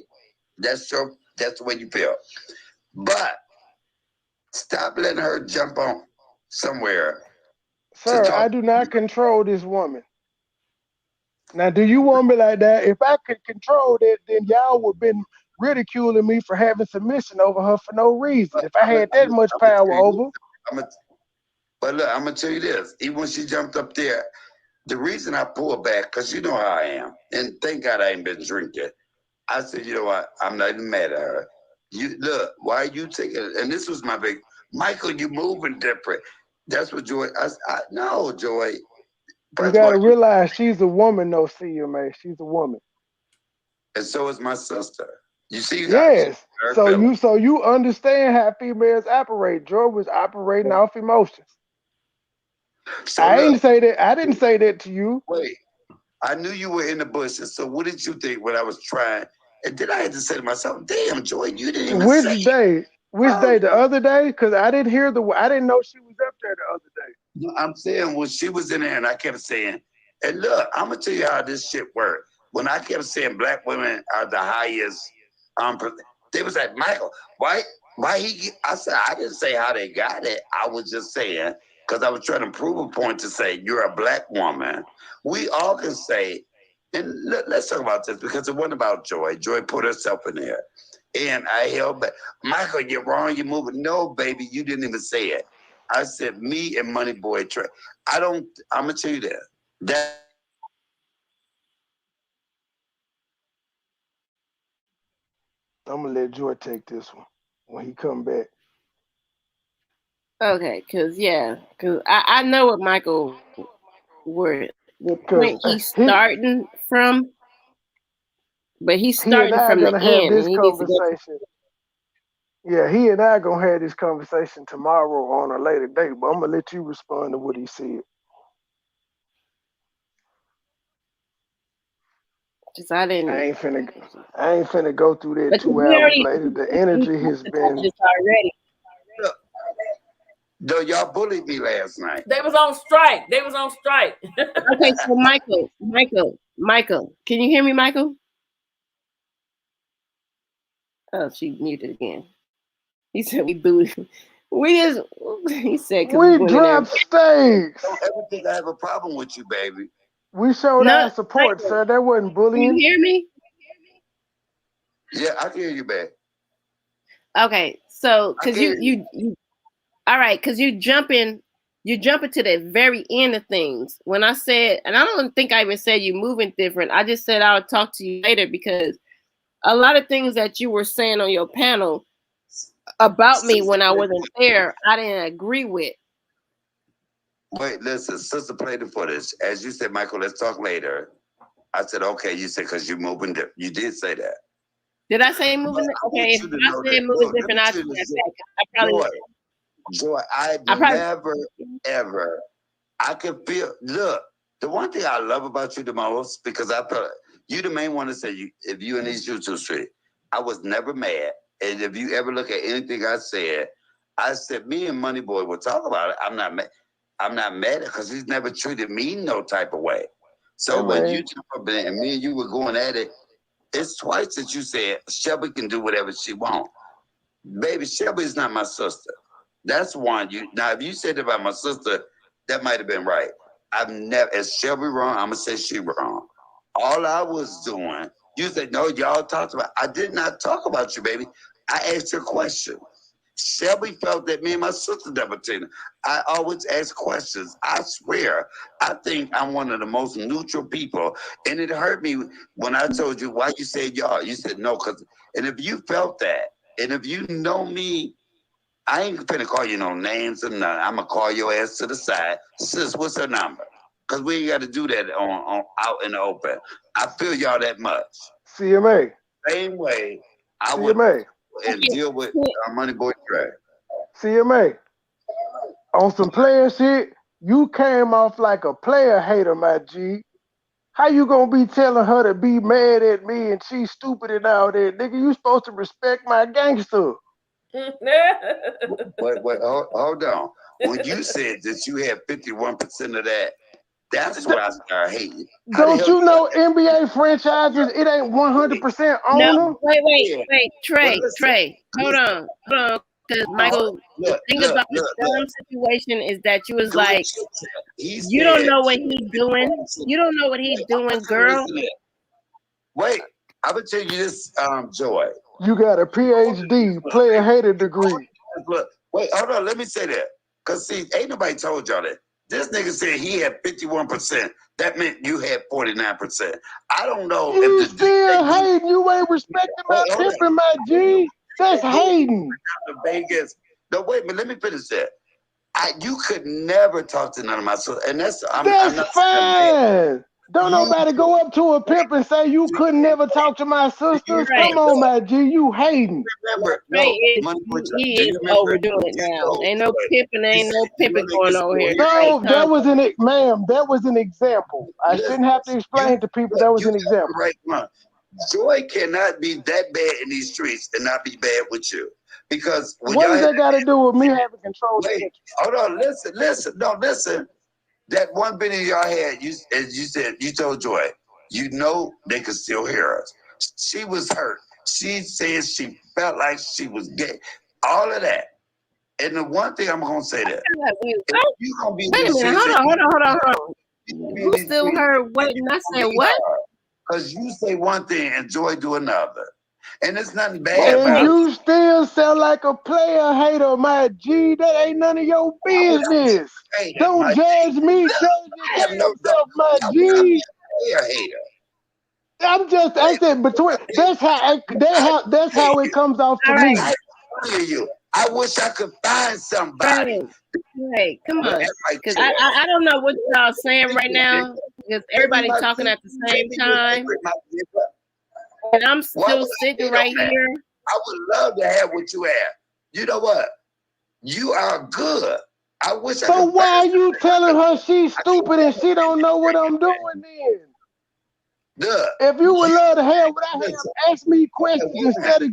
that's the way you feel. But stop letting her jump on somewhere. Sir, I do not control this woman. Now, do you want me like that? If I could control that, then y'all would have been ridiculing me for having submission over her for no reason. If I had that much power over. But look, I'm going to tell you this. Even when she jumped up there, the reason I pulled back, because you know how I am, and thank God I ain't been drinking. I said, you know what? I'm not even mad at her. You look, why are you taking? And this was my big Michael. You moving different. That's what Joy. No, Joy. You gotta realize she's a woman, though. CMA, she's a woman. And so is my sister. You see? Yes. So you understand how females operate. Joy was operating off emotions. So I didn't say that to you. Wait. I knew you were in the bushes. So what did you think when I was trying? And then I had to say to myself, damn, Joy, you didn't even Which day? The other day? Because I didn't I didn't know she was up there the other day. No, I'm saying when she was in there and I kept saying, and look, I'm going to tell you how this shit worked. When I kept saying black women are the highest They was like, Michael, why he? I said, I didn't say how they got it. I was just saying, because I was trying to prove a point to say you're a black woman. We all can say, and let's talk about this because it wasn't about Joy. Joy put herself in there. And I held back. Michael, you're wrong. You're moving. No, baby, you didn't even say it. I said, me and MoneyBoy Trey. I'm going to tell you that. I'm going to let Joy take this one when he come back. Okay, because I know what Michael were the point he's starting from, but he's starting from the end. This conversation. Yeah, he and I gonna have this conversation tomorrow on a later date, but I'm gonna let you respond to what he said. Because I ain't finna go through that 2 hours later. The energy has been already. Though y'all bullied me last night. They was on strike. Okay, so Michael, can you hear me, Michael? Oh, she muted again. He said we booed. He said we dropped stakes. Don't ever think I have a problem with you, baby. We showed our support, Michael, sir. That wasn't bullying. Can you hear me? Yeah, I can hear you, babe. Okay, so because you all right, because you jumping to the very end of things. When I said, and I don't think I even said you moving different. I just said I would talk to you later because a lot of things that you were saying on your panel about me when I wasn't there, I didn't agree with. Wait, listen, sister played the footage. As you said, Michael, let's talk later. I said, okay, you said because you're moving different. You did say that. Did I say moving? Okay, if I said moving different, I said that. I probably Joy, I never, ever, I could feel, look, the one thing I love about you the most, because I felt you the main one to say, if you in these YouTube street, I was never mad. And if you ever look at anything I said, me and MoneyBoy will talk about it. I'm not mad because he's never treated me no type of way. So when you jump up and me and you were going at it, it's twice that you said Shelby can do whatever she wants. Baby, Shelby's not my sister. That's one. Now, if you said it about my sister, that might have been right. I've never, is Shelby wrong? I'm gonna say she wrong. All I was doing, you said, no, y'all talked about. I did not talk about you, baby. I asked you a question. Shelby felt that me and my sister never did. I always ask questions. I swear, I think I'm one of the most neutral people. And it hurt me when I told you why you said y'all. You said no, and if you felt that, and if you know me, I ain't gonna call you no names or nothing. I'm gonna call your ass to the side. Sis, what's her number? Because we ain't got to do that on out in the open. I feel y'all that much. CMA. Same way I CMA. would and deal with MoneyBoy Trey. CMA. On some player shit, you came off like a player hater, my G. How you gonna be telling her to be mad at me and she's stupid and all that? Nigga, you supposed to respect my gangster. Wait, hold on. When you said that you had 51% of that, that's what I started hating. Don't you know NBA franchises, it ain't 100% owner? No, wait, Trey, hold on. Because Michael, the thing about the Storm situation is that you was like, you don't know what he's doing. You don't know what he's doing, girl. Wait, I'm gonna tell you this, Joy. You got a PhD, player hater degree. Look, wait, hold on, let me say that. Because see, ain't nobody told y'all that. This nigga said he had 51%. That meant you had 49%. I don't know you if still hating. You ain't respecting my pimping, my G. That's hating. Vegas. No, wait, but let me finish that. You could never talk to none of my sisters. And that's fine. Don't nobody go up to a pimp and say you couldn't never talk to my sisters. Right. Come on, my G, you hating. Remember, he is overdoing it now. Ain't no pimping going on here. No, that was an example. I shouldn't have to explain to people that was an example. Right, Joy cannot be that bad in these streets and not be bad with you. Because when what does that got to do with me having control? Wait, hold on, listen. That one video y'all had, as you said, you told Joy, you know they could still hear us. She was hurt. She said she felt like she was gay. All of that. And the one thing I'm gonna say that you gonna be wait a minute, hold on. Who still heard what and I said what? Because you say one thing and Joy do another. And it's nothing bad And about you still sound like a player hater, my G. That ain't none of your business. Don't judge me, judge yourself, my G. Player hater. I said between. That's how it comes off to me. I hear you. I wish I could find somebody. Right, come on. Because I don't know what y'all saying right now. Because everybody's talking at the same time. And I'm still sitting right here. I would love to have what you have. You know what? You are good. I wish. So why are you telling her she's stupid and she don't know what I'm doing then? If you would love to have what I have, ask me questions instead of.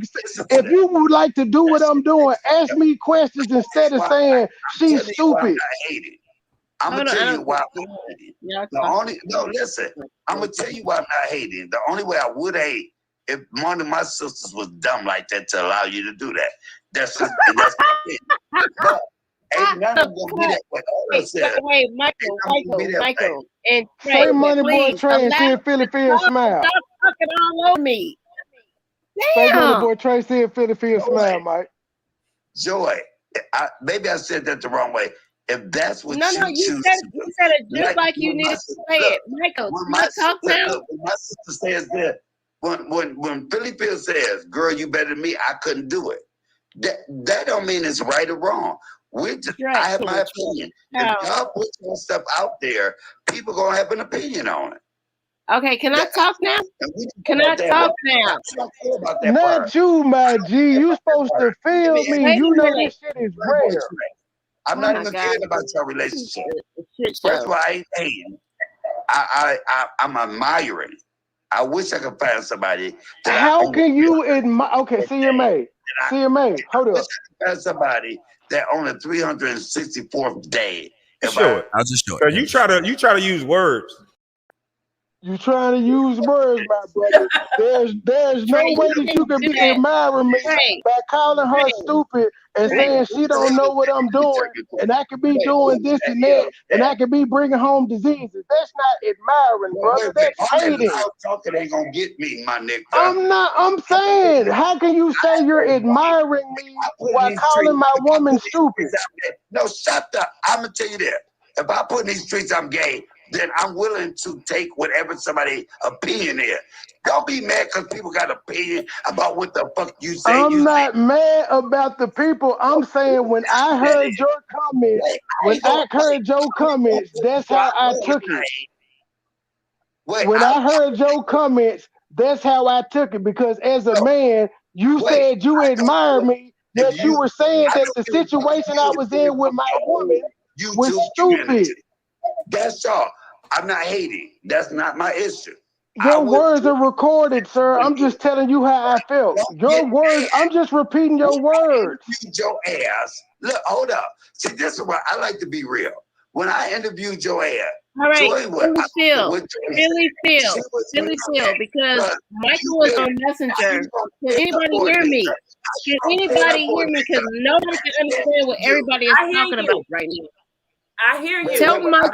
If you would like to do what I'm doing, ask me questions instead of saying she's stupid. I'm gonna tell you why I'm not hating. Listen. I'm gonna tell you why I'm not hating. The only way I would hate if one of my sisters was dumb like that to allow you to do that. That's just but ain't none of them gonna be that way. Wait, Michael, and Trey, say MoneyBoy Trey and see if Philly smile. Stop fucking all over me. Say Damn. MoneyBoy Trey, see if Philly smile, Mike. Joy, maybe I said that the wrong way. If that's what you choose you said it just like you needed to say it, Michael. Talk now. When my sister says that, when Philly Phil says, "Girl, you better than me," I couldn't do it. That don't mean it's right or wrong. I have my opinion. If y'all put some stuff out there, people gonna have an opinion on it. Okay, can I talk now? Can I talk now? Not you, my G. You supposed to feel me. You know this shit is rare. I'm not even caring about your relationship. First of all, I ain't hating. I'm admiring. I wish I could find somebody. How can you admire? Okay, CMA, hold up. Find somebody that on the 364th day. Sure, I'll just show it. You try to use words. You trying to use words, my brother. There's no way that you can be admiring me by calling her stupid and saying she don't know what I'm doing, and I could be doing this and that, and I could be bringing home diseases. That's not admiring, brother. That's hating. Talking ain't gonna get me, my nigga. I'm saying, how can you say you're admiring me while calling my woman stupid? No, shut up. I'm gonna tell you this. If I put in these streets I'm gay, then I'm willing to take whatever somebody's opinion is. Don't be mad because people got opinion about what the fuck you say. I'm not mad about the people. I'm saying when I heard your comments, that's how I took it. When I heard your comments, that's how I took it. Because as a man, you said you admire me, yet you were saying that the situation I was in with my woman was stupid. That's all. I'm not hating. That's not my issue. Your words are recorded, sir. I'm just telling you how I felt. Your words, I'm just repeating your words. Your ass. Look, hold up. See, this is why I like to be real. When I interviewed your ass, all right, Philly Phil, because Michael was on Messenger. Can anybody hear me? Can anybody hear me? Because nobody can understand what everybody is talking about right now. I hear you. Tell Michael,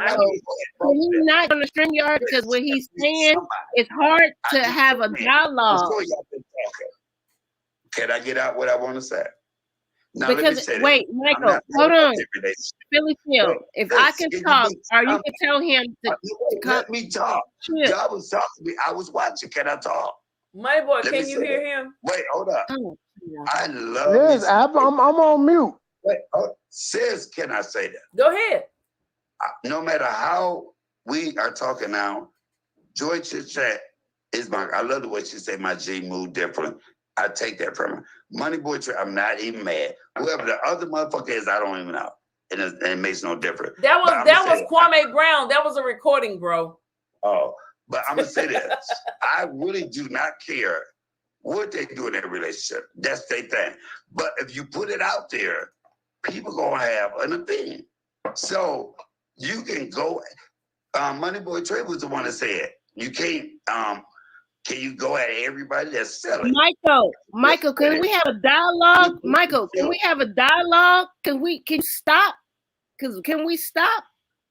he's not on the StreamYard because what he's saying, it's hard to have a dialogue. Can I get out what I want to say? Now, because wait, Michael, hold on. Philly Phil, if I can talk, or you can tell him to let me talk. Y'all was talking to me. I was watching. Can I talk? MoneyBoy, can you hear him? Wait, hold up. Oh, I love. Yes, I'm on mute. Wait, sis, can I say that? Go ahead. No matter how we are talking now, Joy Chit Chat is I love the way she say my G move different. I take that from her. MoneyBoy, I'm not even mad. Whoever the other motherfucker is, I don't even know. And it makes no difference. That was Kwame Brown. That was a recording, bro. Oh, but I'm gonna say this. I really do not care what they do in their relationship. That's their thing. But if you put it out there, people gonna have an opinion. So you can go. MoneyBoy Trey was the one that said you can't Can you go at everybody that's selling? Michael, can we have a dialogue? Michael, can we have a dialogue? Can you stop? Can we stop?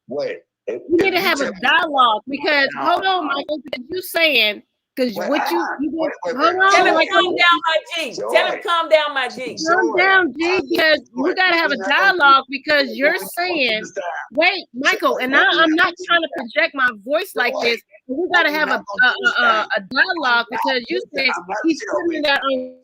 Wait. We need to have a dialogue because hold on, Michael, because you saying because what you hold on, tell him Michael. calm down, my G. Tell him calm down, my G. Calm down, G, because we gotta have a dialogue because you're saying, wait, Michael, and I'm not trying to project my voice like this. But we gotta have a dialogue because you said he's putting that on.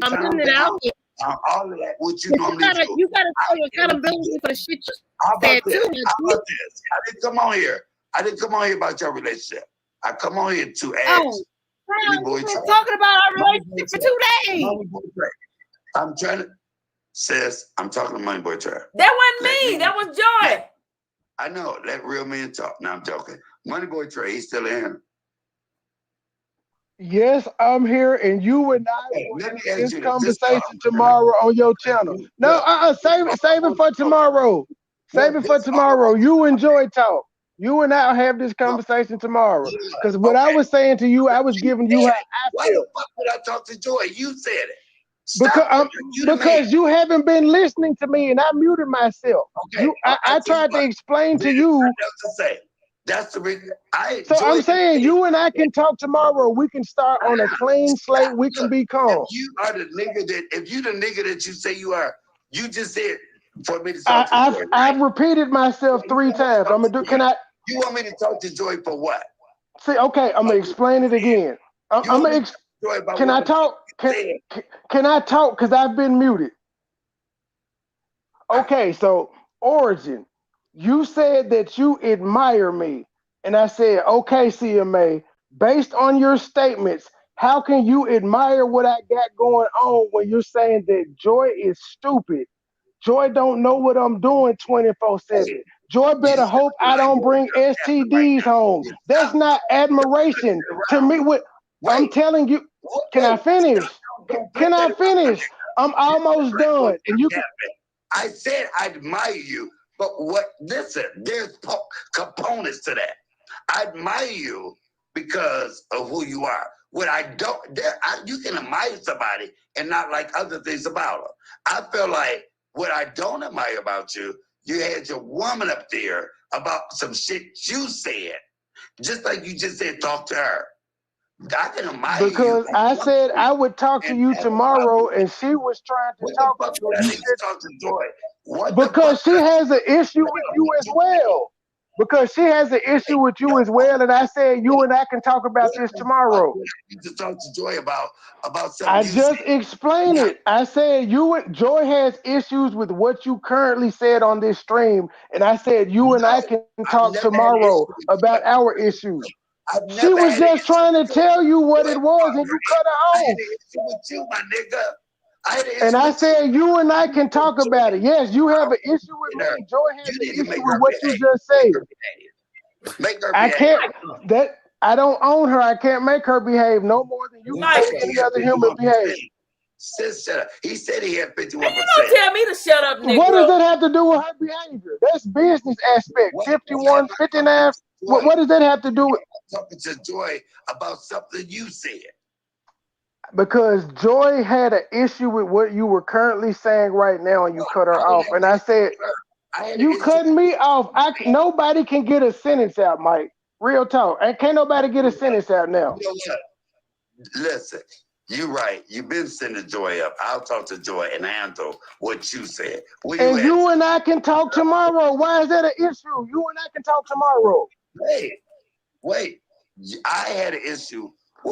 I'm putting it out here. All of that, what you You gotta show accountability for the shit you said too. How about this? I didn't come on here about your relationship. I come on here to ask. We've been talking about our relationship for 2 days. I'm trying to, sis, I'm talking to MoneyBoy Trey. That wasn't me. That was Joy. I know. Let real men talk. Now I'm joking. MoneyBoy Trey, he's still in. Yes, I'm here, and you and I will have this conversation tomorrow on your channel. No, save it for tomorrow. Save it for tomorrow. You enjoy talk. You and I will have this conversation tomorrow. Because what I was saying to you, I was giving you how I Why feel. the fuck would I talk to Joy? You said it. Because you haven't been listening to me, and I muted myself. Okay. I tried to explain to you. That's the reason. I'm saying you and I can talk tomorrow. We can start on a clean slate. We can be calm. If you are the nigga that you say you are, you just said for me to talk to Joy. I've repeated myself 3 times. I'm gonna do. Can I? You want me to talk to Joy for what? See, okay, I'm gonna explain it again. Can I talk? Can I talk? Because I've been muted. Okay, so Origin. You said that you admire me. And I said, okay, CMA, based on your statements, how can you admire what I got going on when you're saying that Joy is stupid? Joy don't know what I'm doing 24/7. Joy better hope I don't bring STDs home. That's not admiration to me. I'm telling you, can I finish? Can I finish? I'm almost done. And you can. I said I admire you. But listen, there's components to that. I admire you because of who you are. You can admire somebody and not like other things about her. I feel like what I don't admire about you, you had your woman up there about some shit you said. Just like you just said, talk to her. I can admire because you. I said I would talk to you tomorrow, and she was trying to talk to you. I need to talk to Joy. Because she has an issue with you as well. Because she has an issue with you as well, and I said you and I can talk about this tomorrow. I need to talk to Joy about something. I just explained it. I said Joy has issues with what you currently said on this stream, and I said you and I can talk tomorrow about our issues. She was just trying to tell you what it was, and you cut her off. I had an issue with you, my nigga. I said you and I can talk about it. Yes, you have an issue with me. Joy has an issue with what you just said. Make her I can't. I don't own her. I can't make her behave no more than you can make any other human behave. Sis, shut up. He said he had 51%. And you don't tell me to shut up, nigga. What does that have to do with her behavior? That's business aspect. 51, 59. What does that have to do with? I'm talking to Joy about something you said. Because Joy had an issue with what you were currently saying right now, and you cut her off. And I said, you cutting me off. Nobody can get a sentence out, Mike. Real talk. And can't nobody get a sentence out now. You know what? Listen, you're right. You've been sending Joy up. I'll talk to Joy and handle what you said. You and I can talk tomorrow. Why is that an issue? You and I can talk tomorrow. Wait. I had an issue.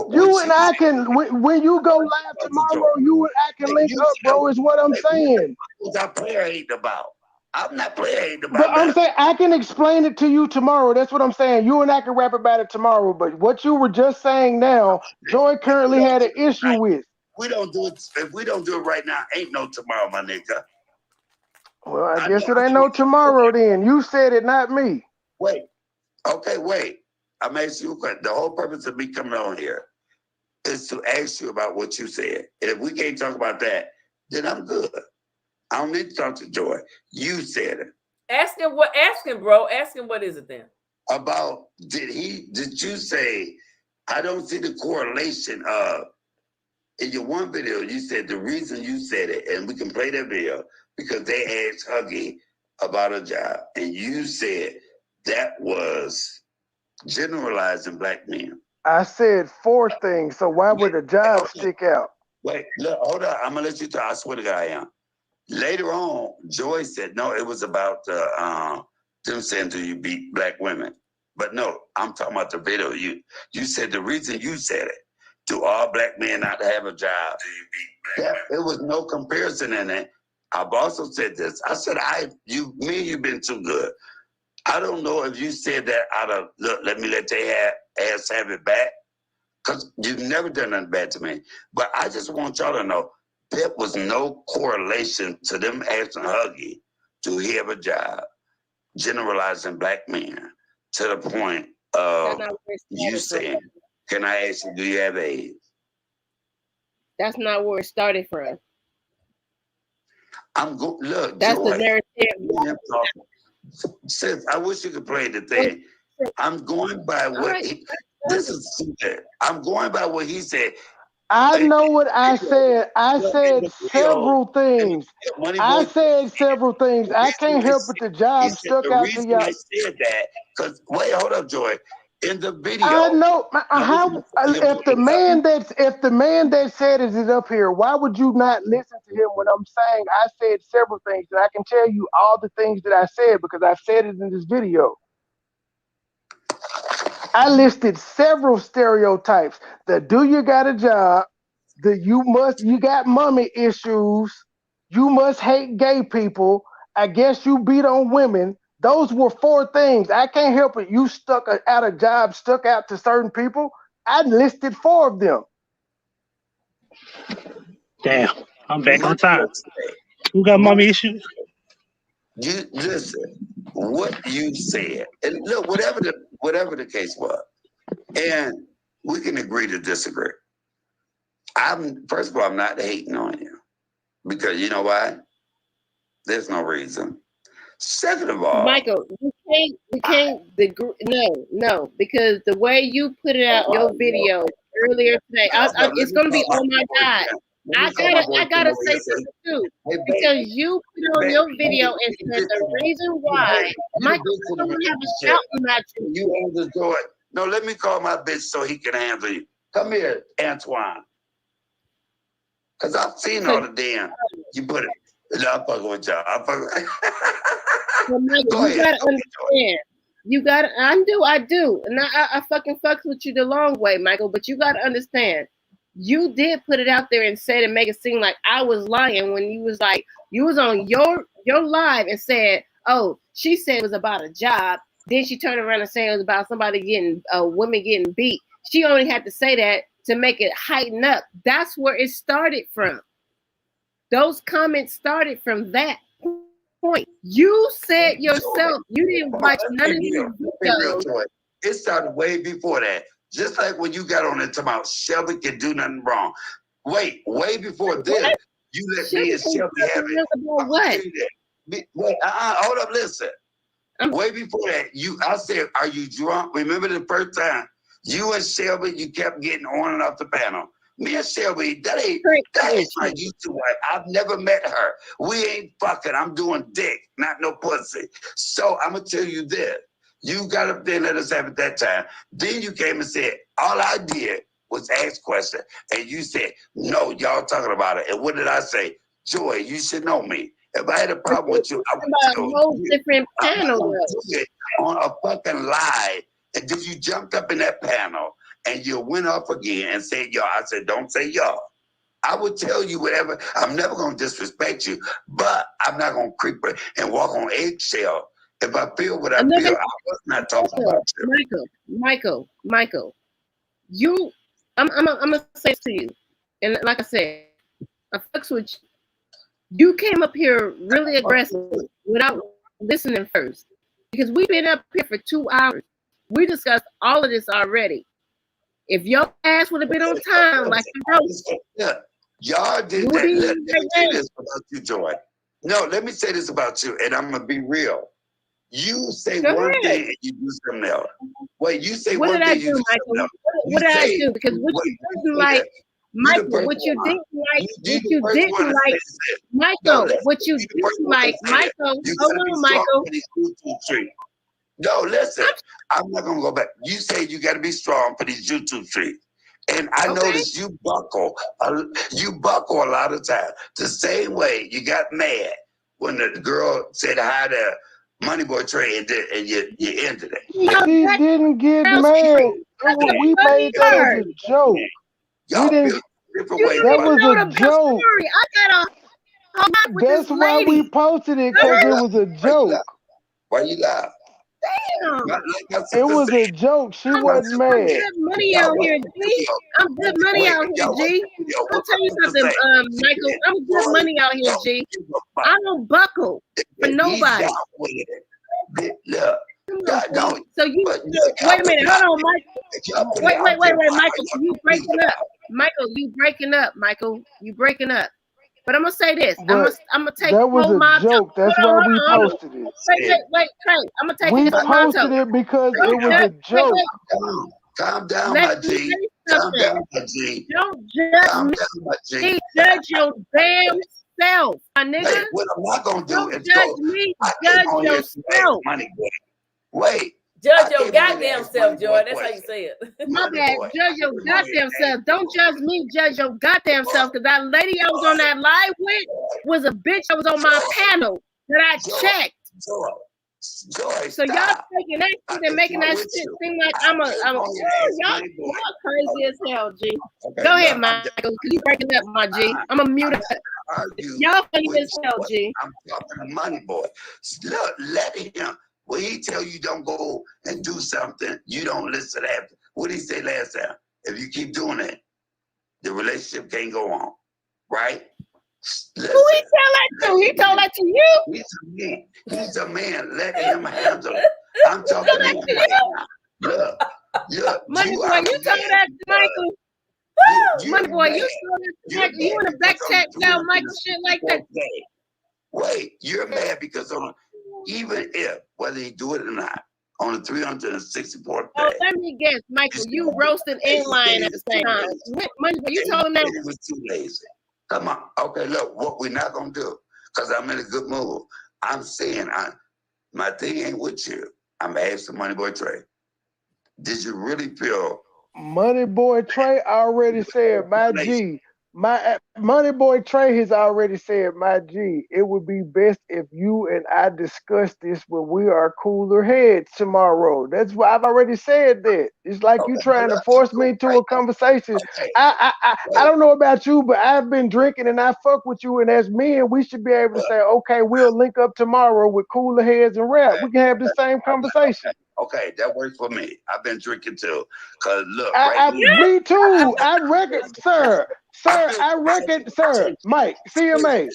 You and I can, when you go live tomorrow, you and I can link up, bro, is what I'm saying. I'm player hating about. I'm not player hating about. But I'm saying I can explain it to you tomorrow. That's what I'm saying. You and I can rap about it tomorrow. But what you were just saying now, Joy currently had an issue with. We don't do it. If we don't do it right now, ain't no tomorrow, my nigga. Well, I guess it ain't no tomorrow then. You said it, not me. Wait. I'm asking you a question. The whole purpose of me coming on here is to ask you about what you said. And if we can't talk about that, then I'm good. I don't need to talk to Joy. You said it. Ask him what. Ask him, bro. Ask him what is it then? About did you say I don't see the correlation of. In your one video, you said the reason you said it, and we can play that video, because they asked Huggy about a job, and you said that was generalizing black men. I said 4 things, so why would the job stick out? Wait, look, hold on. I'm gonna let you talk. I swear to God, I am. Later on, Joy said, no, it was about them saying, do you beat black women? But no, I'm talking about the video. You said the reason you said it, do all black men not have a job? There was no comparison in it. I've also said this. I said, me and you've been too good. I don't know if you said that out of, look, let me let their ass have it back, because you've never done nothing bad to me. But I just want y'all to know, there was no correlation to them asking Huggy to have a job, generalizing black men, to the point of you saying, can I ask you, do you have AIDS? That's not where it started from. Look, that's Joy, the narrative. Sis, I wish you could play the thing. I'm going by what I'm going by what he said. I know what I said. I said several things. I said several things. I can't help it. The job stuck out to y'all. I said that because wait, hold up, Joy. In the video, I know how. If the man that said it is up here, why would you not listen to him when I'm saying I said several things, and I can tell you all the things that I said because I said it in this video. I listed several stereotypes. The do you got a job? The you got mommy issues. You must hate gay people. I guess you beat on women. Those were 4 things. I can't help it. You stuck out a job, stuck out to certain people. I listed 4 of them. Damn, I'm back on time. Who got mommy issues? You listen, what you said, and look, whatever the case was, and we can agree to disagree. First of all, I'm not hating on you because you know why? There's no reason. Second of all, Michael, we can't no, because the way you put it out your video earlier today, it's gonna be, oh my God. I gotta say something too, because you put on your video and said the reason why Michael doesn't have a shouting match. You understood. No, let me call my bitch so he can handle you. Come here, Antoine. Because I've seen all the damn. You put it. No, I'm fucking with y'all. Michael, you gotta understand. You gotta. I do, and I fucking fucks with you the long way, Michael. But you gotta understand. You did put it out there and said and make it seem like I was lying when you was like you was on your live and said, oh, she said it was about a job. Then she turned around and said it was about somebody getting women getting beat. She only had to say that to make it heighten up. That's where it started from. Those comments started from that point. You said yourself you didn't watch none of these videos. It started way before that. Just like when you got on it talking about Shelby can do nothing wrong. Wait, way before this, you let me and Shelby have it. What? Wait, hold up, listen. Way before that, I said, are you drunk? Remember the first time you and Shelby, you kept getting on and off the panel. Me and Shelby, that ain't my YouTube wife. I've never met her. We ain't fucking. I'm doing dick, not no pussy. So I'm gonna tell you this. You got up there and let us have it that time. Then you came and said, all I did was ask questions. And you said, no, y'all talking about it. And what did I say? Joy, you should know me. If I had a problem with you, I would tell you. Whole different panel on a fucking live. And then you jumped up in that panel and you went off again and said y'all. I said, don't say y'all. I would tell you whatever. I'm never going to disrespect you, but I'm not going to creep and walk on eggshell. If I feel what I feel, I was not talking about you. Michael, I'm gonna say to you, and like I said, I fucks with you. You came up here really aggressive without listening first, because we've been up here for 2 hours. We discussed all of this already. If your ass would have been on time, like you know, y'all did that. Let me say this about you, Joy. No, let me say this about you, and I'm gonna be real. You say one thing and you do something else. Wait, you say What one did I thing, you do, do something Michael? else. What did I do? Because what you didn't like, Michael, what you didn't like, what you didn't like, Michael, what you didn't like, Michael, hold on, Michael. No, listen, I'm not gonna go back. You say you got to be strong for these YouTube streets, and I noticed you buckle a lot of times. The same way you got mad when the girl said hi to MoneyBoy Trey, and you ended it. She didn't get mad. We made that as a joke. Y'all feel different ways. That was a joke. I got a That's why we posted it, because it was a joke. Why you laugh? Damn. It was a joke. She wasn't mad. I'm good money out here, G. I'm good money out here, G. I'll tell you something, Michael. I'm good money out here, G. I don't buckle for nobody. So you wait a minute, hold on, Michael. Wait, Michael. You breaking up? Michael, you breaking up? Michael, you breaking up? But I'm gonna say this. I'm gonna take that was a joke. That's why we posted it. Wait, Trey. I'm gonna take we it. We posted it because it was a joke. Calm down, my G. Calm down, my G. Don't judge me. Judge your damn self, my nigga. Hey, what I'm not gonna do Don't is judge me. Judge yourself. Wait. Judge your goddamn self, Joy. That's how you say it. My bad. Judge your goddamn self. Don't judge me. Judge your goddamn self. Because that lady I was on that live with was a bitch that was on my panel that I checked. So y'all taking that shit and making that shit seem like y'all crazy as hell, G. Go ahead, Michael. Cause you breaking up, my G. I'm a mute up. Y'all funny as hell, G. I'm talking to MoneyBoy. Look, let him. When he tell you don't go and do something, you don't listen after. What did he say last time? If you keep doing it, the relationship can't go on, right? Listen, who he tell that to? He told that to you? He's a man. Let him handle it. I'm talking to him right now. Look, MoneyBoy, you told that to Michael? MoneyBoy, you told that to Michael? You in the back chat now, Michael, shit like that? Wait, you're mad because even if, whether he do it or not, on the 364th day. Oh, let me guess, Michael, you roasted and lying at the same time. MoneyBoy, you told him that? He was too lazy. Come on. Okay, look, what we're not going to do, because I'm in a good mood. I'm saying, my thing ain't with you. I'm asking MoneyBoy Trey. Did you really feel? MoneyBoy Trey already said, my G. My MoneyBoy Trey has already said, my G, it would be best if you and I discuss this when we are cooler heads tomorrow. That's why I've already said that. It's like you trying to force me into a conversation. I don't know about you, but I've been drinking and I fuck with you, and as men, we should be able to say, okay, we'll link up tomorrow with cooler heads and rap. We can have the same conversation. Okay, that works for me. I've been drinking too. Cause look, me too. I reckon, sir, I reckon, sir, Mike, CMA,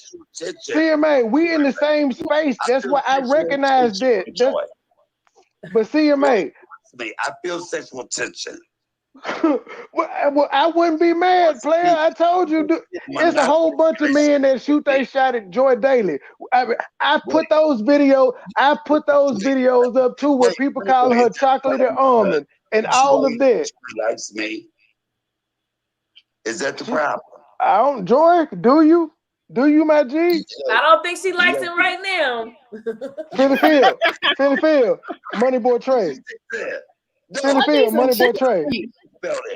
we in the same space. That's why I recognize that. But CMA, I feel sexual tension. well, I wouldn't be mad, player. I told you, there's a whole bunch of men that shoot they shot at Joy Daly. I put those videos up too, where people call her chocolate and almond and all of that. She likes me. Is that the problem? I don't, Joy. Do you? Do you, my G? I don't think she likes it right now. Philly Phil, MoneyBoy Trey. Philly Phil, MoneyBoy Trey.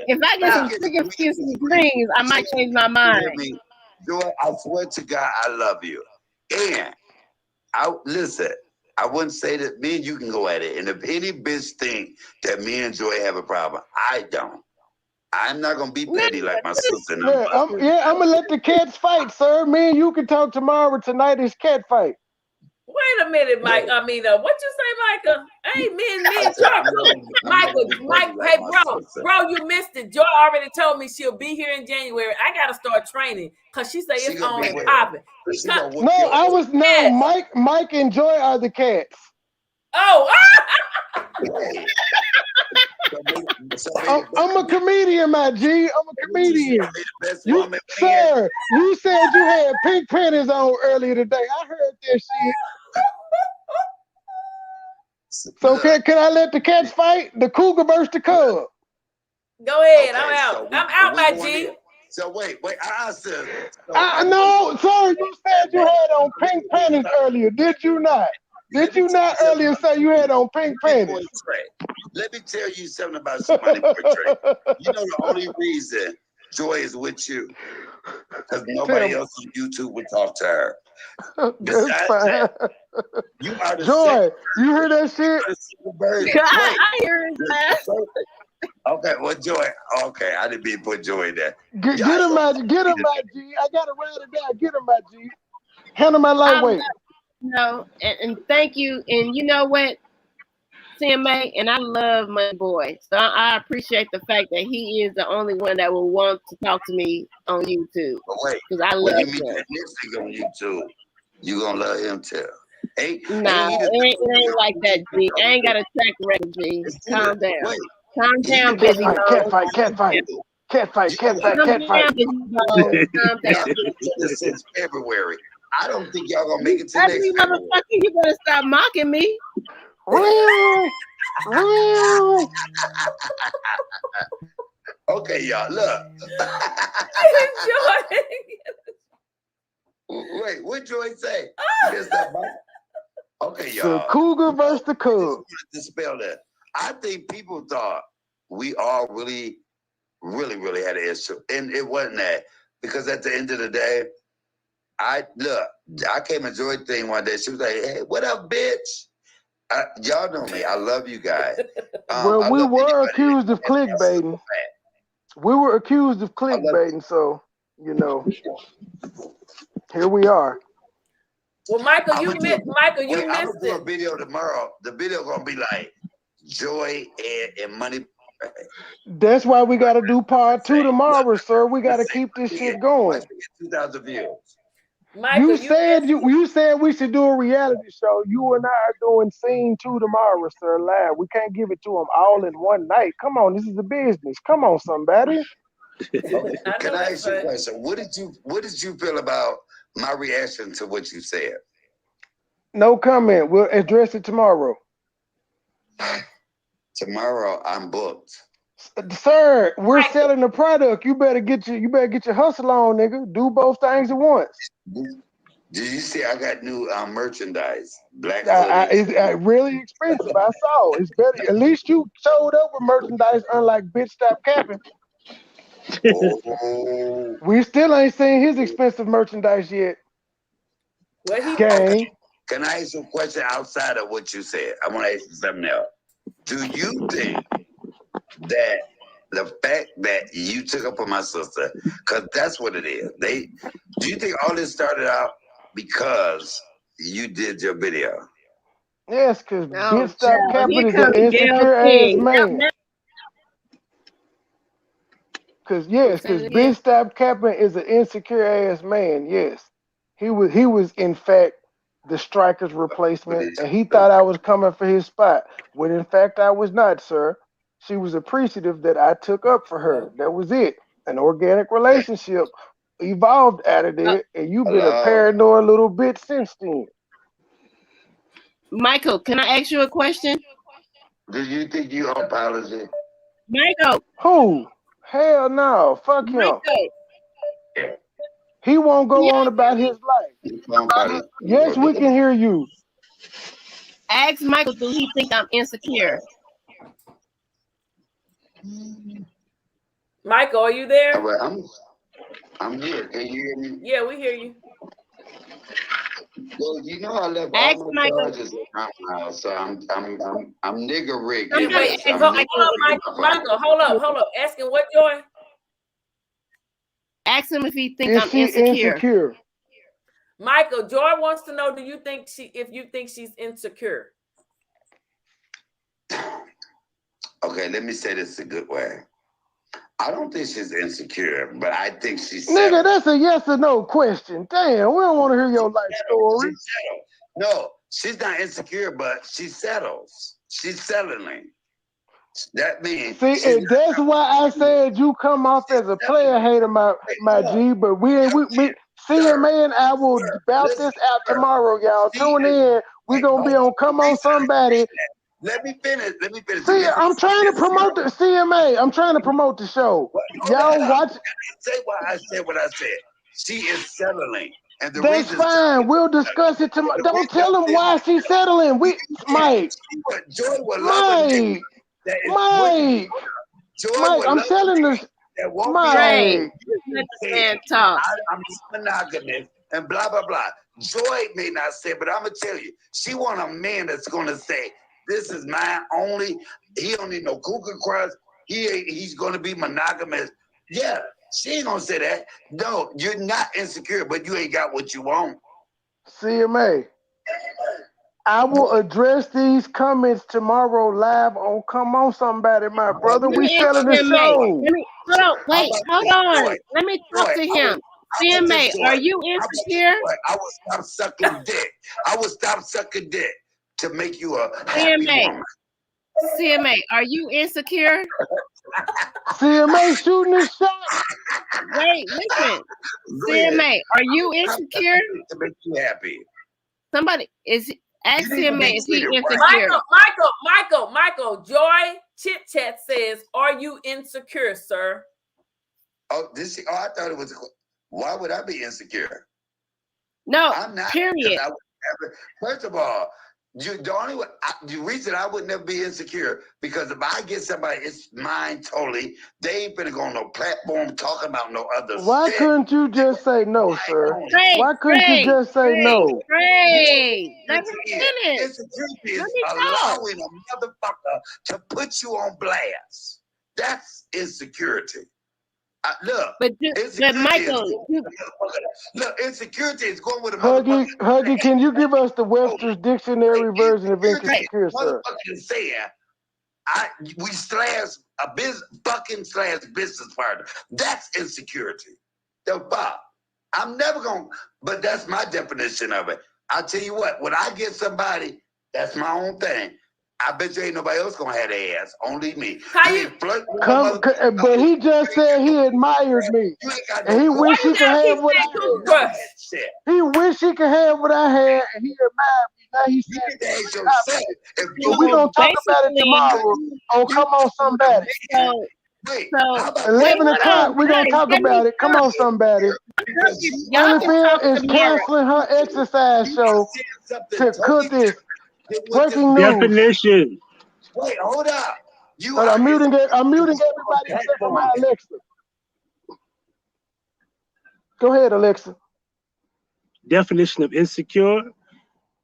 If I get some chicken excuses, please, I might change my mind. Joy, I swear to God, I love you. And listen, I wouldn't say that me and you can go at it. And if any bitch think that me and Joy have a problem, I don't. I'm not gonna be petty like my sister. I'm gonna let the cats fight, sir. Me and you can talk tomorrow. Tonight is cat fight. Wait a minute, Mike. I mean, what you say, Micah? Hey, me and Joy. Mike, hey, bro, you missed it. Joy already told me she'll be here in January. I gotta start training because she say it's on and popping. Mike and Joy are the cats. Oh. I'm a comedian, my G. I'm a comedian. Sir, you said you had pink panties on earlier today. I heard that shit. So can I let the cats fight? The cougar versus the cub. Go ahead. Okay, I'm out. so I'm out, my G. So wait, sis. No, sir, you said you had on pink panties earlier. Did you not? Did you not earlier say you had on pink panties? Let me tell you something about somebody, Boy Trey. You know the only reason Joy is with you because nobody else on YouTube would talk to her. That's fine. That, you are the Joy, you hear that shit? I hear that. Okay, well, Joy. Okay, I didn't mean to put Joy in there. Get him, my G. I gotta write it down. Get him, my G. Handle my lightweight. No, and thank you. And you know what, CMA, and I love MoneyBoy. So I appreciate the fact that he is the only one that will want to talk to me on YouTube. Because I love him. him. That next nigga on YouTube, you gonna love him too. It ain't like that, G. I ain't got a track record, G. Calm down. Calm down, busy bone. Cat fight. Calm down. Since February. I don't think y'all gonna make it to next February. Motherfucker, you better stop mocking me. Okay, y'all, look. Wait, what Joy say? Okay, y'all. The cougar versus the cub. Dispel that. I think people thought we all really had an issue. And it wasn't that. Because at the end of the day, I came to Joy thing one day. She was like, hey, what up, bitch? Y'all know me. I love you guys. Well, we were accused of clickbaiting. So, you know, here we are. Well, Michael, you missed I'm it. gonna do a video tomorrow. The video gonna be like Joy and Money. That's why we got to do part 2 tomorrow, sir. We got to keep this shit going. 2,000 views. Michael, you said we should do a reality show. You and I are doing scene 2 tomorrow, sir, live. We can't give it to them all in one night. Come on, this is a business. Come on, somebody. Okay. Can I ask you a question? What did you feel about my reaction to what you said? No comment. We'll address it tomorrow. Tomorrow I'm booked. Sir, we're selling the product. You better get your hustle on, nigga. Do both things at once. Did you see I got new merchandise? Black it's really expensive. I saw. It's better. At least you showed up with merchandise, unlike Bitch Stop Capping. Oh. We still ain't seen his expensive merchandise yet. Gang. Can I ask you a question outside of what you said? I want to ask you something else. Do you think that the fact that you took up for my sister, because that's what it is. Do you think all this started out because you did your video? Yes, because Bitch Stop Capping is an insecure ass man. Because Bitch Stop Capping is an insecure ass man. Yes, he was in fact the striker's replacement, and he thought I was coming for his spot, when in fact I was not, sir. She was appreciative that I took up for her. That was it. An organic relationship evolved out of there, and you've been a paranoid little bitch since then. Michael, can I ask you a question? Do you think you are apology? Michael. Who? Hell no. Fuck him. He won't go on about his life. Yes, we can hear you. Ask Michael, do he think I'm insecure? Michael, are you there? All right, I'm here. Can you hear me? Yeah, we hear you. Well, you know I left all my charges at my house, so I'm nigga rigged. Wait, Michael, hold up. Ask him what, Joy? Ask him if he thinks I'm insecure. Michael, Joy wants to know, if you think she's insecure? Okay, let me say this a good way. I don't think she's insecure, but I think she's nigga, that's a yes or no question. Damn, we don't want to hear your life story. No, she's not insecure, but she settles. She's settling. That means and that's why I said you come off as a player hater, my G. But we CMA and I will bout this out tomorrow, y'all. Tune in. We're gonna be on Come On Somebody. Let me finish. See, I'm trying to promote the CMA. I'm trying to promote the show. Y'all watch. Say why I said what I said. She is settling. And the That's reason fine. We'll discuss it tomorrow. Don't tell him why she's settling. Mike. Joy will Mike. I'm telling this. Mike. Let the man talk. I'm monogamous and blah blah blah. Joy may not say, but I'm gonna tell you, she want a man that's gonna say, "This is mine only." He don't need no cougar cross. He's gonna be monogamous. Yeah, she ain't gonna say that. No, you're not insecure, but you ain't got what you want. CMA. I will address these comments tomorrow live on Come On Somebody, my brother. We selling the show. Hold on. Let me talk to him. CMA, are you insecure? I will stop sucking dick. I will stop sucking dick to make you a CMA. CMA, are you insecure? CMA shooting his shot. Wait, listen. CMA, are you insecure? To make you happy. Somebody ask CMA if he insecure. Michael, Joy Chit Chat says, "Are you insecure, sir?" I thought it was. Why would I be insecure? No, I'm not. period. First of all, the reason I would never be insecure, because if I get somebody, it's mine totally. They ain't finna go on no platform talking about no other Why couldn't you just say no, sir? Why couldn't you just say no? Let me finish. Insecurity is allowing a motherfucker to put you on blast. That's insecurity. Look, Michael, look, insecurity is going with a Huggy, can you give us the Webster's Dictionary version of insecure, sir? We slash a business partner. That's insecurity. The fuck. I'm never gonna, but that's my definition of it. I'll tell you what, when I get somebody, that's my own thing. I bet you ain't nobody else gonna have their ass. Only me. But he just said he admired me. And he wish he could have what I had. He wish he could have what I had, and he admired me. Now he said, but we're gonna talk about it tomorrow. Oh, Come On Somebody. 11 o'clock, we're gonna talk about it. Come on, somebody. Holyfield is canceling her exercise show to cook this. Breaking news. Definition. Wait, hold up. I'm muting everybody except for my Alexa. Go ahead, Alexa. Definition of insecure: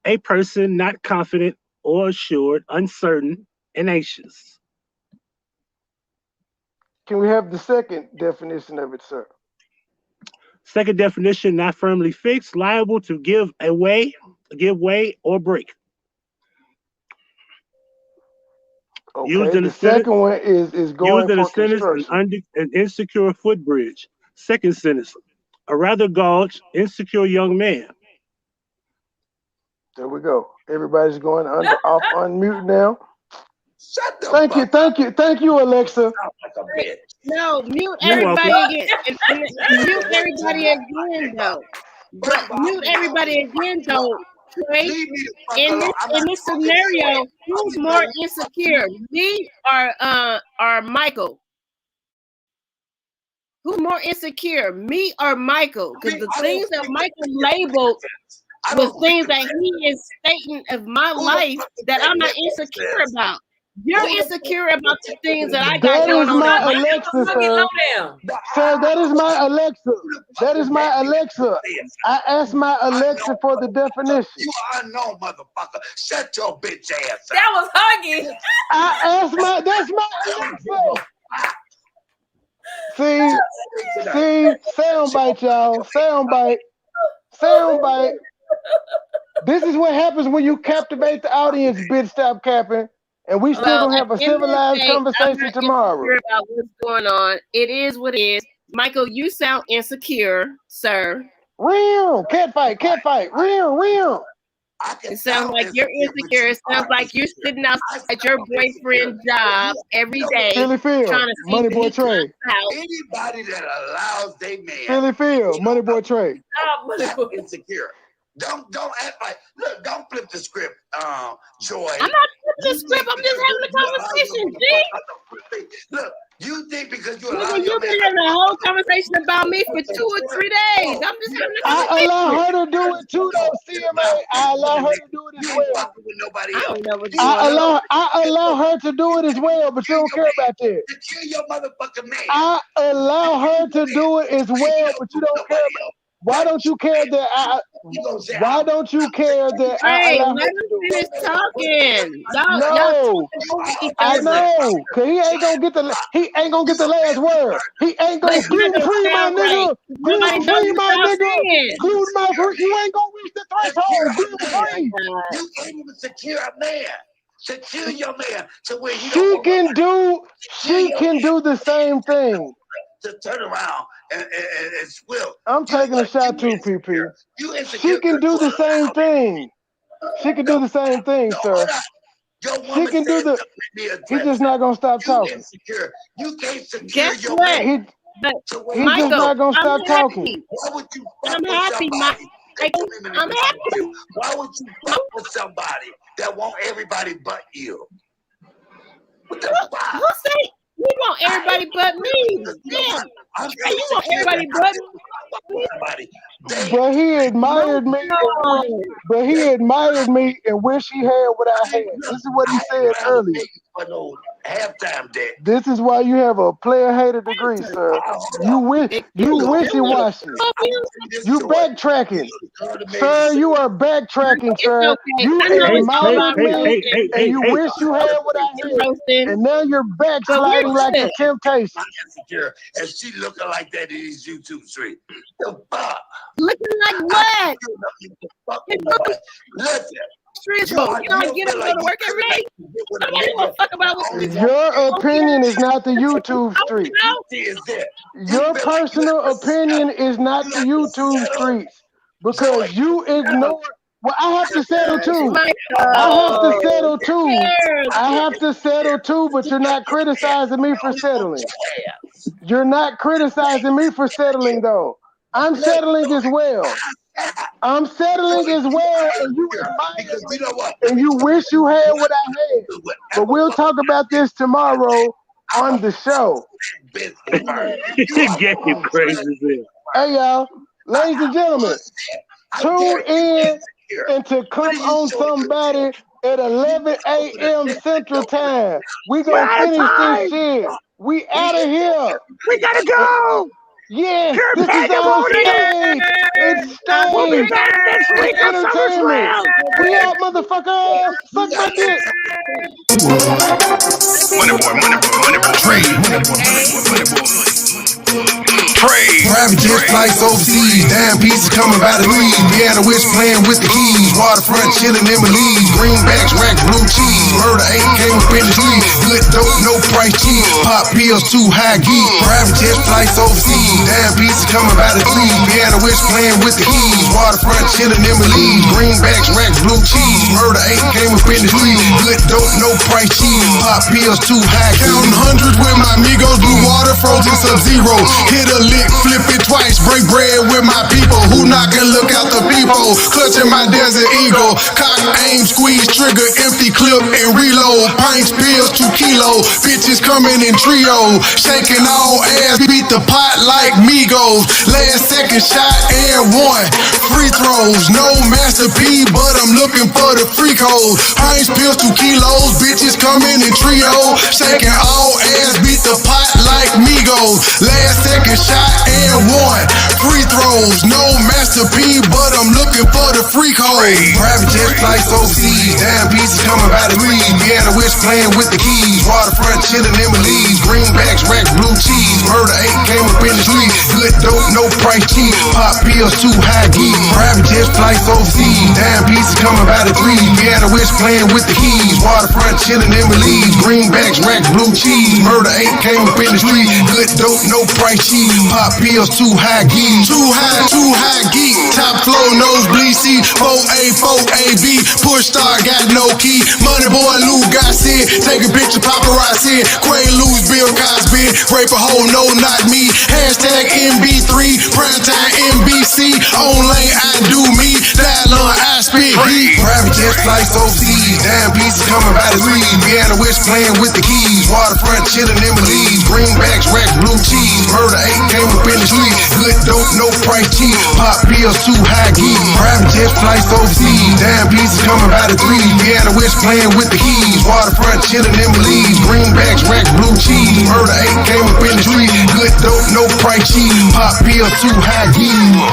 a person not confident or assured, uncertain, and anxious. Can we have the second definition of it, sir? Second definition: not firmly fixed, liable to give way, or break. Okay, the second one is going for construction. An insecure footbridge. Second sentence: a rather gauche, insecure young man. There we go. Everybody's going off on mute now. Shut the Thank you, Alexa. No, mute everybody again. Mute everybody again, though. Mute everybody again, though. Right? In this scenario, who's more insecure, me or Michael? Who's more insecure, me or Michael? Because the things that Michael labeled was things that he is stating of my life that I'm not insecure about. You're insecure about the things that I got going on. That is my Alexa, sir. Sir, that is my Alexa. That is my Alexa. I asked my Alexa for the definition. You unknown motherfucker. Shut your bitch ass up. That was Huggy. That's my Alexa. See, soundbite, y'all. Soundbite. This is what happens when you captivate the audience, bitch. Stop capping. And we still gonna have a civilized conversation tomorrow. About what's going on. It is what it is. Michael, you sound insecure, sir. Real catfight. Real. It sounds like you're insecure. It sounds like you're sitting outside your boyfriend's job every day Philly Field, trying to see MoneyBoy Trey. Anybody that allows they man. Philly Field, MoneyBoy Trey. Insecure. Don't act like, look, don't flip the script, Joy. I'm not the script. I'm just having a conversation, G. Look, you think because you Nigga, you've been having a whole conversation about me for 2 or 3 days. I'm just having a conversation. I allow her to do it too, though, CMA. I allow her to do it as well. I don't know what I allow her to do it as well, but you don't care about that. To kill your motherfucking man. I allow her to do it as well, but you don't care about. Why don't you care that why don't you care that I allow her to do it? Talking. No, I know, cause he ain't gonna get the last word. He ain't gonna gluten free my nigga. Gluten free my nigga. Gluten my free. You ain't gonna reach the threshold. Gluten free. You can't even secure a man. Secure your man to where he She can do the same thing. To turn around and swill. I'm taking a shot too, PP. She can do the same thing. She can do the same thing, sir. She can do the. He's just not gonna stop talking. You can't secure Guess your what? man. He's just not gonna stop talking. Why would you I'm happy, I'm happy. Why would you fuck with somebody that want everybody but you? What the fuck? Who say you want everybody but me? Damn. You want everybody but me? But he admired me. But he admired me and wish he had what I had. This is what he said earlier. This is why you have a player hater degree, sir. You wishy-washy. You backtracking. Sir, you are backtracking, sir. You admired me and you wish you had what I had. And now you're backsliding like the Temptation. And she looking like that in these YouTube streets. The fuck? Looking like what? Listen. Your opinion is not the YouTube street. Your personal opinion is not the YouTube streets because you ignore. Well, I have to settle too. I have to settle too, but you're not criticizing me for settling. You're not criticizing me for settling, though. I'm settling as well. I'm settling as well, and you admire and you wish you had what I had. But we'll talk about this tomorrow on the show. Hey, y'all, ladies and gentlemen, tune in and to come on somebody at 11 a.m. Central Time. We gonna finish this shit. We out of here. We gotta go. Yes, this is our stage. It's stage. We'll be back next week on Entertainment. We out, motherfucker. Suck my dick. Private jet flights overseas, dime pieces coming by the lead. Piano witch playing with the keys. Waterfront chilling in Belize. Greenbacks, rack, blue cheese. Murder ain't came up in the street. Good dope, no price cheap. Pop pills, too high geek. Private jet flights overseas, dime pieces coming by the lead. Piano witch playing with the keys. Waterfront chilling in Belize. Greenbacks, rack, blue cheese. Murder ain't came up in the street. Good dope, no price cheap. Pop pills, too high geek. Counting hundreds with my amigos. Blue water, frozen Sub-Zero. Hit a lick, flip it twice, break bread with my people. Who knock and look out the people? Clutching my desert eagle. Cock, aim, squeeze, trigger, empty clip and reload. Pints, pills, 2 kilos. Bitches coming in trio. Shaking all ass, beat the pot like Migos. Last second shot and one. Free throws, no Master P, but I'm looking for the free code. Pints, pills, 2 kilos. Bitches coming in trio. Shaking all ass, beat the pot like Migos. Last second shot and one. Free throws, no Master P, but I'm looking for the free code. Private jet flights overseas, dime pieces coming by the lead. Piano witch playing with the keys. Waterfront chilling in Belize. Greenbacks, rack, blue cheese. Murder ain't came up in the street. Good dope, no price cheap. Pop pills, too high geek. Private jet flights overseas, dime pieces coming by the three. Piano witch playing with the keys. Waterfront chilling in Belize. Greenbacks, rack, blue cheese. Murder ain't came up in the street. Good dope, no price cheap. Pop pills, too too high geek. Too high geek. Top floor, nosebleed seat. 4A, 4AB. Push star, got no key. Money boy, Lou got said. Take a picture, paparazzi. Quaaludes, Bill Cosby. Rape a hoe, no, not me. Hashtag MB3. Primetime MBC. On lane, I do me. Dial on, I speak geek. Private jet flights overseas. Damn pieces coming by the breeze. Vienna West playing with the keys. Waterfront chillin' in Belize. Greenbacks, rack, blue cheese. Murder 8 came up in the street. Good dope, no price cheap. Pop pills, too high geek. Private jet flights overseas. Damn pieces coming by the three. Vienna West playing with the keys. Waterfront chillin' in Belize. Greenbacks, rack, blue cheese. Murder 8 came up in the street. Good dope, no price cheap. Pop pills, too high geek.